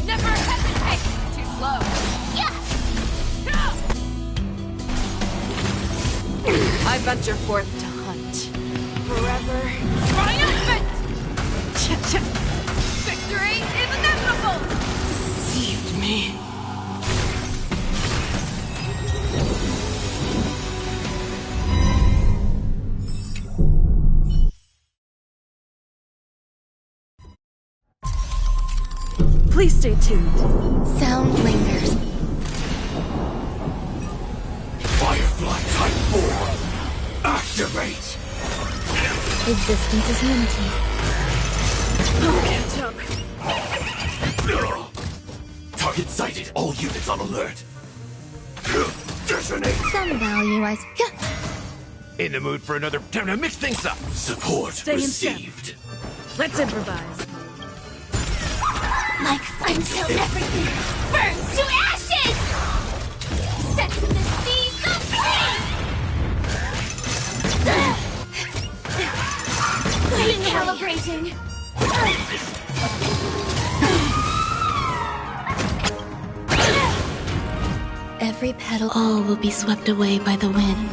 U: Never hesitate! Too slow.
A: I venture forth to hunt. Forever.
U: Triumphant! Victory is inevitable!
A: Deceived me. Please stay tuned.
N: Sound lingers.
R: Firefly Type 4! Activate!
N: Existence is limited.
A: Catch up.
R: Target sighted. All units on alert. Detonate.
N: Some value, I...
R: In the mood for another... Time to mix things up. Support
A: Stay in step.
R: received.
A: Let's improvise.
C: Like until everything burns to ashes! Sets in the seas of flame! Recalibrating!
N: Every petal, all will be swept away by the wind.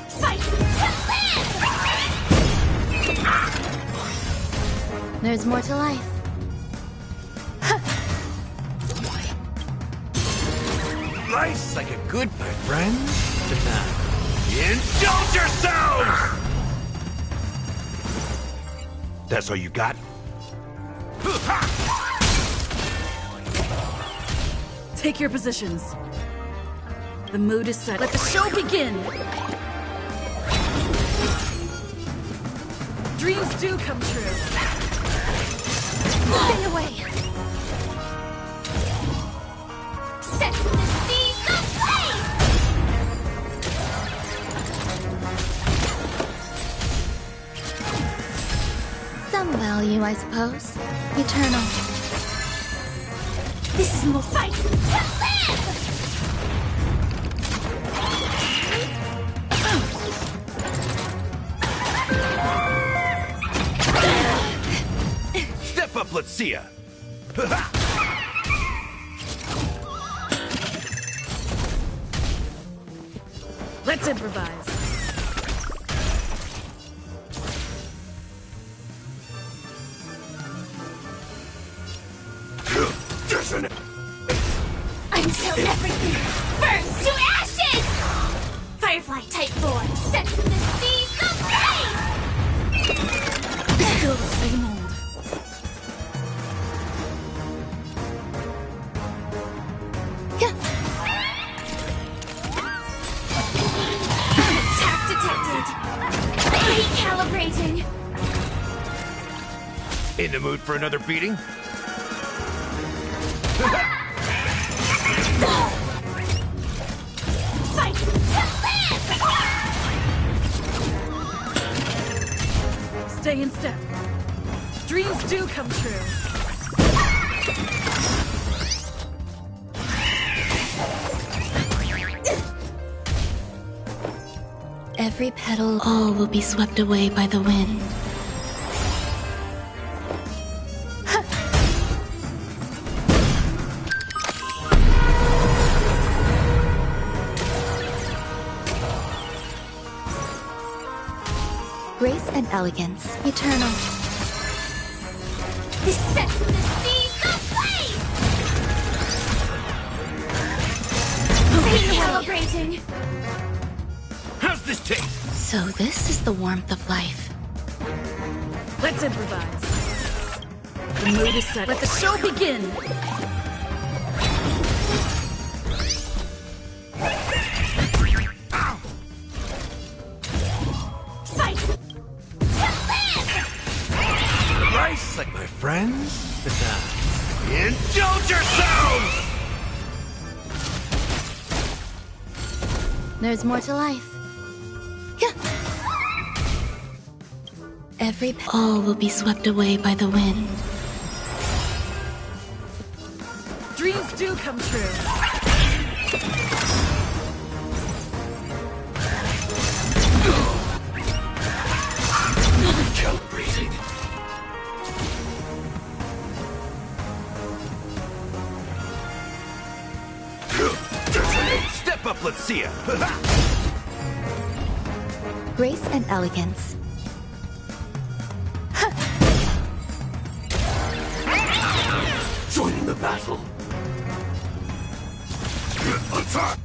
C: Fight to live!
N: There's more to life.
R: Life's like a good, my friend. But now, indulge yourselves! That's all you got?
A: Take your positions. The mood is set. Let the show begin! Dreams do come true.
C: Stay away! Sets in the seas of flame!
N: Some value, I suppose. Eternal.
C: This is more fight to live!
R: Step up, let's see ya.
A: Let's improvise.
C: Until everything burns to ashes! Firefly Type 4 sets in the seas of flame!
A: Still the same old.
C: Attack detected! Recalibrating!
R: In the mood for another beating?
C: Fight to live!
A: Stay in step. Dreams do come true.
N: Every petal, all will be swept away by the wind. Grace and elegance, eternal.
C: This sets in the seas of flame!
U: Recalibrating.
R: How's this taste?
N: So this is the warmth of life.
A: Let's improvise. The mood is set. Let the show begin!
U: Fight!
R: Rice like my friends? Indulge yourselves!
N: There's more to life. All will be swept away by the wind.
A: Dreams do come true.
R: Calibrating. Step up, let's see ya.
N: Grace and elegance.
R: Joining the battle. Attack!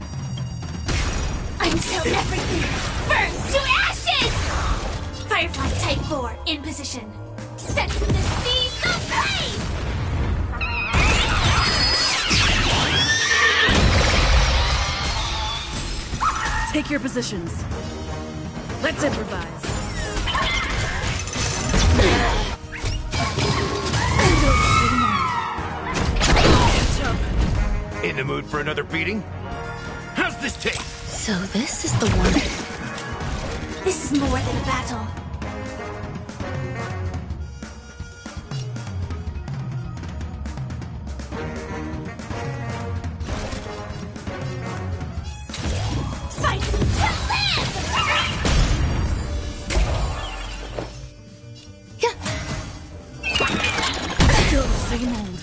U: Until everything burns to ashes! Firefly Type 4 in position. Set from the seas of blaze!
A: Take your positions. Let's improvise.
R: In the mood for another beating? How's this taste?
N: So this is the one.
U: This is more than a battle. Fight to live!
A: Still the same old.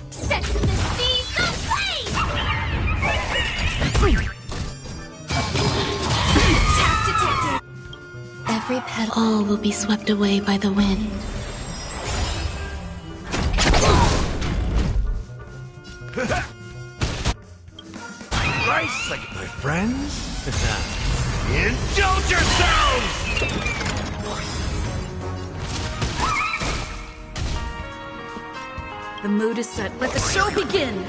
U: Set from the seas of blaze! Attack detected!
N: Every petal. All will be swept away by the wind.
R: Rice like my friends? Indulge yourselves!
A: The mood is set. Let the show begin!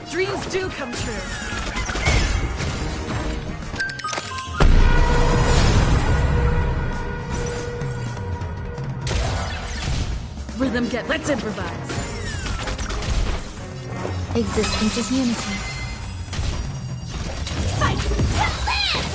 A: Dreams do come true. Rhythm get. Let's improvise.
N: Existence is unity.
U: Fight to live!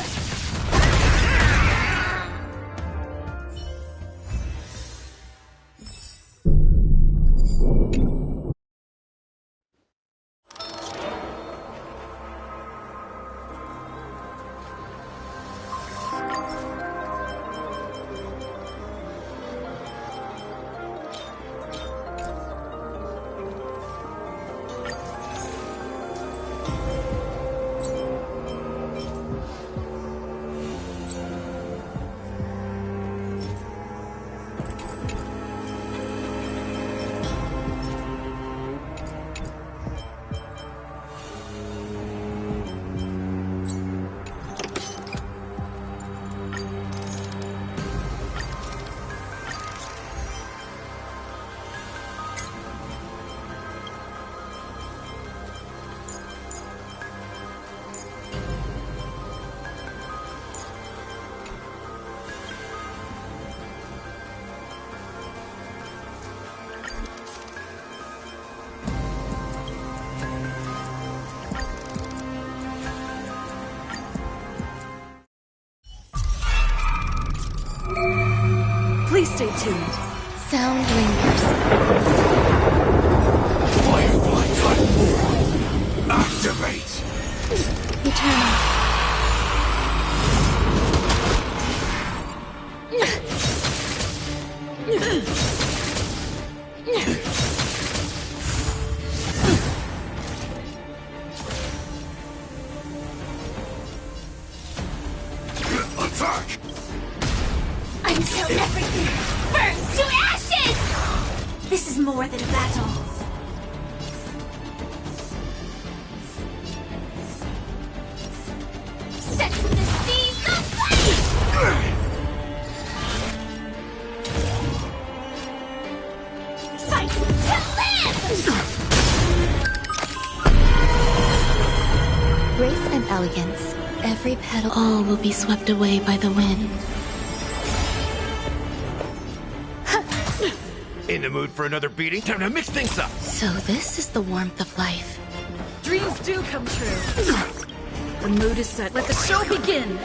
A: Please stay tuned.
N: Sound lingers.
R: Firefly Type 4. Activate!
N: Eternal.
R: Attack!
U: Until everything burns to ashes! This is is more than a battle. Set the seas aflame! Fight to live!
N: Grace and elegance. Every petal. All will be swept away by the wind.
R: In the mood for another beating? Time to mix things up!
N: So this is the warmth of life.
A: Dreams do come true. The mood is set. Let the show begin.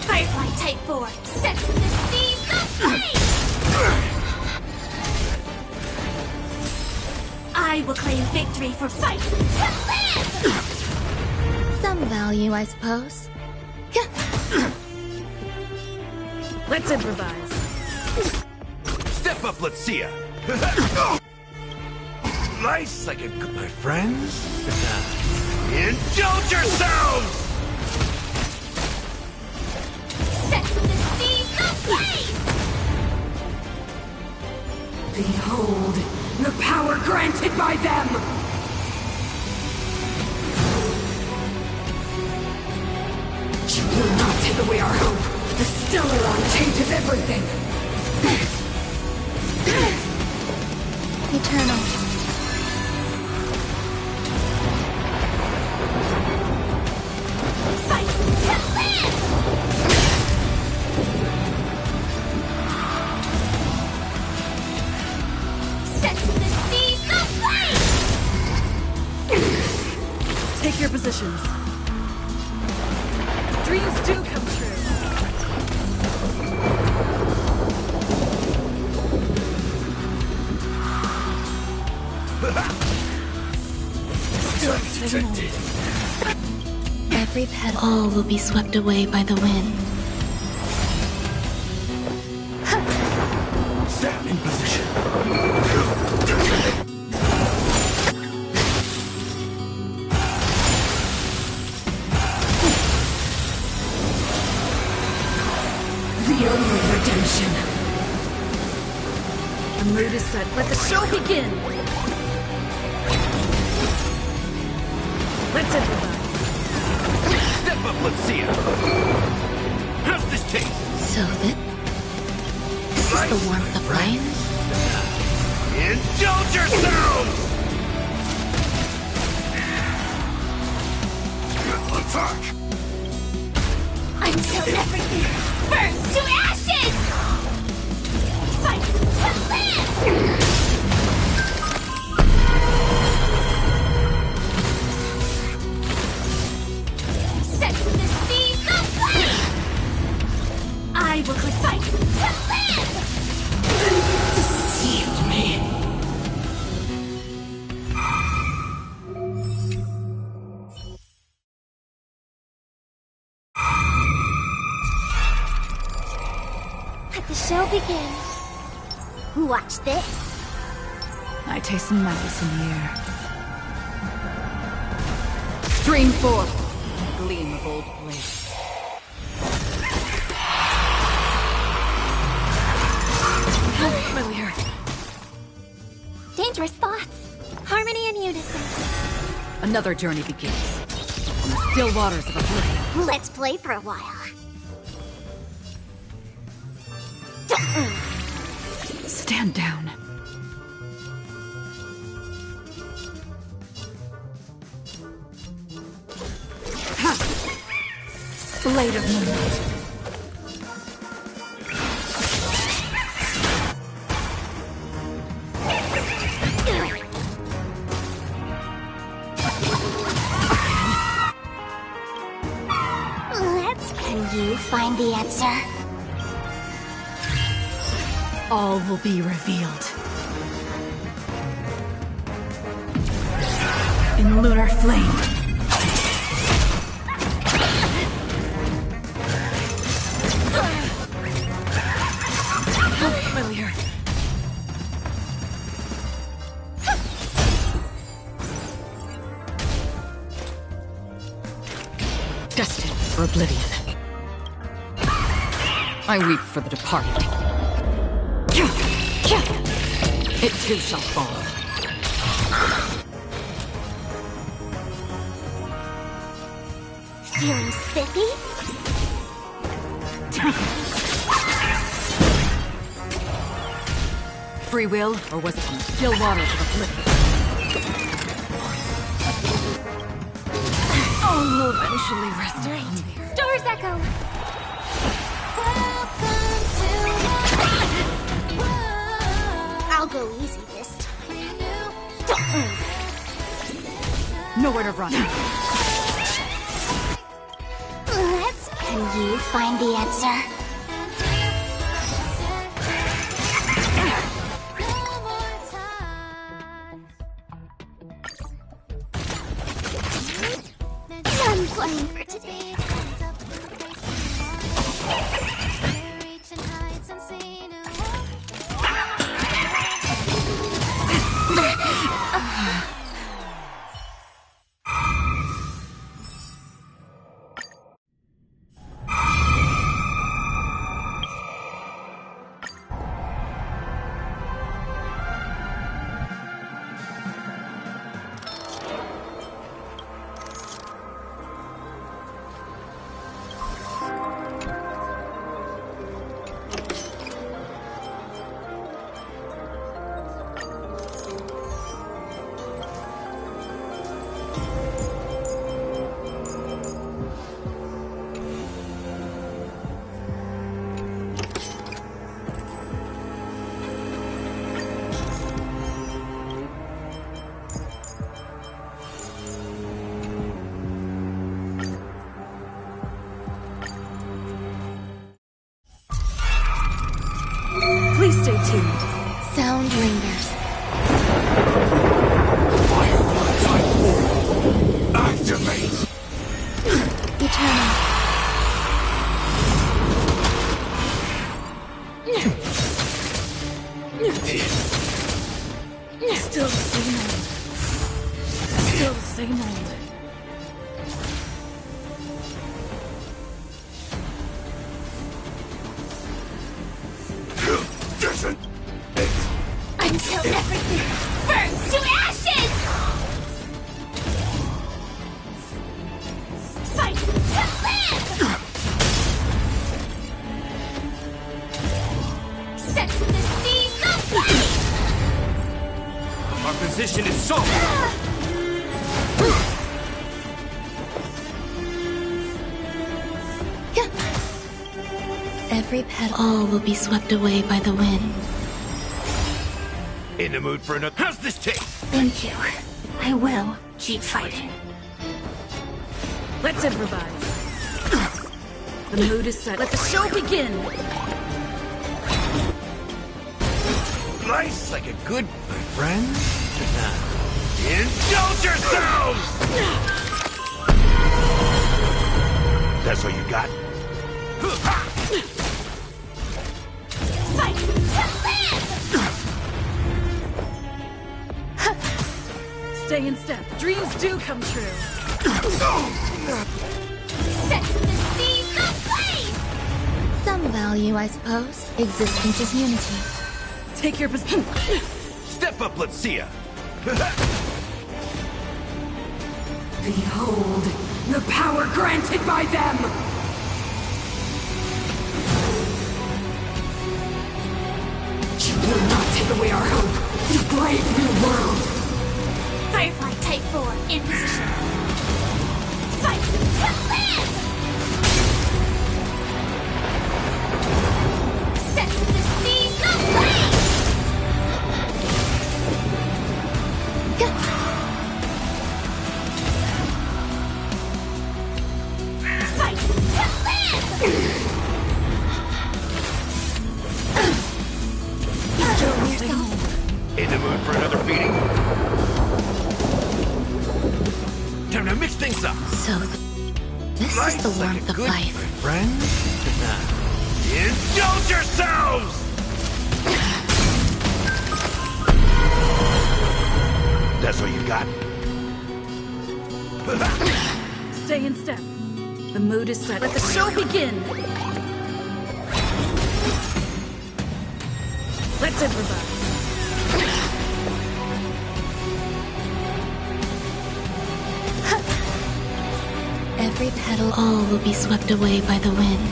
U: Firefly Type 4 sets the seas aflame! I will claim victory for Fight to live!
N: Some value, I suppose.
A: Let's improvise.
R: Step up, let's see ya! Slice like a good... My friends? Indulge yourselves!
U: Set the seas aflame!
E: Behold, the power granted by them! You will not take away our hope! The Stellaron changes everything!
N: Eternal.
U: Fight to live! Set the seas aflame!
A: Take your positions. Dreams do come true.
N: Every petal. All will be swept away by the wind.
R: Stand in position.
E: The only redemption.
A: The mood is set. Let the show begin. Let's improvise.
R: Step up, let's see ya! How's this taste?
N: So this is the warmth of life?
R: Indulge yourselves! Attack!
U: Until everything burns to ashes! Fight to live! Set the seas aflame! I will fight to live!
E: Deceived me.
U: Let the show begin. Watch this.
D: I taste some malice in the air. Stream 4. Gleam of old blades. Familiar.
U: Dangerous thoughts. Harmony and unison.
D: Another journey begins. On the still waters of oblivion.
U: Let's play for a while.
D: Stand down. Blade of moonlight.
U: Can you find the answer?
D: All will be revealed. In lunar flame. Familiar. Destined for oblivion. I weep for the departed. It too shall fall.
U: Feeling spiffy?
D: Free will, or was it from the still waters of oblivion? I'll eventually rest around here.
U: Stars echo! I'll go easy this time. Don't move.
D: Nowhere to run.
U: Can you find the answer? I'm playing for today.
A: Please stay tuned.
N: Sound lingers.
R: Firefly Type 4. Activate!
N: Eternal.
A: Still the same old. Still the same old.
U: Until everything burns to ashes! Fight to live! Set the seas aflame!
R: Our position is solid!
N: Every petal, all will be swept away by the wind.
R: In the mood for another. How's this taste?
J: Thank you. I will keep fighting.
A: Let's improvise. The mood is set. Let the show begin!
R: Nice like a good my friend. Indulge yourselves! That's all you got?
U: Fight to live!
A: Stay in step. Dreams do come true.
U: Set the seas aflame!
N: Some value, I suppose. Existence is unity.
A: Take your position.
R: Step up, let's see ya.
E: Behold, the power granted by them! You will not take away our hope, you brave new world!
U: Firefly Type 4 in position. Fight to live! Set the seas aflame! Fight to live!
R: In the mood for another beating? Time to mix things up.
N: So, this is the warmth of life.
R: Friends? Indulge yourselves! That's all you got?
A: Stay in step. The mood is set. Let the show begin! Let's improvise.
N: Every petal, all will be swept away by the wind.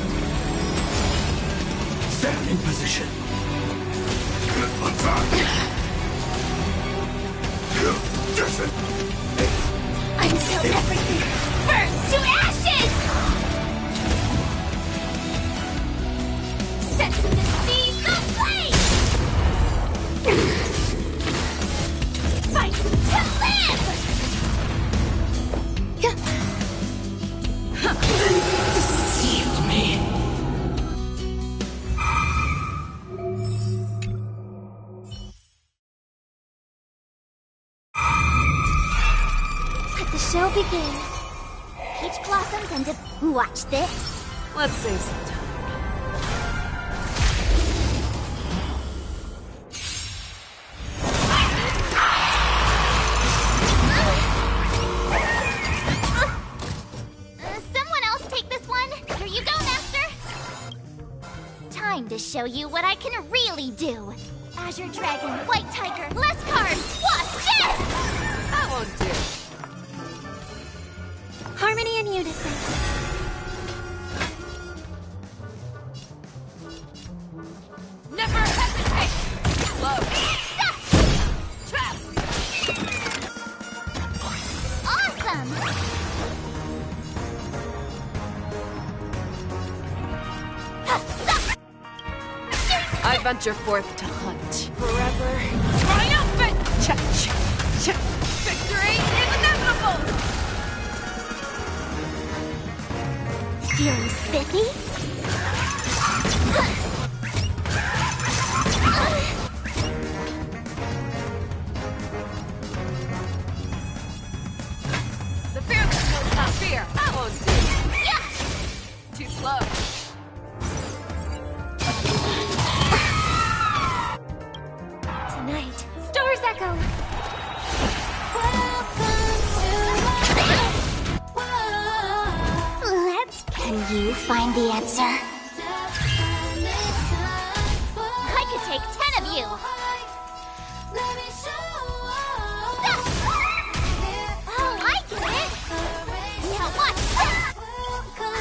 R: Stand in position.
U: Until everything burns to ashes! Set to the seas of flame! Fight to live!
R: Deceived me.
U: Let the show begin. Peach blossoms and watch this.
H: Let's save some time.
C: Someone else take this one. Here you go, Master. Time to show you what I can really do. Azure Dragon, White Tiger, less cards. Watch this!
H: That won't do.
U: Harmony and unison.
H: Never hesitate! Love.
U: Trap!
C: Awesome!
H: I venture forth to hunt. Forever. Triumphant! Victory is inevitable!
U: Feeling spiffy?
H: The fearless knows not fear. That won't do.
U: Yeah!
H: Too slow.
U: Tonight, stars echo.
C: Can you find the answer? I could take 10 of you! Oh, I get it! Now watch this!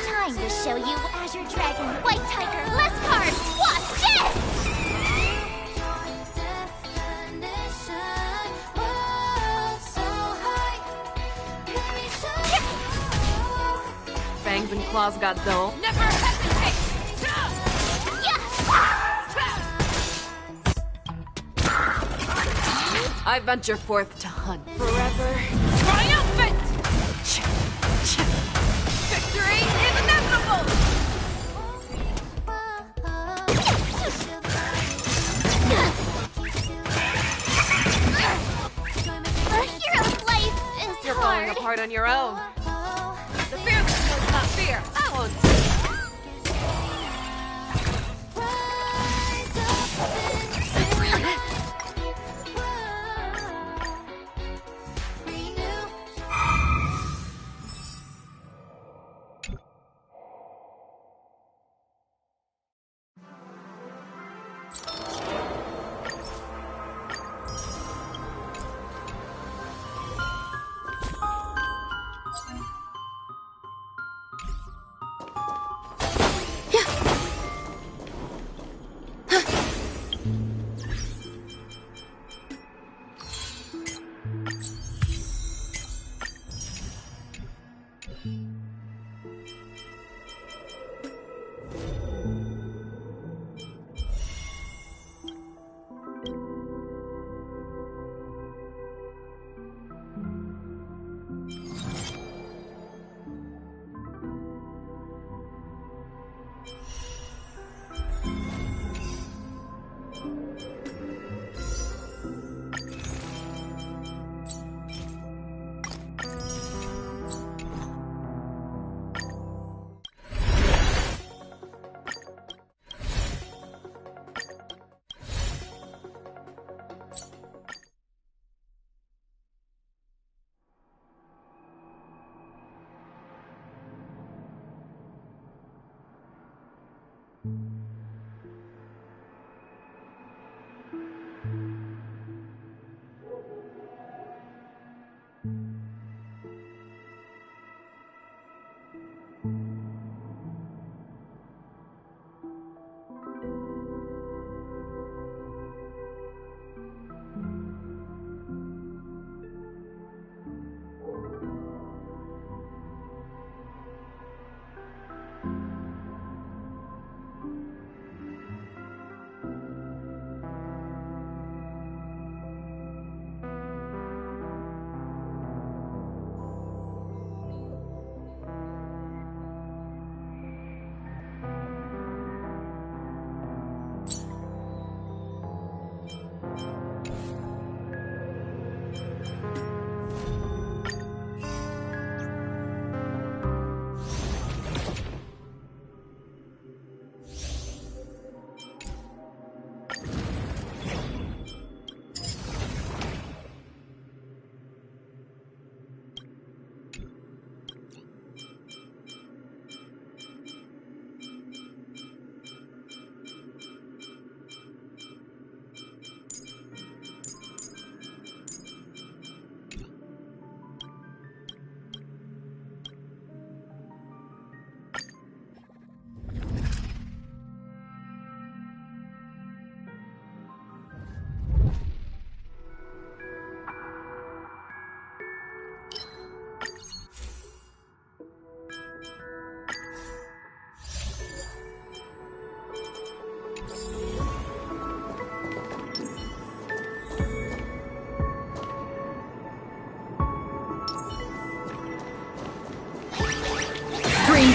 C: Time to show you Azure Dragon, White Tiger, less cards! Watch this!
H: Fangs and claws got dull. Never hesitate! I venture forth to hunt. Forever. Triumphant! Victory is inevitable!
C: A hero's life is
H: You're
C: hard.
H: falling apart on your own. The fearless knows not fear. That won't do.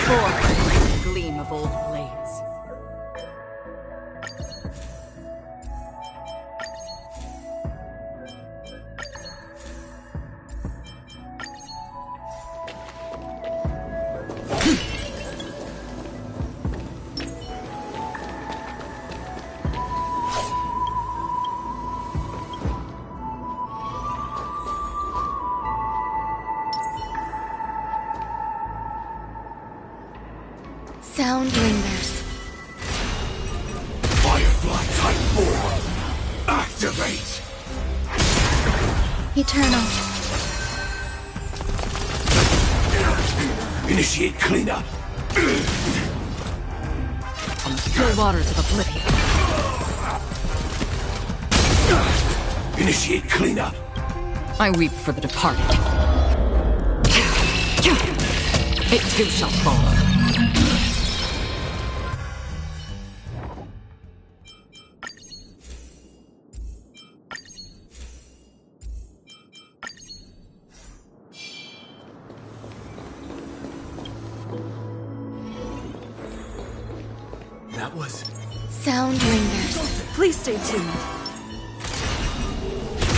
D: 4. Gleam of old blades.
N: Sound lingers.
R: Firefly Type 4! Activate!
N: Eternal.
R: Initiate cleanup!
D: On the still waters of oblivion.
R: Initiate cleanup!
D: I weep for the departed. It too shall fall.
R: That was...
N: Sound lingers.
A: Please stay tuned.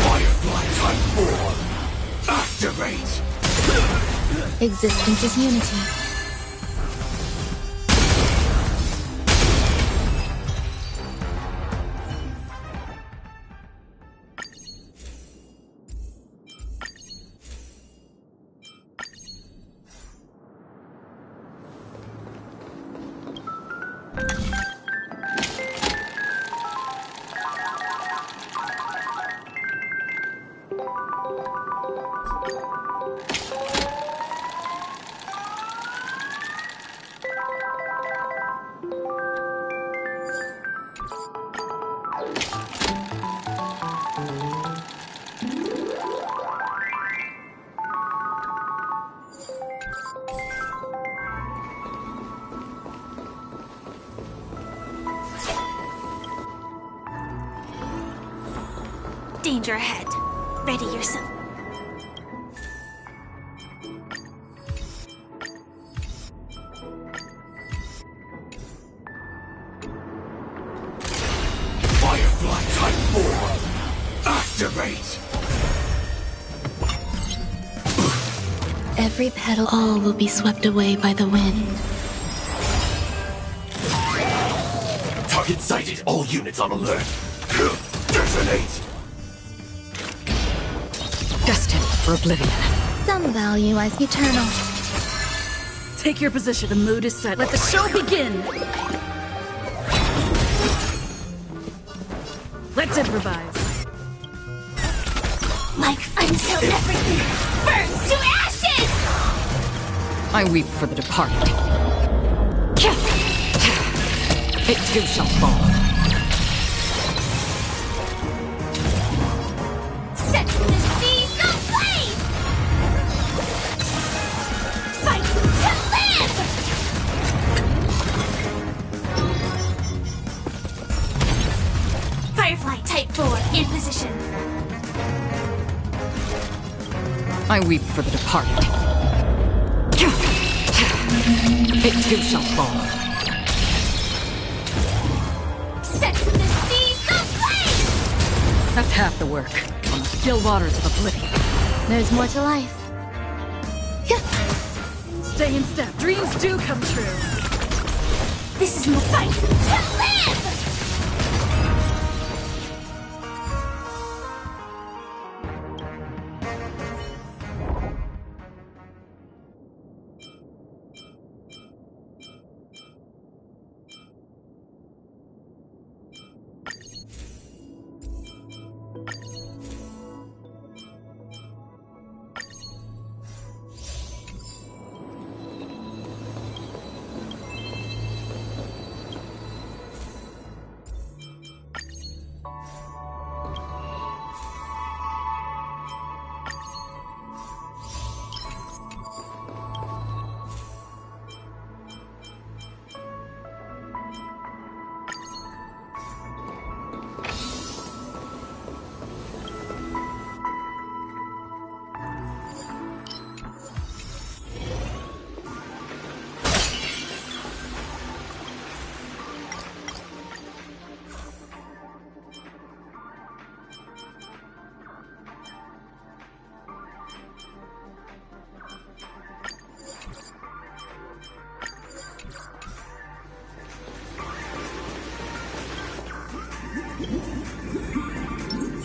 R: Firefly Type 4! Activate!
N: Existence is unity.
U: Danger ahead. Ready yourself.
R: Firefly Type 4! Activate!
N: Every petal, all will be swept away by the wind.
R: Target sighted. All units on alert. Detonate!
D: Destined for oblivion.
N: Some value as eternal.
A: Take your position. The mood is set. Let the show begin. Let's improvise.
U: Like until everything burns to ashes!
D: I weep for the departed. It too shall fall.
U: Set the seas ablaze! Fight to live! Firefly Type 4 in position.
D: I weep for the departed. It too shall fall.
U: Set the seas ablaze!
D: That's half the work. On the still waters of oblivion.
N: There's more to life.
A: Stay in step. Dreams do come true.
U: This is my fight to live!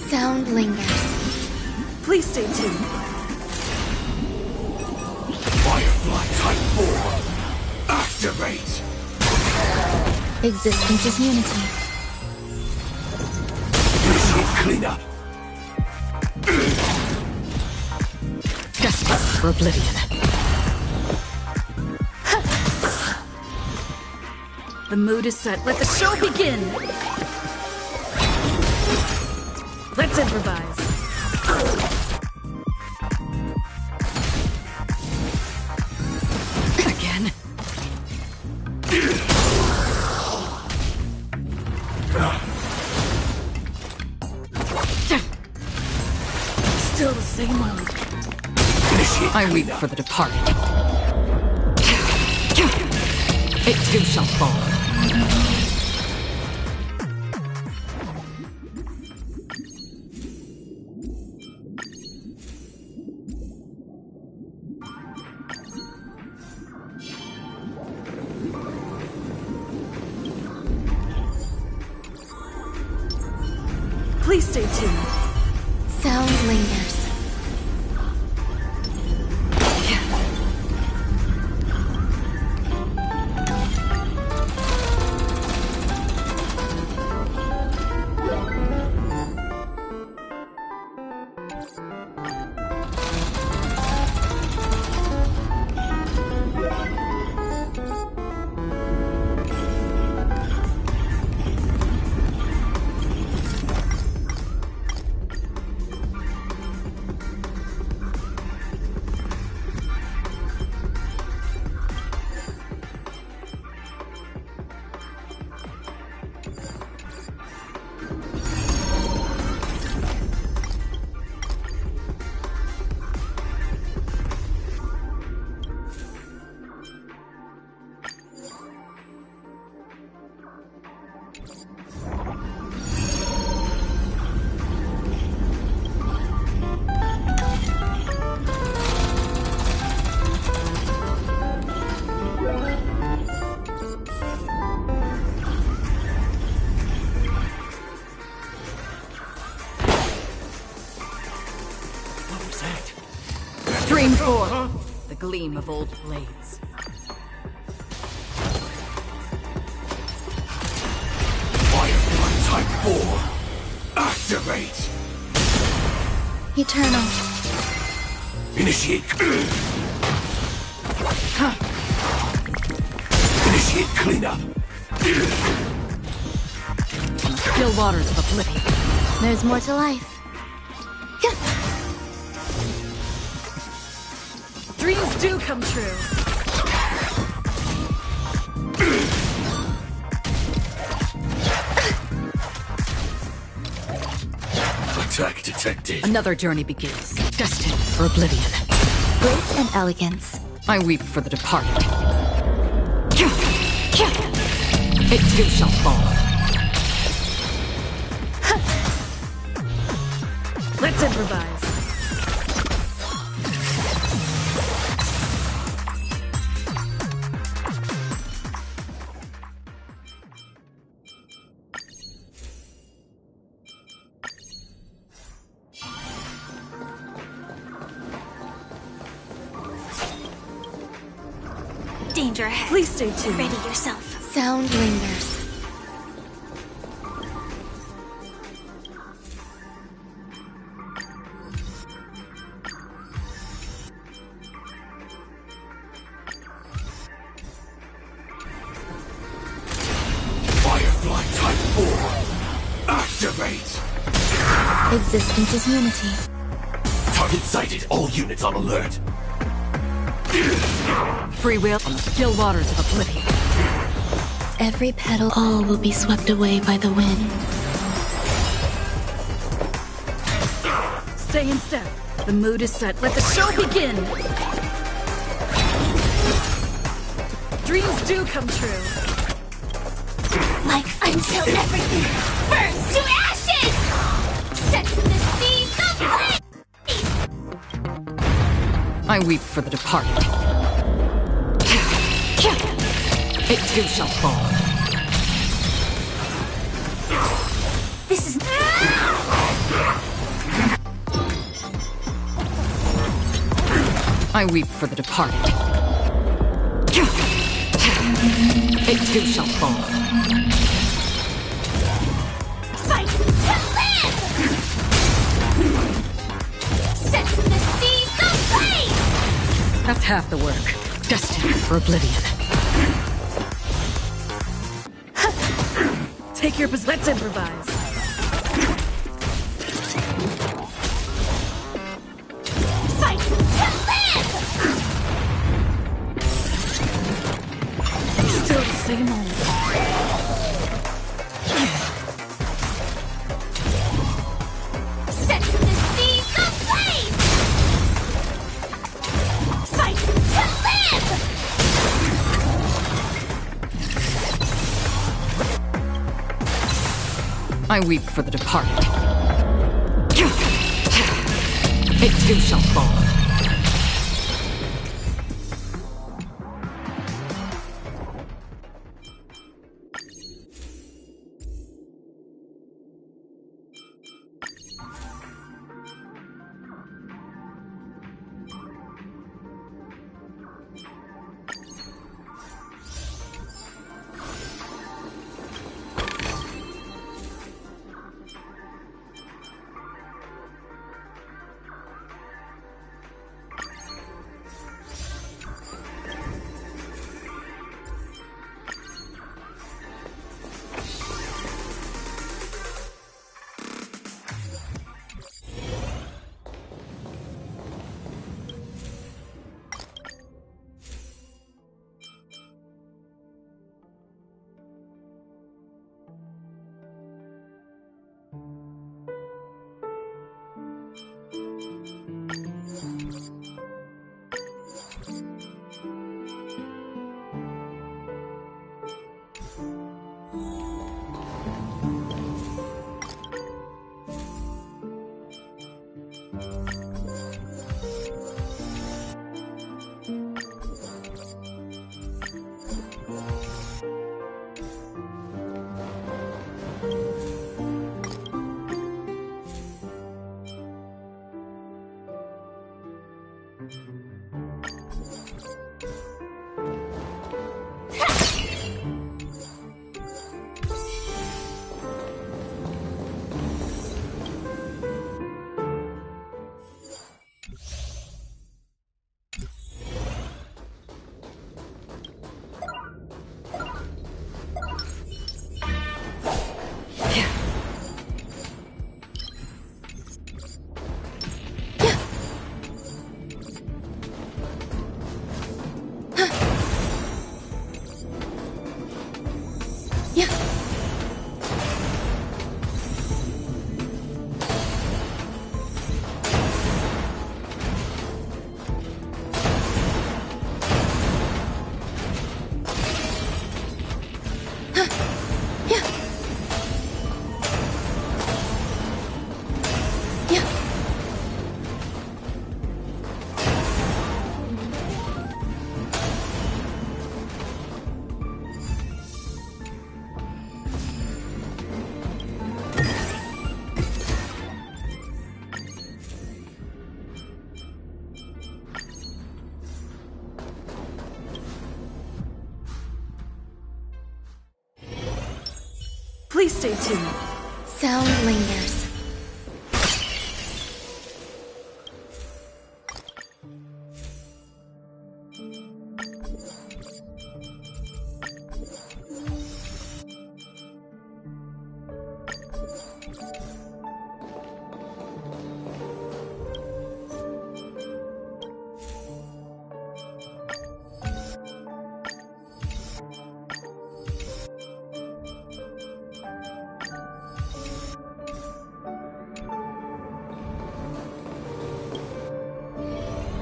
N: Sound lingers.
A: Please stay tuned.
R: Firefly Type 4, activate!
N: Existence is unity.
R: Initiate cleanup!
D: Justice for oblivion.
A: The mood is set. Let the show begin! Let's improvise.
D: Again?
A: Still the same one.
D: I weep for the departed. It too shall fall.
A: Please stay tuned.
N: Sound lingers.
D: Dream 4. The gleam of old blades.
R: Firefly Type 4, activate!
N: Eternal.
R: Initiate. Initiate cleanup.
D: Still waters of oblivion.
N: There's more to life.
A: Dreams do come true.
R: Attack detected.
D: Another journey begins. Destined for oblivion.
N: Grace and elegance.
D: I weep for the departed. It too shall fall.
A: Let's improvise.
U: Danger ahead.
A: Please stay tuned.
U: Ready yourself.
N: Sound lingers.
R: Firefly Type 4, activate!
N: Existence is unity.
R: Target sighted. All units on alert.
D: Free will on the still waters of oblivion.
N: Every petal, all will be swept away by the wind.
A: Stay in step. The mood is set. Let the show begin. Dreams do come true.
U: Like until everything burns to ashes! Sets in the seas of flame!
D: I weep for the departed. It too shall fall. I weep for the departed. It too shall fall.
U: Fight to live! Set from the seas of flame!
D: That's half the work. Destined for oblivion. Take your position. Let's improvise.
U: Fight to live!
D: Still the same old.
U: Set from the seas of flame! Fight to live!
D: I weep for the departed. It too shall fall.
A: Please stay tuned.
N: Sound lingers.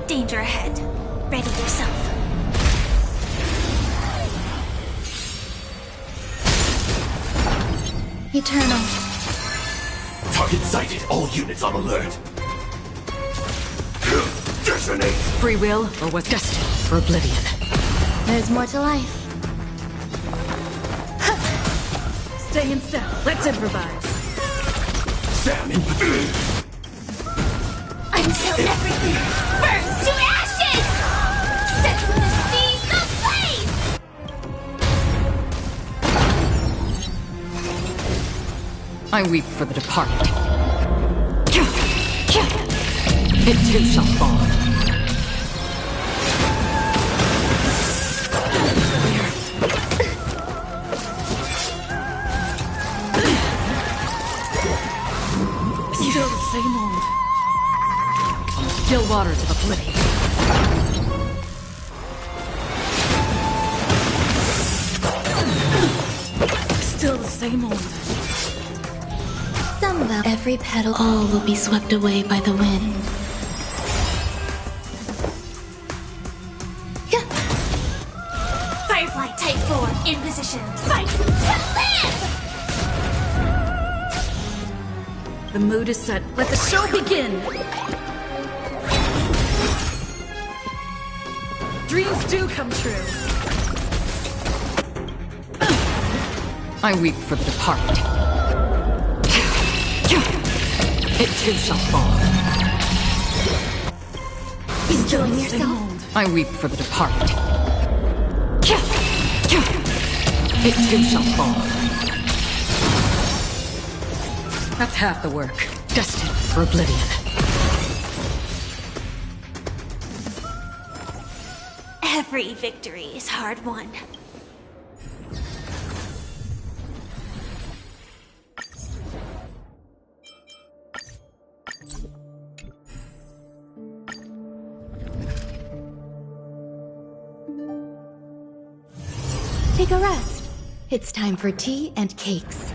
U: Danger ahead. Ready yourself.
N: Eternal.
R: Target sighted. All units on alert. Detonate.
D: Free will, or was destined for oblivion?
N: There's more to life.
A: Stay in step. Let's improvise.
R: Salmon.
U: Until everything burns to ashes!
P: I weep for the departed. It too shall fall.
D: Still the same old. On the still waters of oblivion. Still the same old.
N: Some of every petal, all will be swept away by the wind.
U: Firefly Type 4 in position. Fight to live!
A: The mood is set. Let the show begin! Dreams do come true.
P: I weep for the departed. It too shall fall.
N: Enjoying yourself?
P: I weep for the departed. It too shall fall. That's half the work. Destined for oblivion.
U: Every victory is hard won.
N: Take a rest. It's time for tea and cakes.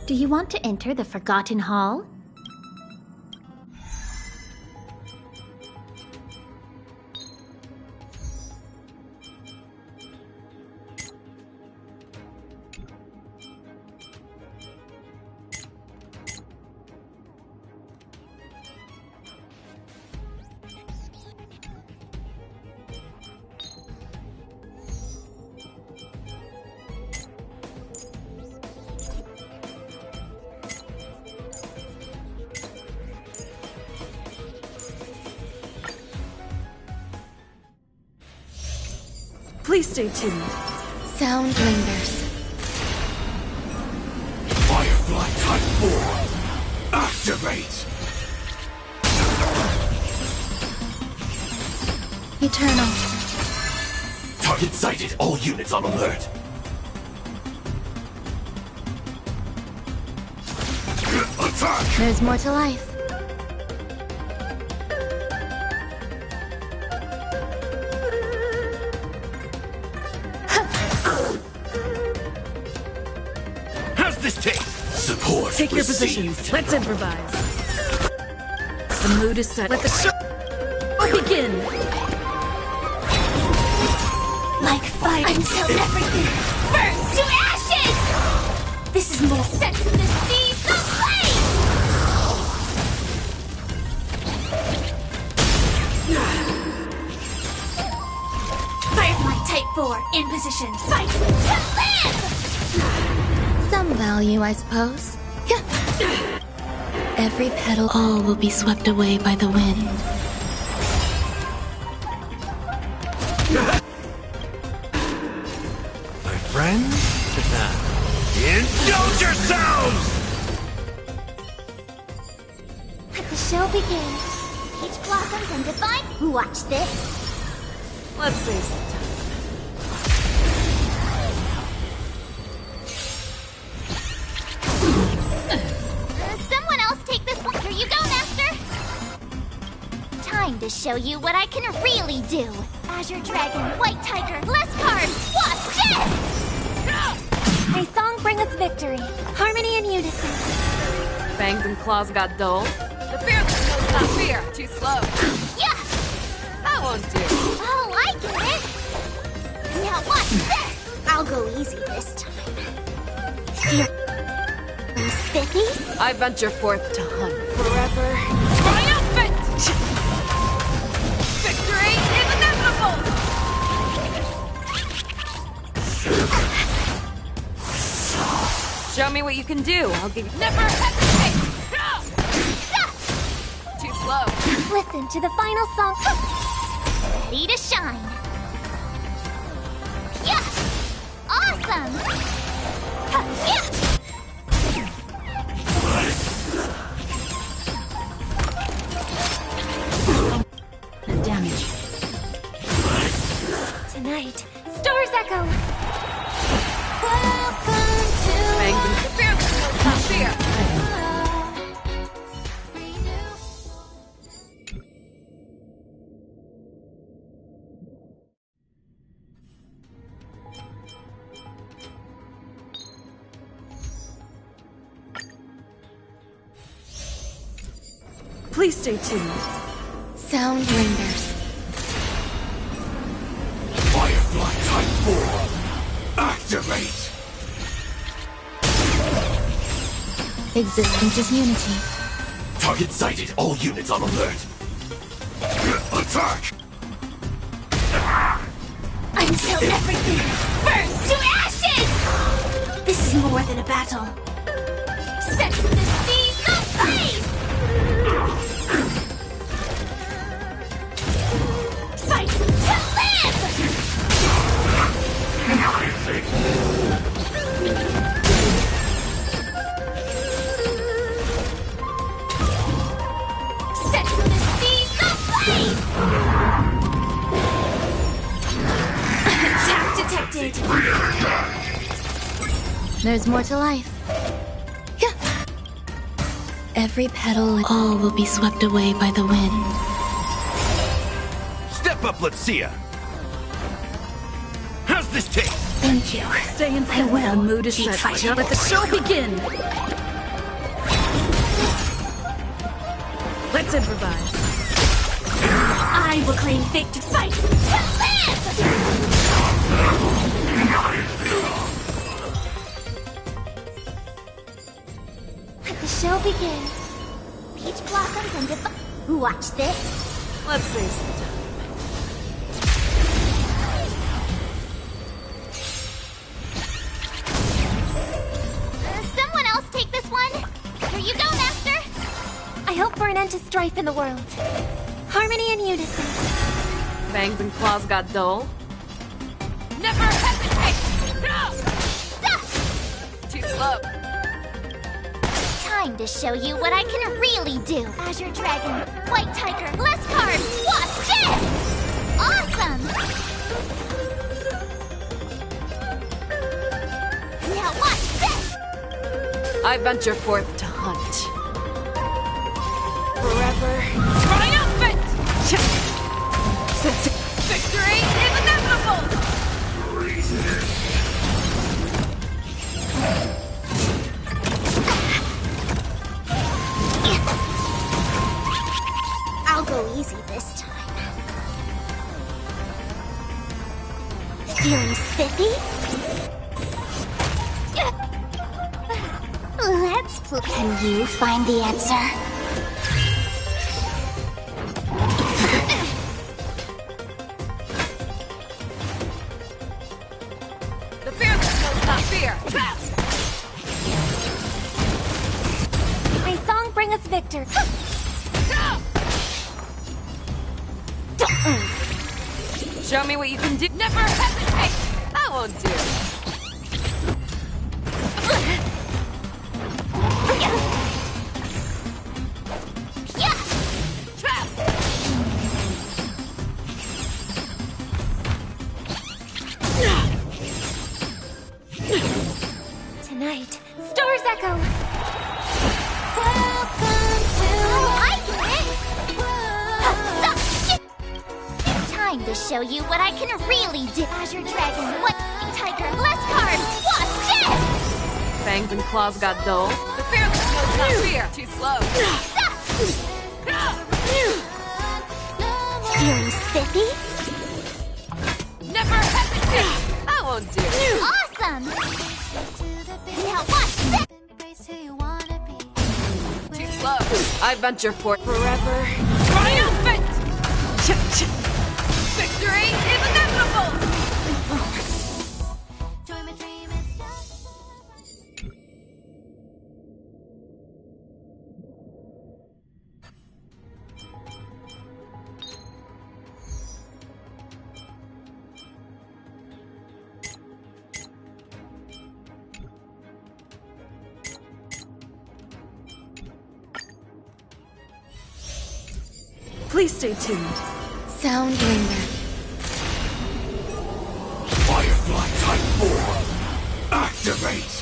U: Do you want to enter the Forgotten Hall?
A: Please stay tuned.
N: Sound lingers.
R: Firefly Type 4, activate!
N: Eternal.
R: Target sighted, all units on alert. Attack!
N: There's more to life.
R: How's this take? Support.
A: Take your
R: received.
A: positions. Let's improvise. The mood is set. Let the show begin.
U: Like fire until everything burns to ashes! This is more set in the seas of flame! Type 4, in position. Fight to live!
N: Some value, I suppose. Every petal, all will be swept away by the wind.
R: My friends? Indulge yourselves!
U: Let the show begin. Peach blossoms and divine. Watch this.
H: Let's save some time.
C: Someone else take this one. Here you go, Master. Time to show you what I can really do. Azure Dragon, White Tiger, less cards. Watch this!
T: May song bring us victory. Harmony and unison.
H: Fangs and claws got dull. The fearless knows not fear. Too slow.
C: Yeah!
H: That won't do.
C: Oh, I get it! Now watch this! I'll go easy this time. Feeling spiffy?
H: I venture forth to hunt. Forever. Triumphant! Victory is inevitable! Show me what you can do. I'll give you... Never hesitate! Too slow.
T: Listen to the final song.
C: Ready to shine. Yeah! Awesome! Yeah!
H: Damage.
T: Tonight, stars echo. Welcome to
H: Fangs and fearless knows not fear.
A: Please stay tuned.
N: Sound lingers.
R: Firefly Type 4, activate!
N: Existence is unity.
R: Target sighted, all units on alert. Attack!
U: Until everything burns to ashes! This is more than a battle. Set the seas ablaze! Fight to live! Set the seas ablaze! Attack detected!
N: There's more to life. Every petal, all will be swept away by the wind.
R: Step up, let's see ya! How's this taste?
N: Thank you.
A: Stay in the mood is set.
U: fighting.
A: Let the show begin. Let's improvise.
U: I will claim victory. Fight to live! Let the show begin. Peach blossoms and divine. Watch this.
H: Let's save some time.
C: Someone else take this one. Here you go, Master.
T: I hope for an end to strife in the world. Harmony and unison.
H: Fangs and claws got dull. Never hesitate! Too slow.
C: Time to show you what I can really do. Azure Dragon, White Tiger, less cards. Watch this! Awesome! Now watch this!
H: I venture forth to hunt. Forever. Triumphant! Victory is inevitable!
C: I'll go easy this time. Feeling spiffy? Let's flip. Can you find the answer?
U: fear!
T: May song bring us victor.
U: Show me what you can do. Never hesitate! I won't do.
T: Tonight, Stars Echo.
C: Time to show you what I can really do. Azure Dragon, White Tiger, less cards, watch this!
U: Fangs and claws got dull. The fearless knows not fear. Too slow.
C: Feeling spiffy?
U: Never hesitate! I won't do.
C: Awesome! Now watch this!
U: Too slow. I venture forth forever. Triumphant! Victory is inevitable!
A: Please stay tuned.
N: Soundbringer.
R: Firefly Type 4. Activate.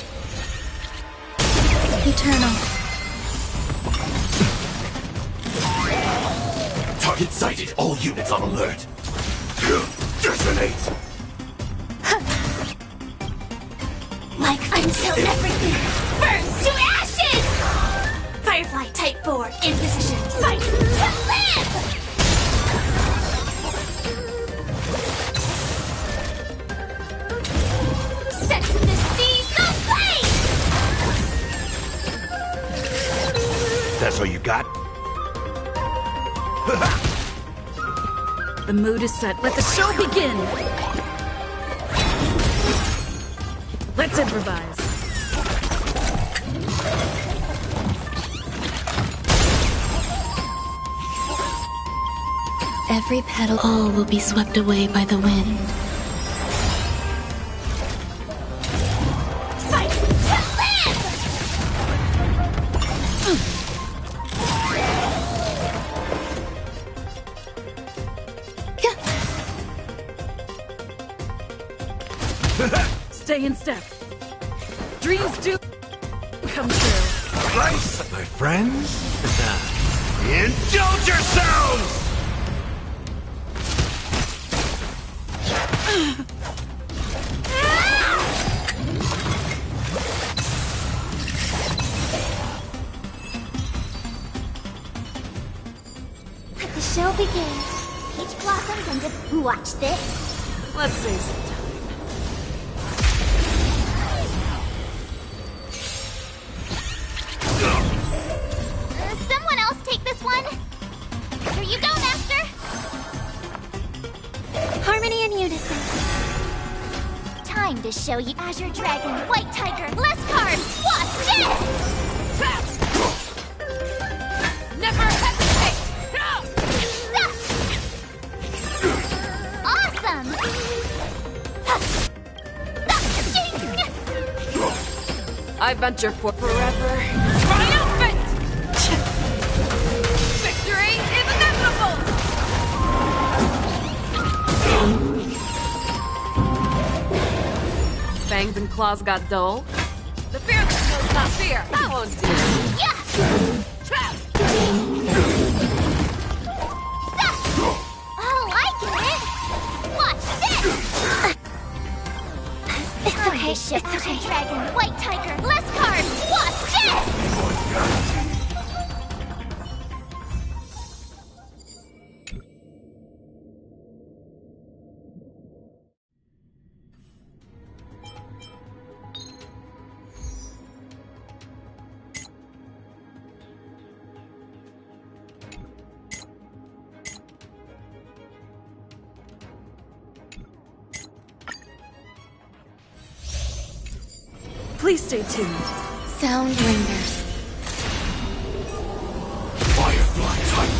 N: Eternal.
R: Target sighted. All units on alert. Detonate.
U: Like until everything burns to ashes! Firefly Type 4 in position.
C: Fight to live! Set to the seas of flame!
R: That's all you got?
A: The mood is set. Let the show begin! Let's improvise.
N: Every petal, all will be swept away by the wind.
C: Fight to live!
A: Stay in step. Dreams do come true.
R: Nice, my friends. Indulge yourselves!
C: Let the show begin. Peach blossoms and watch this.
U: Let's save some time.
C: Someone else take this one. Here you go, Master.
T: Harmony and unison.
C: Time to show you Azure Dragon, White Tiger, less cards, watch this!
U: Never hesitate!
C: Awesome!
U: I venture for forever. Triumphant! Victory is inevitable! Fangs and claws got dull. The fearless knows not fear. I won't do.
C: Oh, I get it! Watch this!
T: It's okay,
C: It's okay. Dragon, White Tiger, less cards, watch this!
A: Please stay tuned.
N: Sound lingers.
R: Firefly Type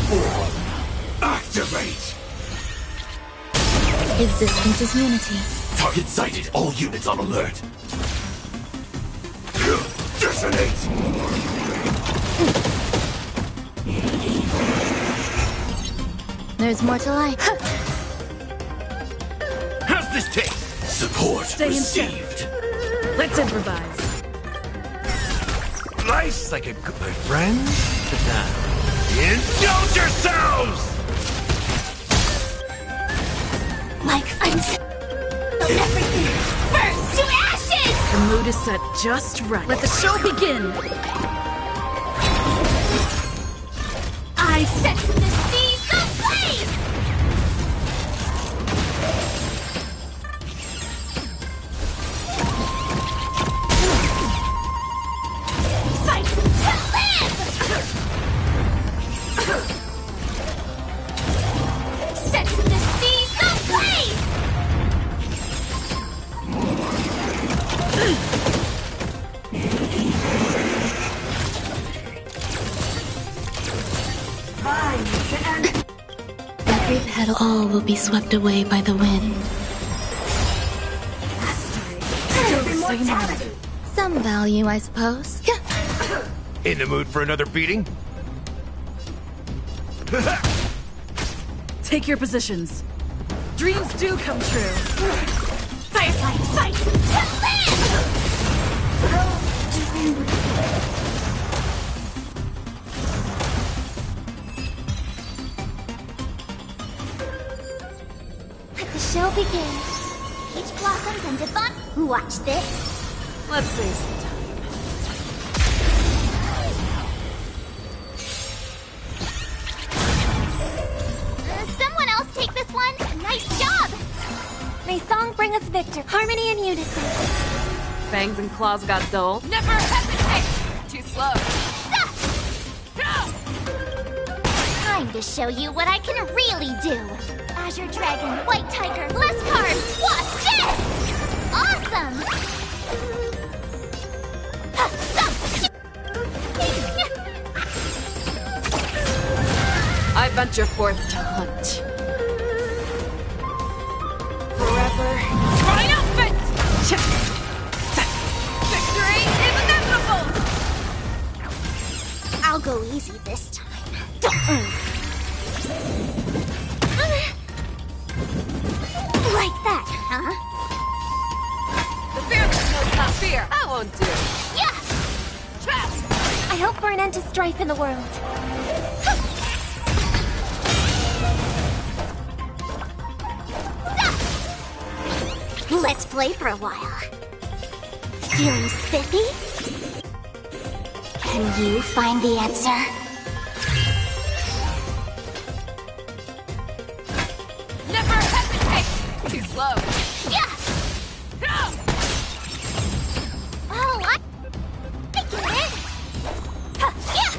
R: 4! Activate!
N: Existence is unity.
R: Target sighted. All units on alert. Detonate!
N: There's more to life.
R: How's this taste? Support
A: Stay in step.
R: received.
A: Let's improvise.
R: Slice like a good friend. Indulge yourselves!
U: Like everything burns to ashes!
A: The mood is set just right. Let the show begin!
U: I set the seas ablaze! Fight to live! Set the seas ablaze!
N: Every petal, all will be swept away by the wind. Some value, I suppose.
R: In the mood for another beating?
A: Take your positions. Dreams do come true.
U: Firefly, fight to Let the show begin. Peach blossoms and Devon, watch this.
A: Let's save some time.
C: Someone else take this one. Nice job.
T: May song bring us victor, harmony and unison.
D: Fangs and claws got dull.
U: Never hesitate.
D: Too slow.
C: Time to show you what I can really do. Azure Dragon, White Tiger, less cards. Watch this. Awesome.
D: I venture forth to hunt.
U: Forever triumphant. Victory is inevitable.
C: I'll go easy this time. Don't move. Like that, huh?
D: The fear that knows not fear. I won't do.
C: Yeah.
T: I hope for an end to strife in the world.
C: Let's play for a while. Feeling spiffy? Can you find the answer?
D: Never hesitate. Too slow.
C: Yeah! Oh, I get it! Huh, yeah!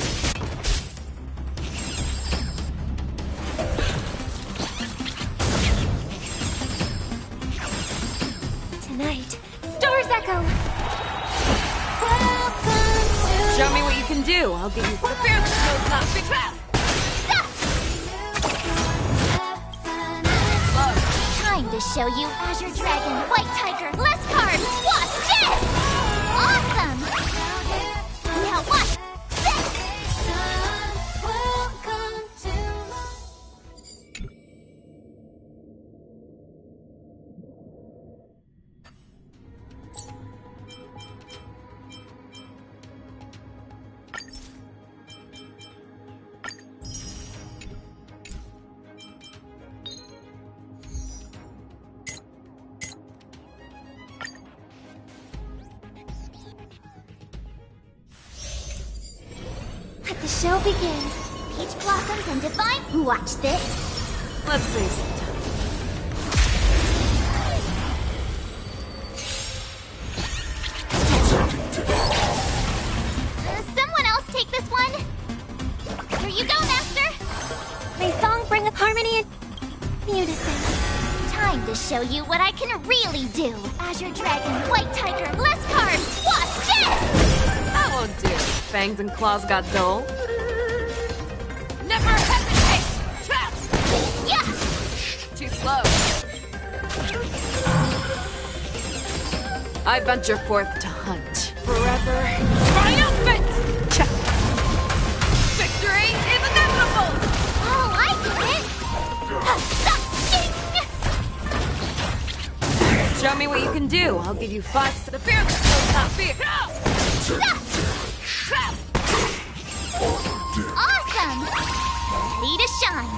T: Tonight, stars echo.
D: Show me what you can do. I'll give you the fear that knows not fear.
C: Time to show you Azure Dragon, White Tiger, less cards. Watch this! Awesome! Now watch this! Let the show begin. Peach blossoms and Divine, watch this.
D: Let's save some time.
C: Someone else take this one. Here you go, Master.
T: May song bring us harmony and unison.
C: Time Time to show you what I can really do. Azure Dragon, White Tiger, less cards. Watch this!
I: That won't do. Fangs and claws got dull.
U: Never hesitate!
C: Yeah!
I: Too slow. I venture forth to hunt. Forever.
U: Triumphant!
I: Victory is inevitable!
C: Oh, I get it!
I: Show me what you can do. I'll give you 5 the fear that knows not fear.
C: Awesome! Ready to shine.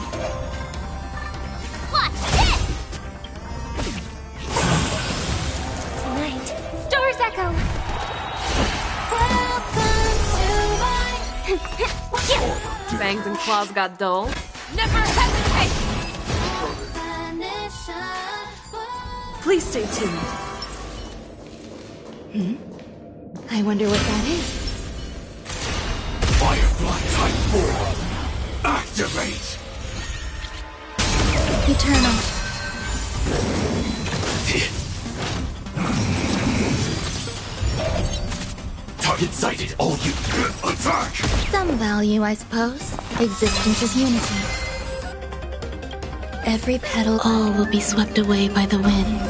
C: Watch this!
U: Tonight, Stars Echo!
I: Fangs and claws got dull.
U: Never hesitate!
A: Please stay tuned.
N: I wonder what that is.
R: Firefly Type 4! Activate!
N: Eternal.
R: Target sighted, all you... Attack!
N: Some value, I suppose. Existence is unity. Every petal, all will be swept away by the wind.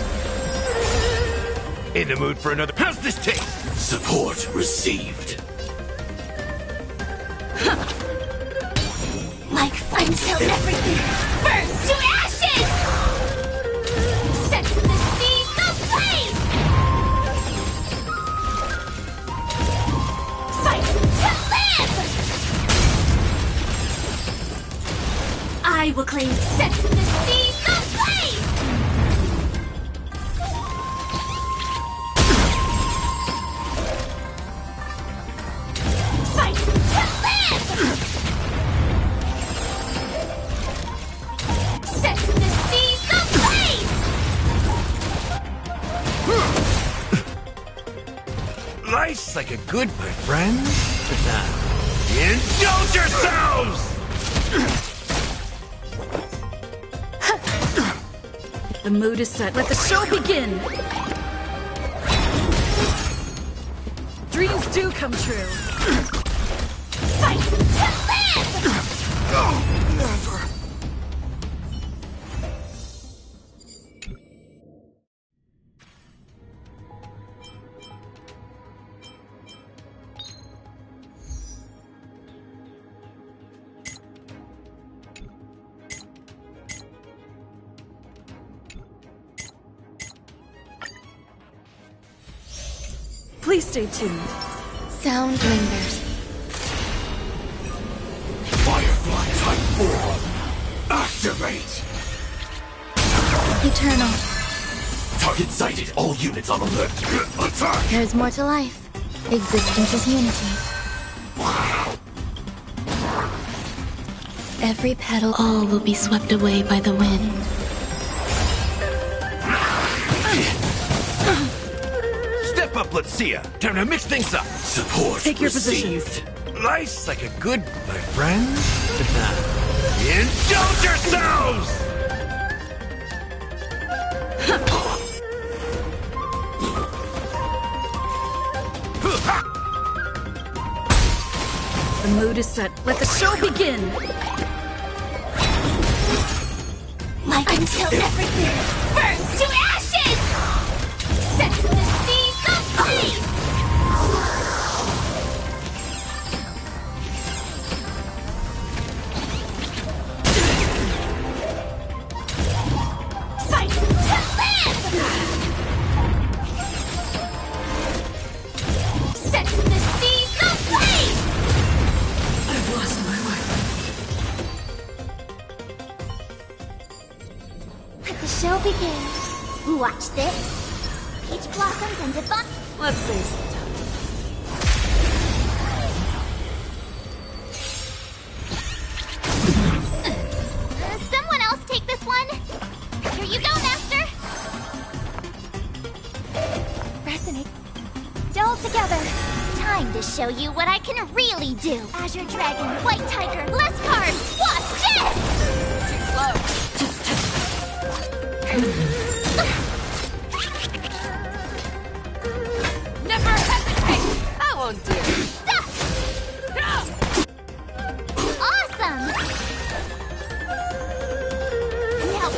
R: In the mood for another... How's this taste? Support received.
U: Like fun till everything burns to ashes! Set to the seas ablaze! Fight to live! I will claim set to the seas ablaze! Fight to live! Set the seas ablaze!
R: Life's like a good, my friends. Indulge yourselves!
A: The mood is set. Let the show begin! Dreams do come true.
U: Fight to live!
R: Never.
A: Please stay tuned.
N: Sound lingers.
R: Firefly Type 4! Activate!
N: Eternal.
R: Target sighted, all units on alert. Attack!
N: There's more to life. Existence is unity. Every petal, all will be swept away by the wind.
R: Step up, let's see ya. Time to mix things up. Support
A: Take your
R: received.
A: positions.
R: Life's like a good, my friends. Indulge yourselves!
A: The mood is set. Let the show begin!
U: Like until everything burns to ashes! Set the seas ablaze! Fight to live! Set the seas ablaze!
D: I've lost my way.
U: Let the show begin.
C: Watch this. Peach blossoms and divine.
I: Let's save some time.
C: Someone else take this one. Here you go, Master.
U: Resonate.
C: All together. Time to show you what I can really do. Azure Dragon, White Tiger, less cards. Watch this!
I: Too slow. Never hesitate! I won't do.
C: Awesome! Now,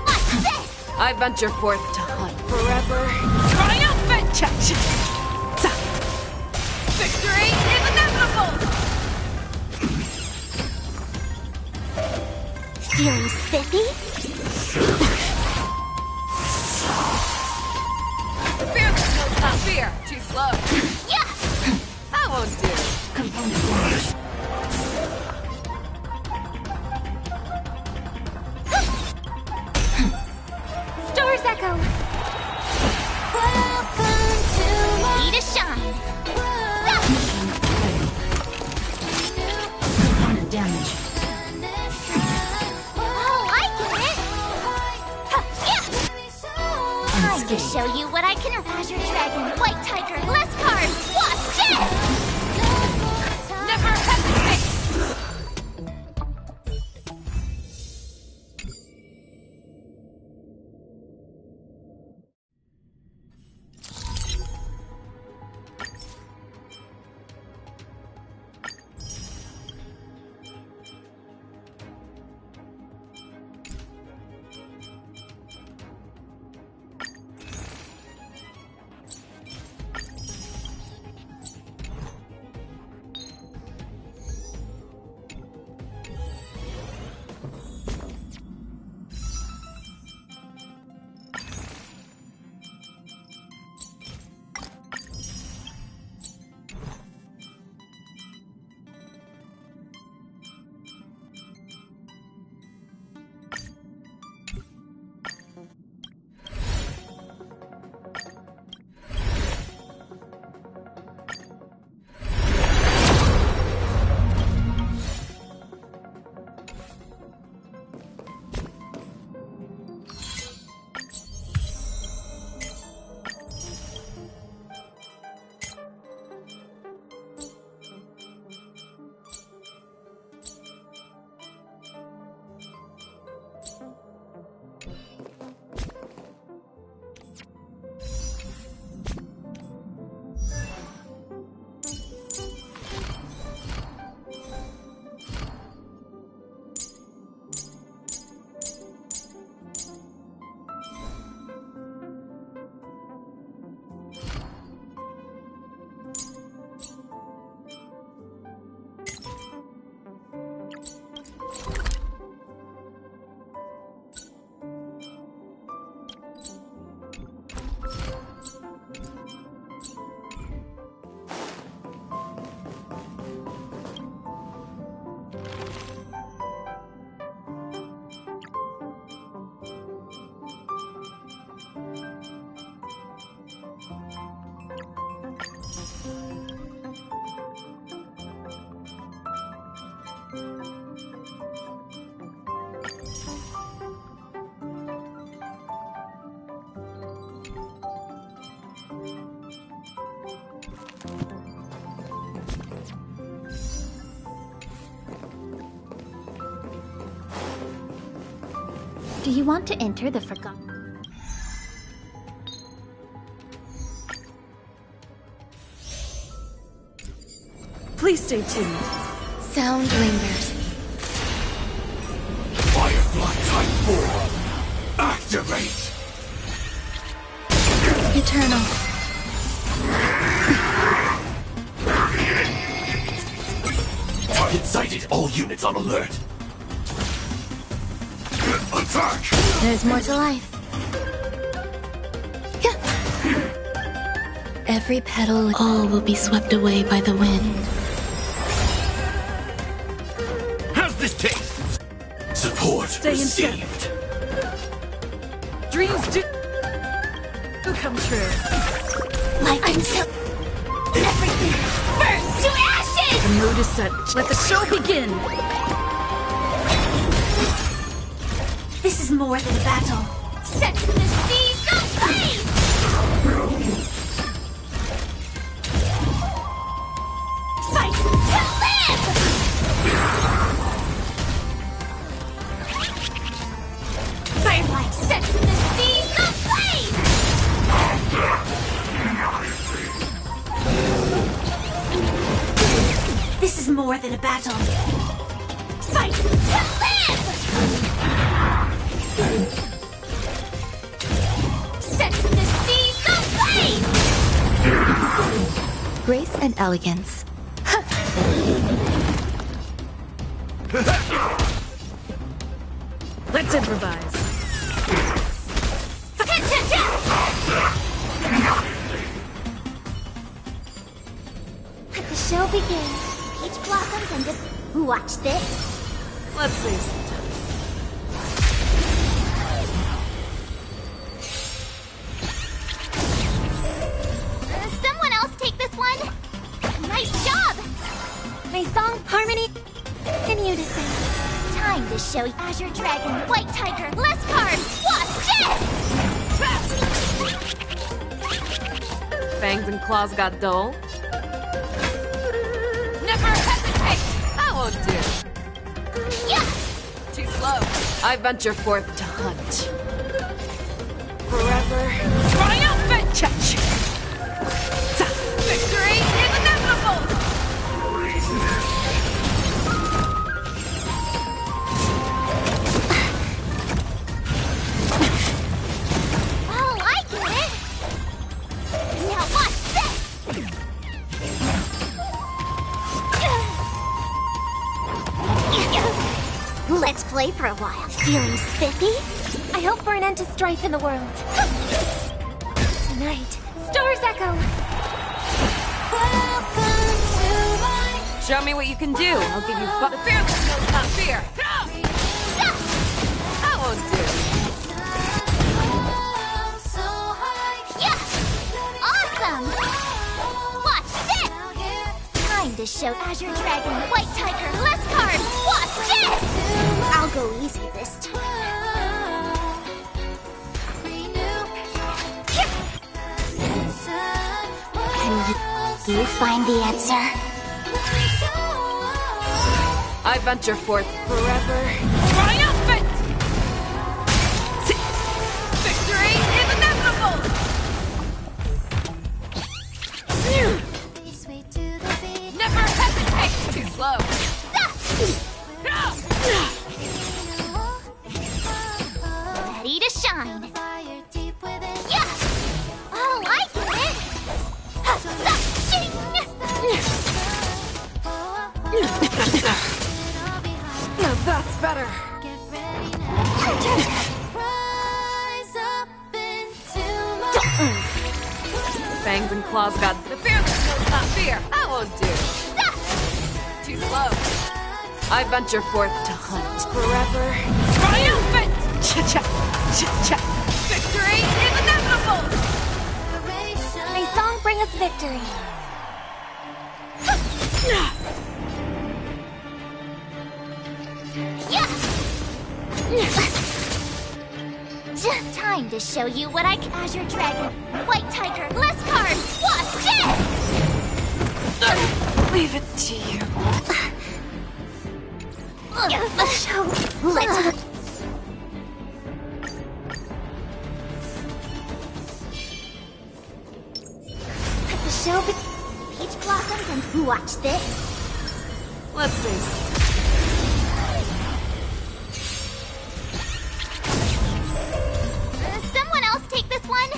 C: what's this?
I: I venture forth to hunt forever. Triumphant! Victory is inevitable!
C: Feeling spiffy?
I: Fear that knows not fear. Too slow.
C: Yeah!
I: I won't do.
C: Component damage. Stars echo. Welcome to my... Be to shine.
D: Component damage.
C: Oh, I get it! Huh, yeah. Time to show you what I can... Azure Dragon, White Tiger, less cards! Watch this!
I: Never hesitate!
C: Do you want to enter the Forgotten?
A: Please stay tuned.
N: Sound lingers.
R: Firefly Type 4. Activate!
N: Eternal.
R: Target sighted. All units on alert. Attack!
N: There's more to life. Every petal, all will be swept away by the wind.
R: How's this taste? Support
A: Stay in step.
R: received.
A: Dreams do come true.
C: Like until everything burns to ashes!
A: The mood is set. Let the show begin!
U: This is more than a battle.
C: Set the seas ablaze! Fight to live! Firefly sets
U: more than a battle. Fight to live! Set the seas ablaze!
N: Grace and elegance.
D: Let's improvise.
U: Let the show begin. Peach blossoms and watch this.
D: Let's save some time.
C: Someone else take this one. Nice job.
T: My song, Harmony, and you to sing.
C: Time to show you Azure Dragon, White Tiger, less cards. Watch this.
D: Fangs and claws got dull. Never hesitate! That won't do.
C: Yeah!
D: Too slow. I venture forth to hunt. Forever triumphant! Victory is inevitable!
C: Oh, I get it! Now watch this! Let's play for a while. Feeling spiffy?
T: I hope for an end to strife in the world. Tonight, Stars Echo!
D: Show me what you can do. I'll give you fun. The fearless knows not fear. That won't do.
C: Yeah! Awesome! Watch this! Time to show Azure Dragon, White Tiger, less cards. Watch this! I'll go easy this time. Can you find the answer?
D: I venture forth forever triumphant! Victory is inevitable! Never hesitate! Too slow.
C: Ready to shine. Yeah! Oh, I get it!
D: Now that's better. Fangs and claws got the fearless knows not fear. That won't do. Too slow. I venture forth to hunt forever triumphant. Cha-cha. Victory is inevitable.
T: May song bring us victory.
C: Yeah! Time to show you what I can. Azure Dragon, White Tiger, less cards. Watch this!
D: Leave it to you.
C: Let's show. Let's. Let the show be. Peach blossoms and watch this.
D: Let's see.
C: Someone else take this one.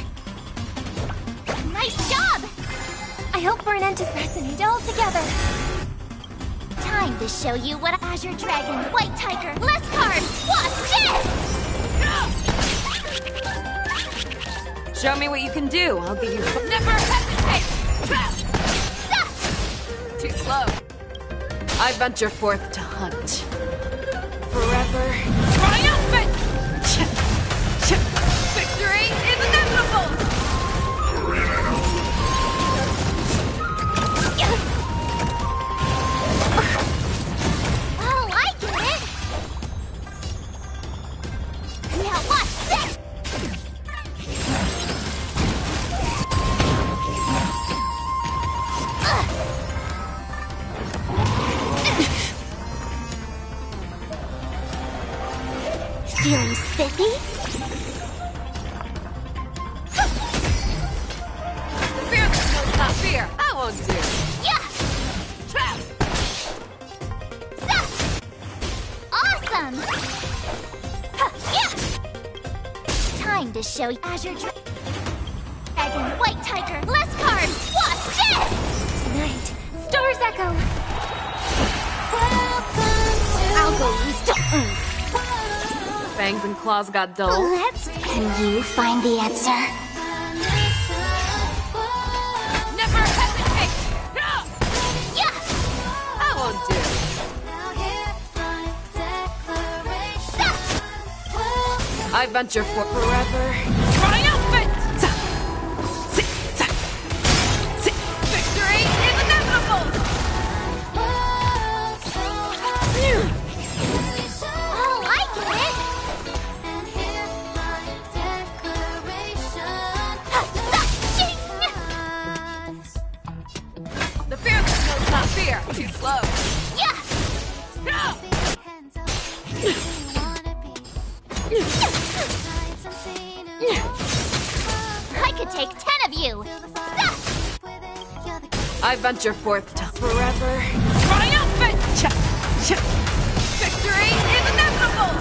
C: Nice job.
T: I hope for an end to resonate all together.
C: Time to show you what Azure Dragon, White Tiger, less cards. Watch this!
D: Show me what you can do. I'll give you. Never hesitate. Too slow. I venture forth to hunt forever triumphant. Victory is inevitable.
C: Oh, I get it! Now watch this! Feeling spiffy?
D: Fearless knows not fear. That won't do.
C: Yeah! show you Azure Dragon, White Tiger, less cards! Watch this!
U: Tonight, Stars Echo!
C: I'll go use
D: Fangs and claws got dull.
C: Can you find the answer?
D: Never hesitate!
C: Yeah!
D: I won't do. I venture for forever. Triumphant! Victory is inevitable!
C: Oh, I get it!
D: The fearless knows not fear. Too slow.
C: Yeah! I could take 10 of you!
D: I venture forth to forever. Triumphant! Victory is inevitable!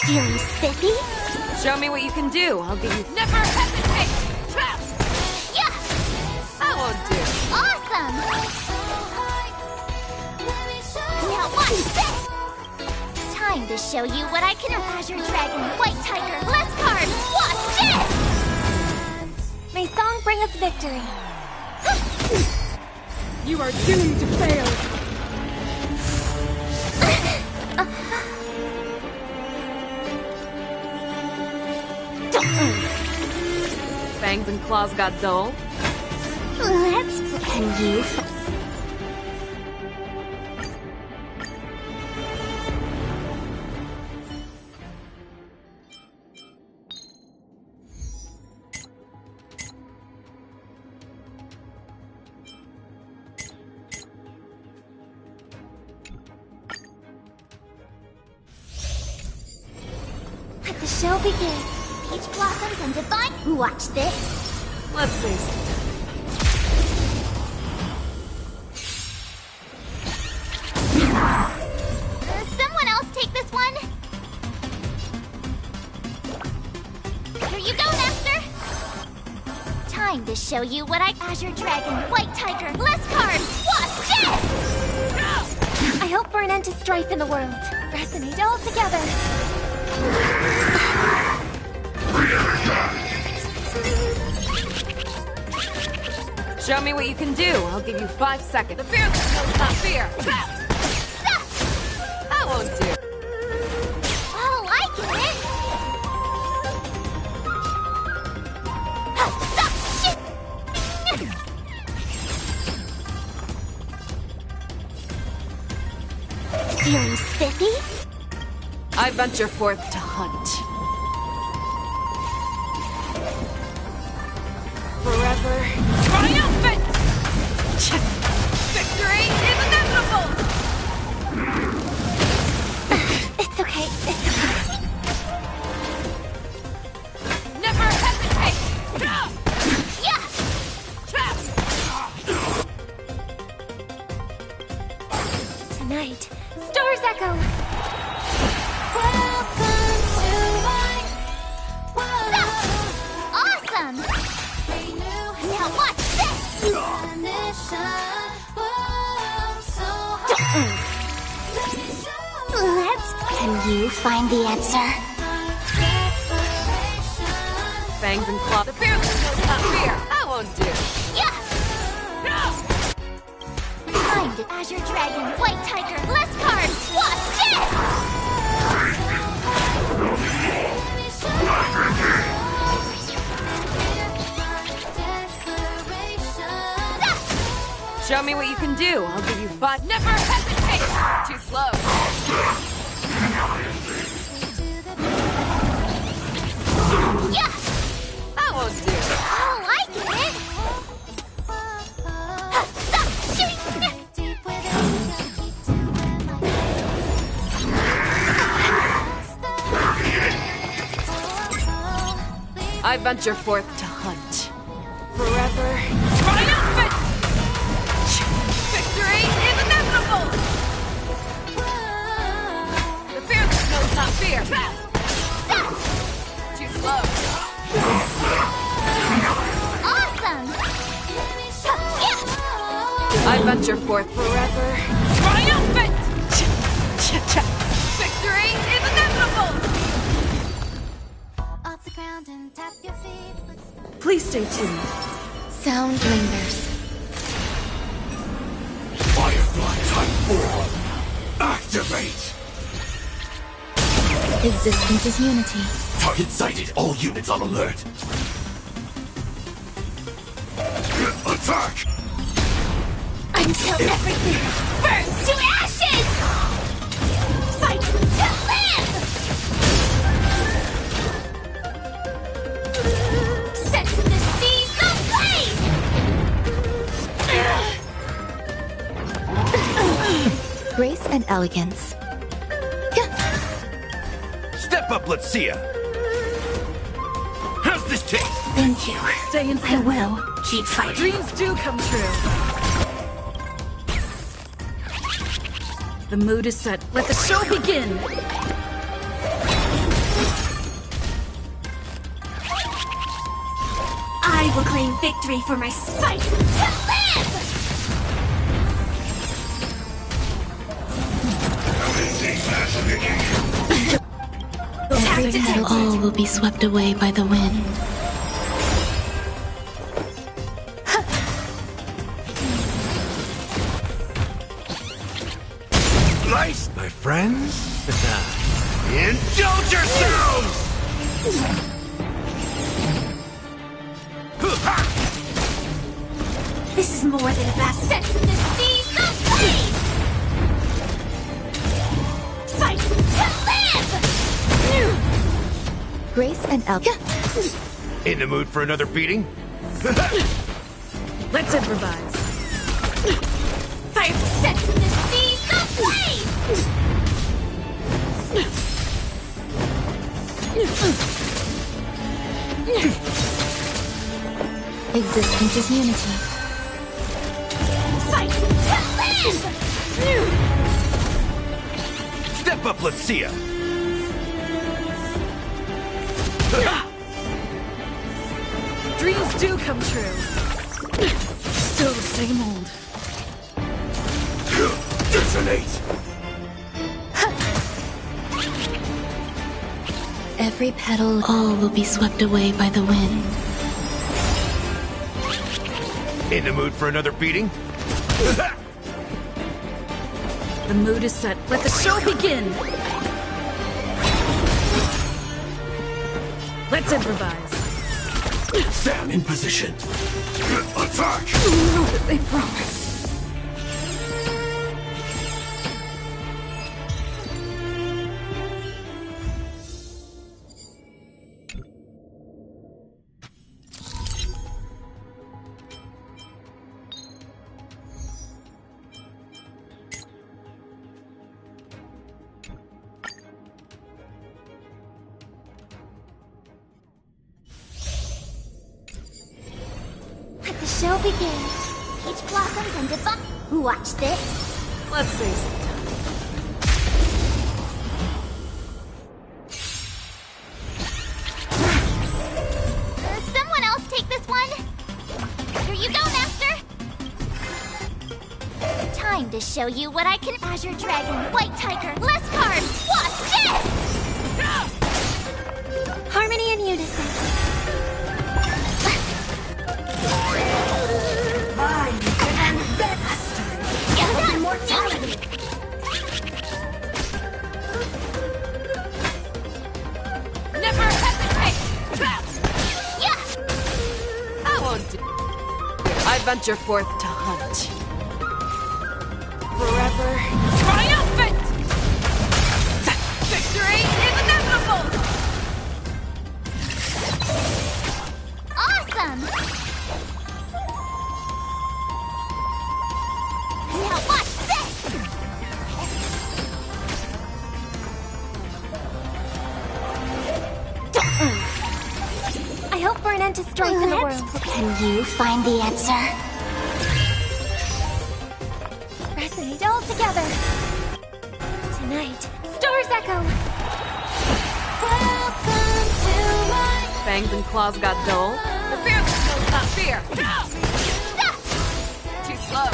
C: Feeling spiffy?
D: Show me what you can do. I'll give you. Never hesitate!
C: Yeah!
D: I won't do.
C: Awesome! Now watch this! Time to show you what I can. Azure Dragon, White Tiger, less cards! Watch this!
U: May song bring us victory.
D: You are doomed to fail! Fangs and claws got dull.
C: Let's can you.
U: Let the show begin.
C: Peach blossoms and divine. Watch this.
D: Let's see something.
C: Someone else take this one? Here you go, Master! Time to show you what I. Azure Dragon, White Tiger, less cards! Watch this!
U: I hope for an end to strife in the world. Resonate all together.
D: Show me what you can do. I'll give you 5 seconds. The fearless knows not fear. I won't do.
C: Oh, I get it! Feeling spiffy?
D: I venture forth to hunt. Forever. Triumphant! Victory is inevitable!
U: It's okay. It's okay.
D: Never hesitate!
C: Yeah!
U: Tonight, Stars Echo.
C: Awesome! Now watch this! Can you find the answer?
D: Fangs and claws. The fearless knows not fear. I won't do.
C: Yeah! Time to Azure Dragon, White Tiger, less cards! Watch
D: this! Show me what you can do. I'll give you 5. Never hesitate! Too slow.
C: Yeah!
D: I won't do.
C: Oh, I get it!
D: I venture forth to hunt. Forever. Triumphant! Victory is inevitable! venture forth forever. Triumphant! Victory is inevitable!
U: Off the ground and tap your feet.
A: Please stay tuned.
N: Sound lingers.
R: Firefly Type 4! Activate!
N: Existence is unity.
R: Target sighted. All units on alert. Attack!
U: Until everything burns to ashes! Fight to live! Set the seas ablaze!
N: Grace and elegance.
R: Step up, let's see ya! How's this taste?
U: Thank you.
A: Stay in
U: I will keep fighting.
A: Dreams do come true. The mood is set. Let the show begin!
U: I will claim victory for my fight to live!
N: Every petal, all will be swept away by the wind.
R: Slice, my friends! Indulge yourselves!
U: This is more than a battle. Set the seas ablaze! Fight to live!
N: Grace and elegance.
R: In the mood for another beating?
A: Let's improvise.
U: Fire set the seas ablaze!
N: Existence is unity.
U: Fight to live!
R: Step up, let's see ya!
A: Dreams do come true. Still the same old.
R: Detonate!
N: Every petal, all will be swept away by the wind.
R: In the mood for another beating?
A: The mood is set. Let the show begin! Let's improvise.
R: Sam in position. Attack!
A: No, they promise.
U: Let the show begin. Peach blossoms and divine. Watch this.
D: Let's save some time.
C: Someone else take this one. Here you go, Master. Time to show you what I can. Azure Dragon, White Tiger, less cards. Watch this.
U: Harmony and unison.
C: Immortality!
D: Never hesitate!
C: Yeah!
D: I won't do. I venture forth to hunt. Forever triumphant! Victory is inevitable!
C: Awesome! Now watch this!
U: I hope for an end to strife in the world.
C: Can you find the answer?
U: Resonate all together. Tonight, stars echo. Welcome to my...
D: Fangs and claws got dull. The fear that knows not fear. Too slow.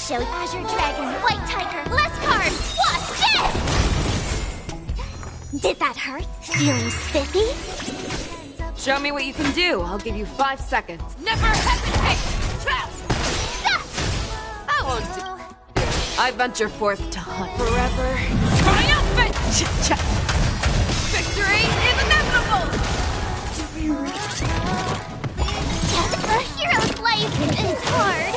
U: show Azure Dragon, White Tiger, less cards! Watch this! Did that hurt? Feeling spiffy?
D: Show me what you can do. I'll give you 5 seconds. Never hesitate! I won't do. I venture forth to hunt forever. Triumphant! Victory is inevitable!
U: A hero's life is hard.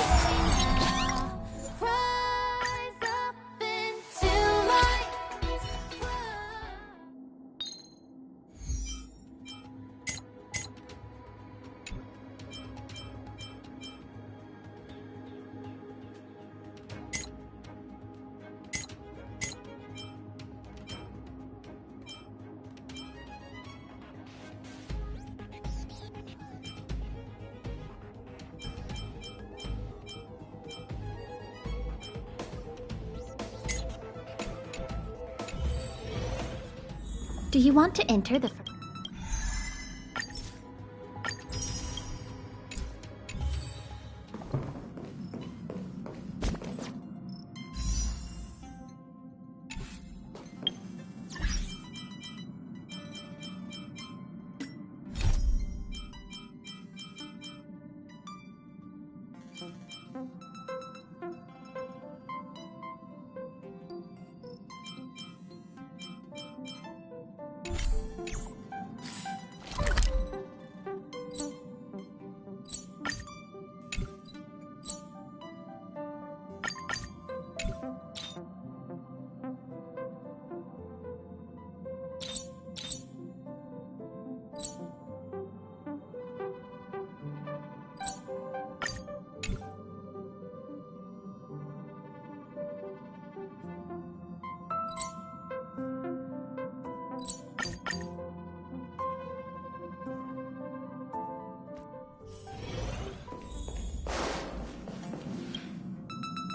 U: Do you want to enter the...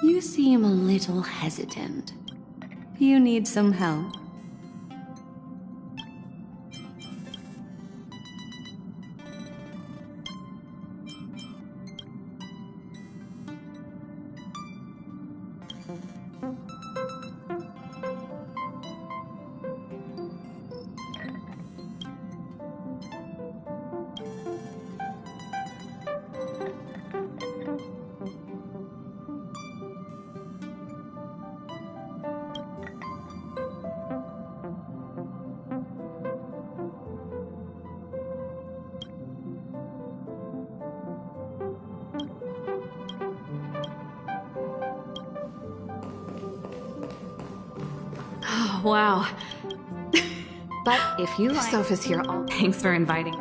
N: You seem a little hesitant. You need some help?
O: Oh, wow. But if you like... Soph is here all... Thanks for inviting.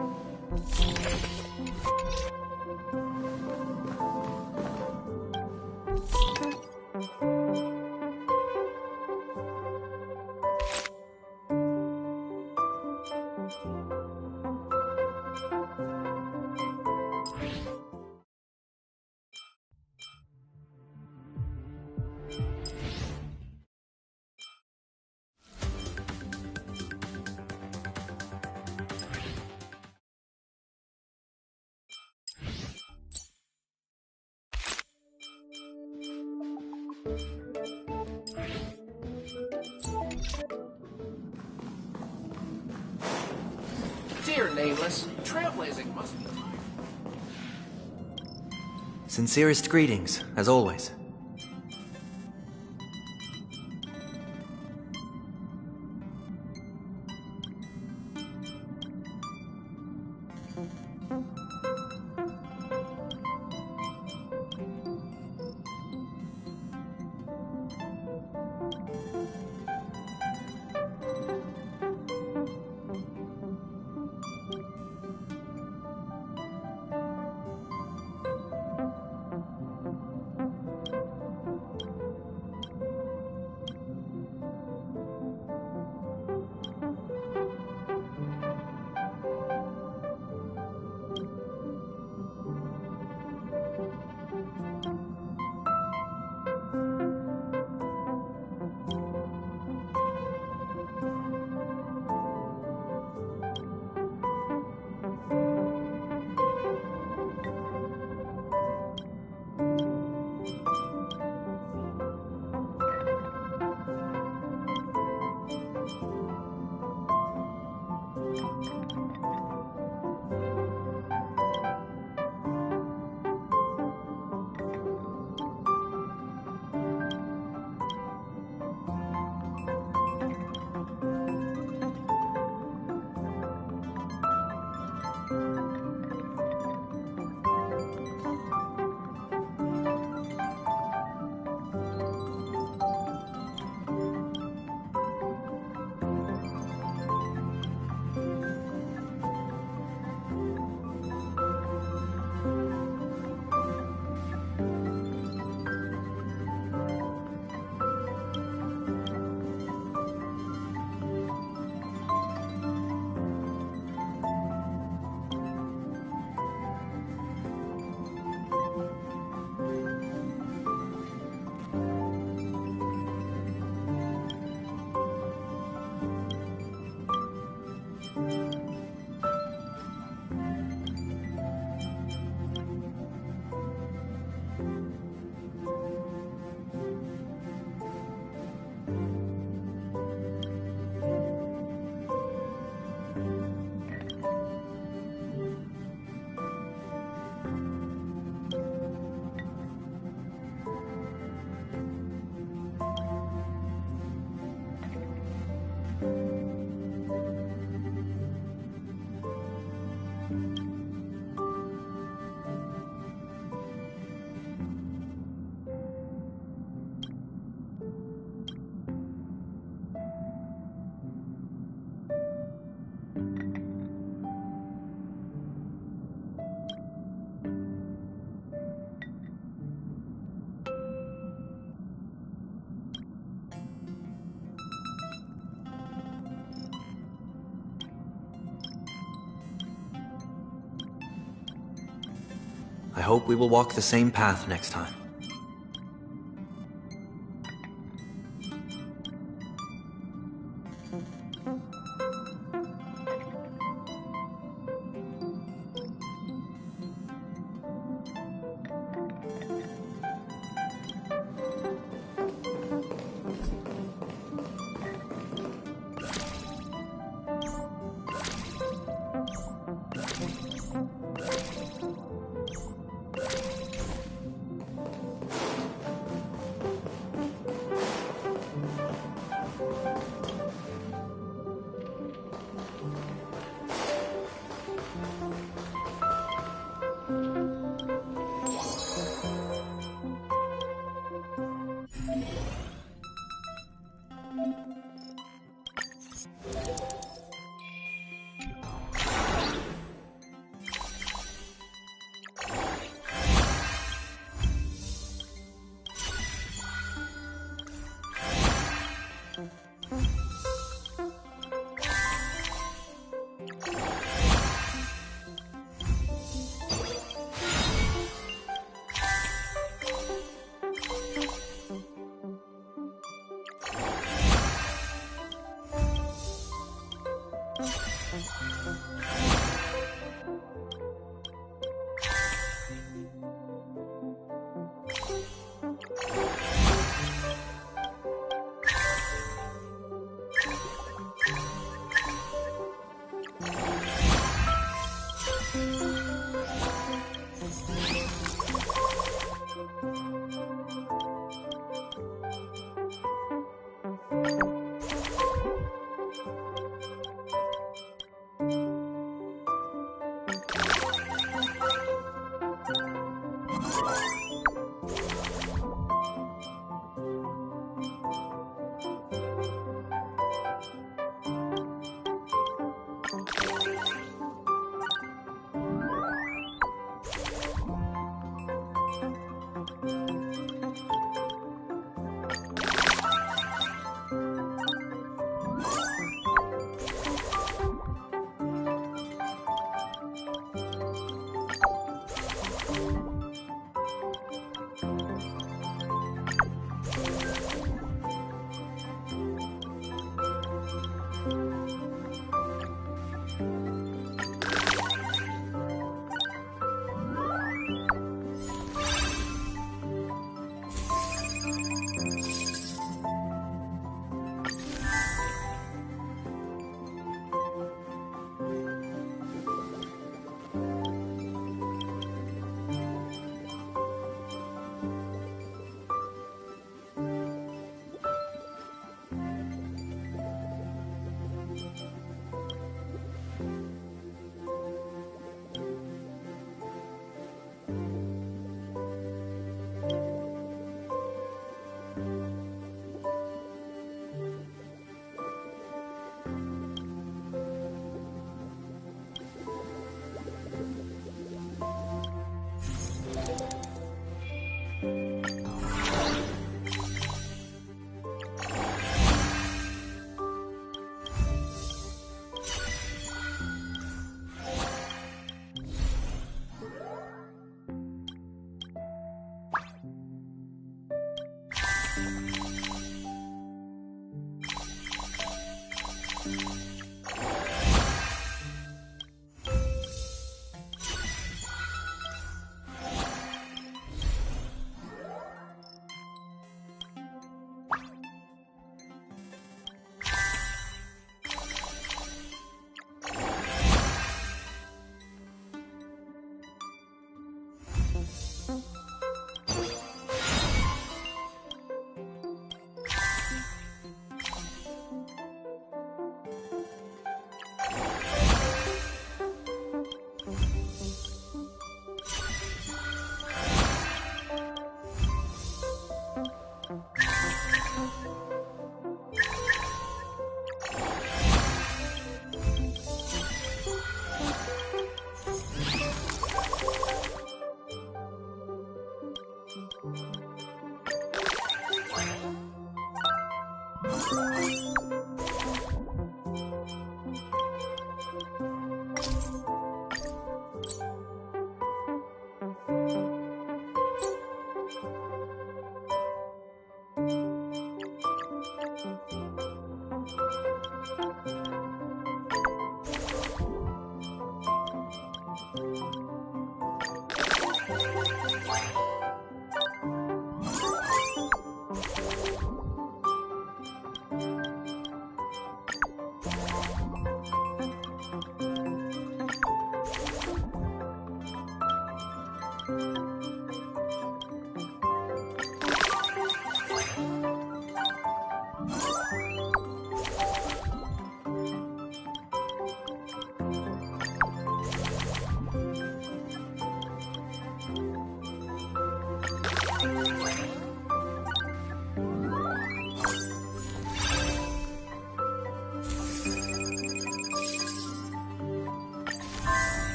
V: Dear Nameless, trailblazing must be...
G: Sincerest greetings, as always. I hope we will walk the same path next time.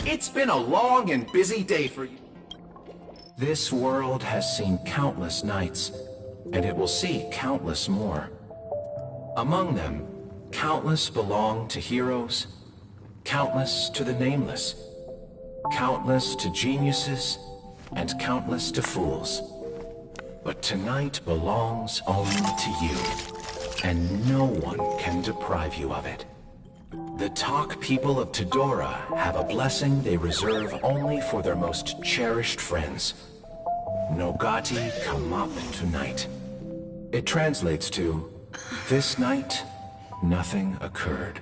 K: It's been a long and busy day for you. This world has seen countless nights, and it will see countless more. Among them, countless belong to heroes, countless to the nameless, countless to geniuses, and countless to fools. But tonight belongs only to you, and no one can deprive you of it. The Talk people of Tidora have a blessing they reserve only for their most cherished friends. Nogati come up tonight. It translates to, this night, nothing occurred.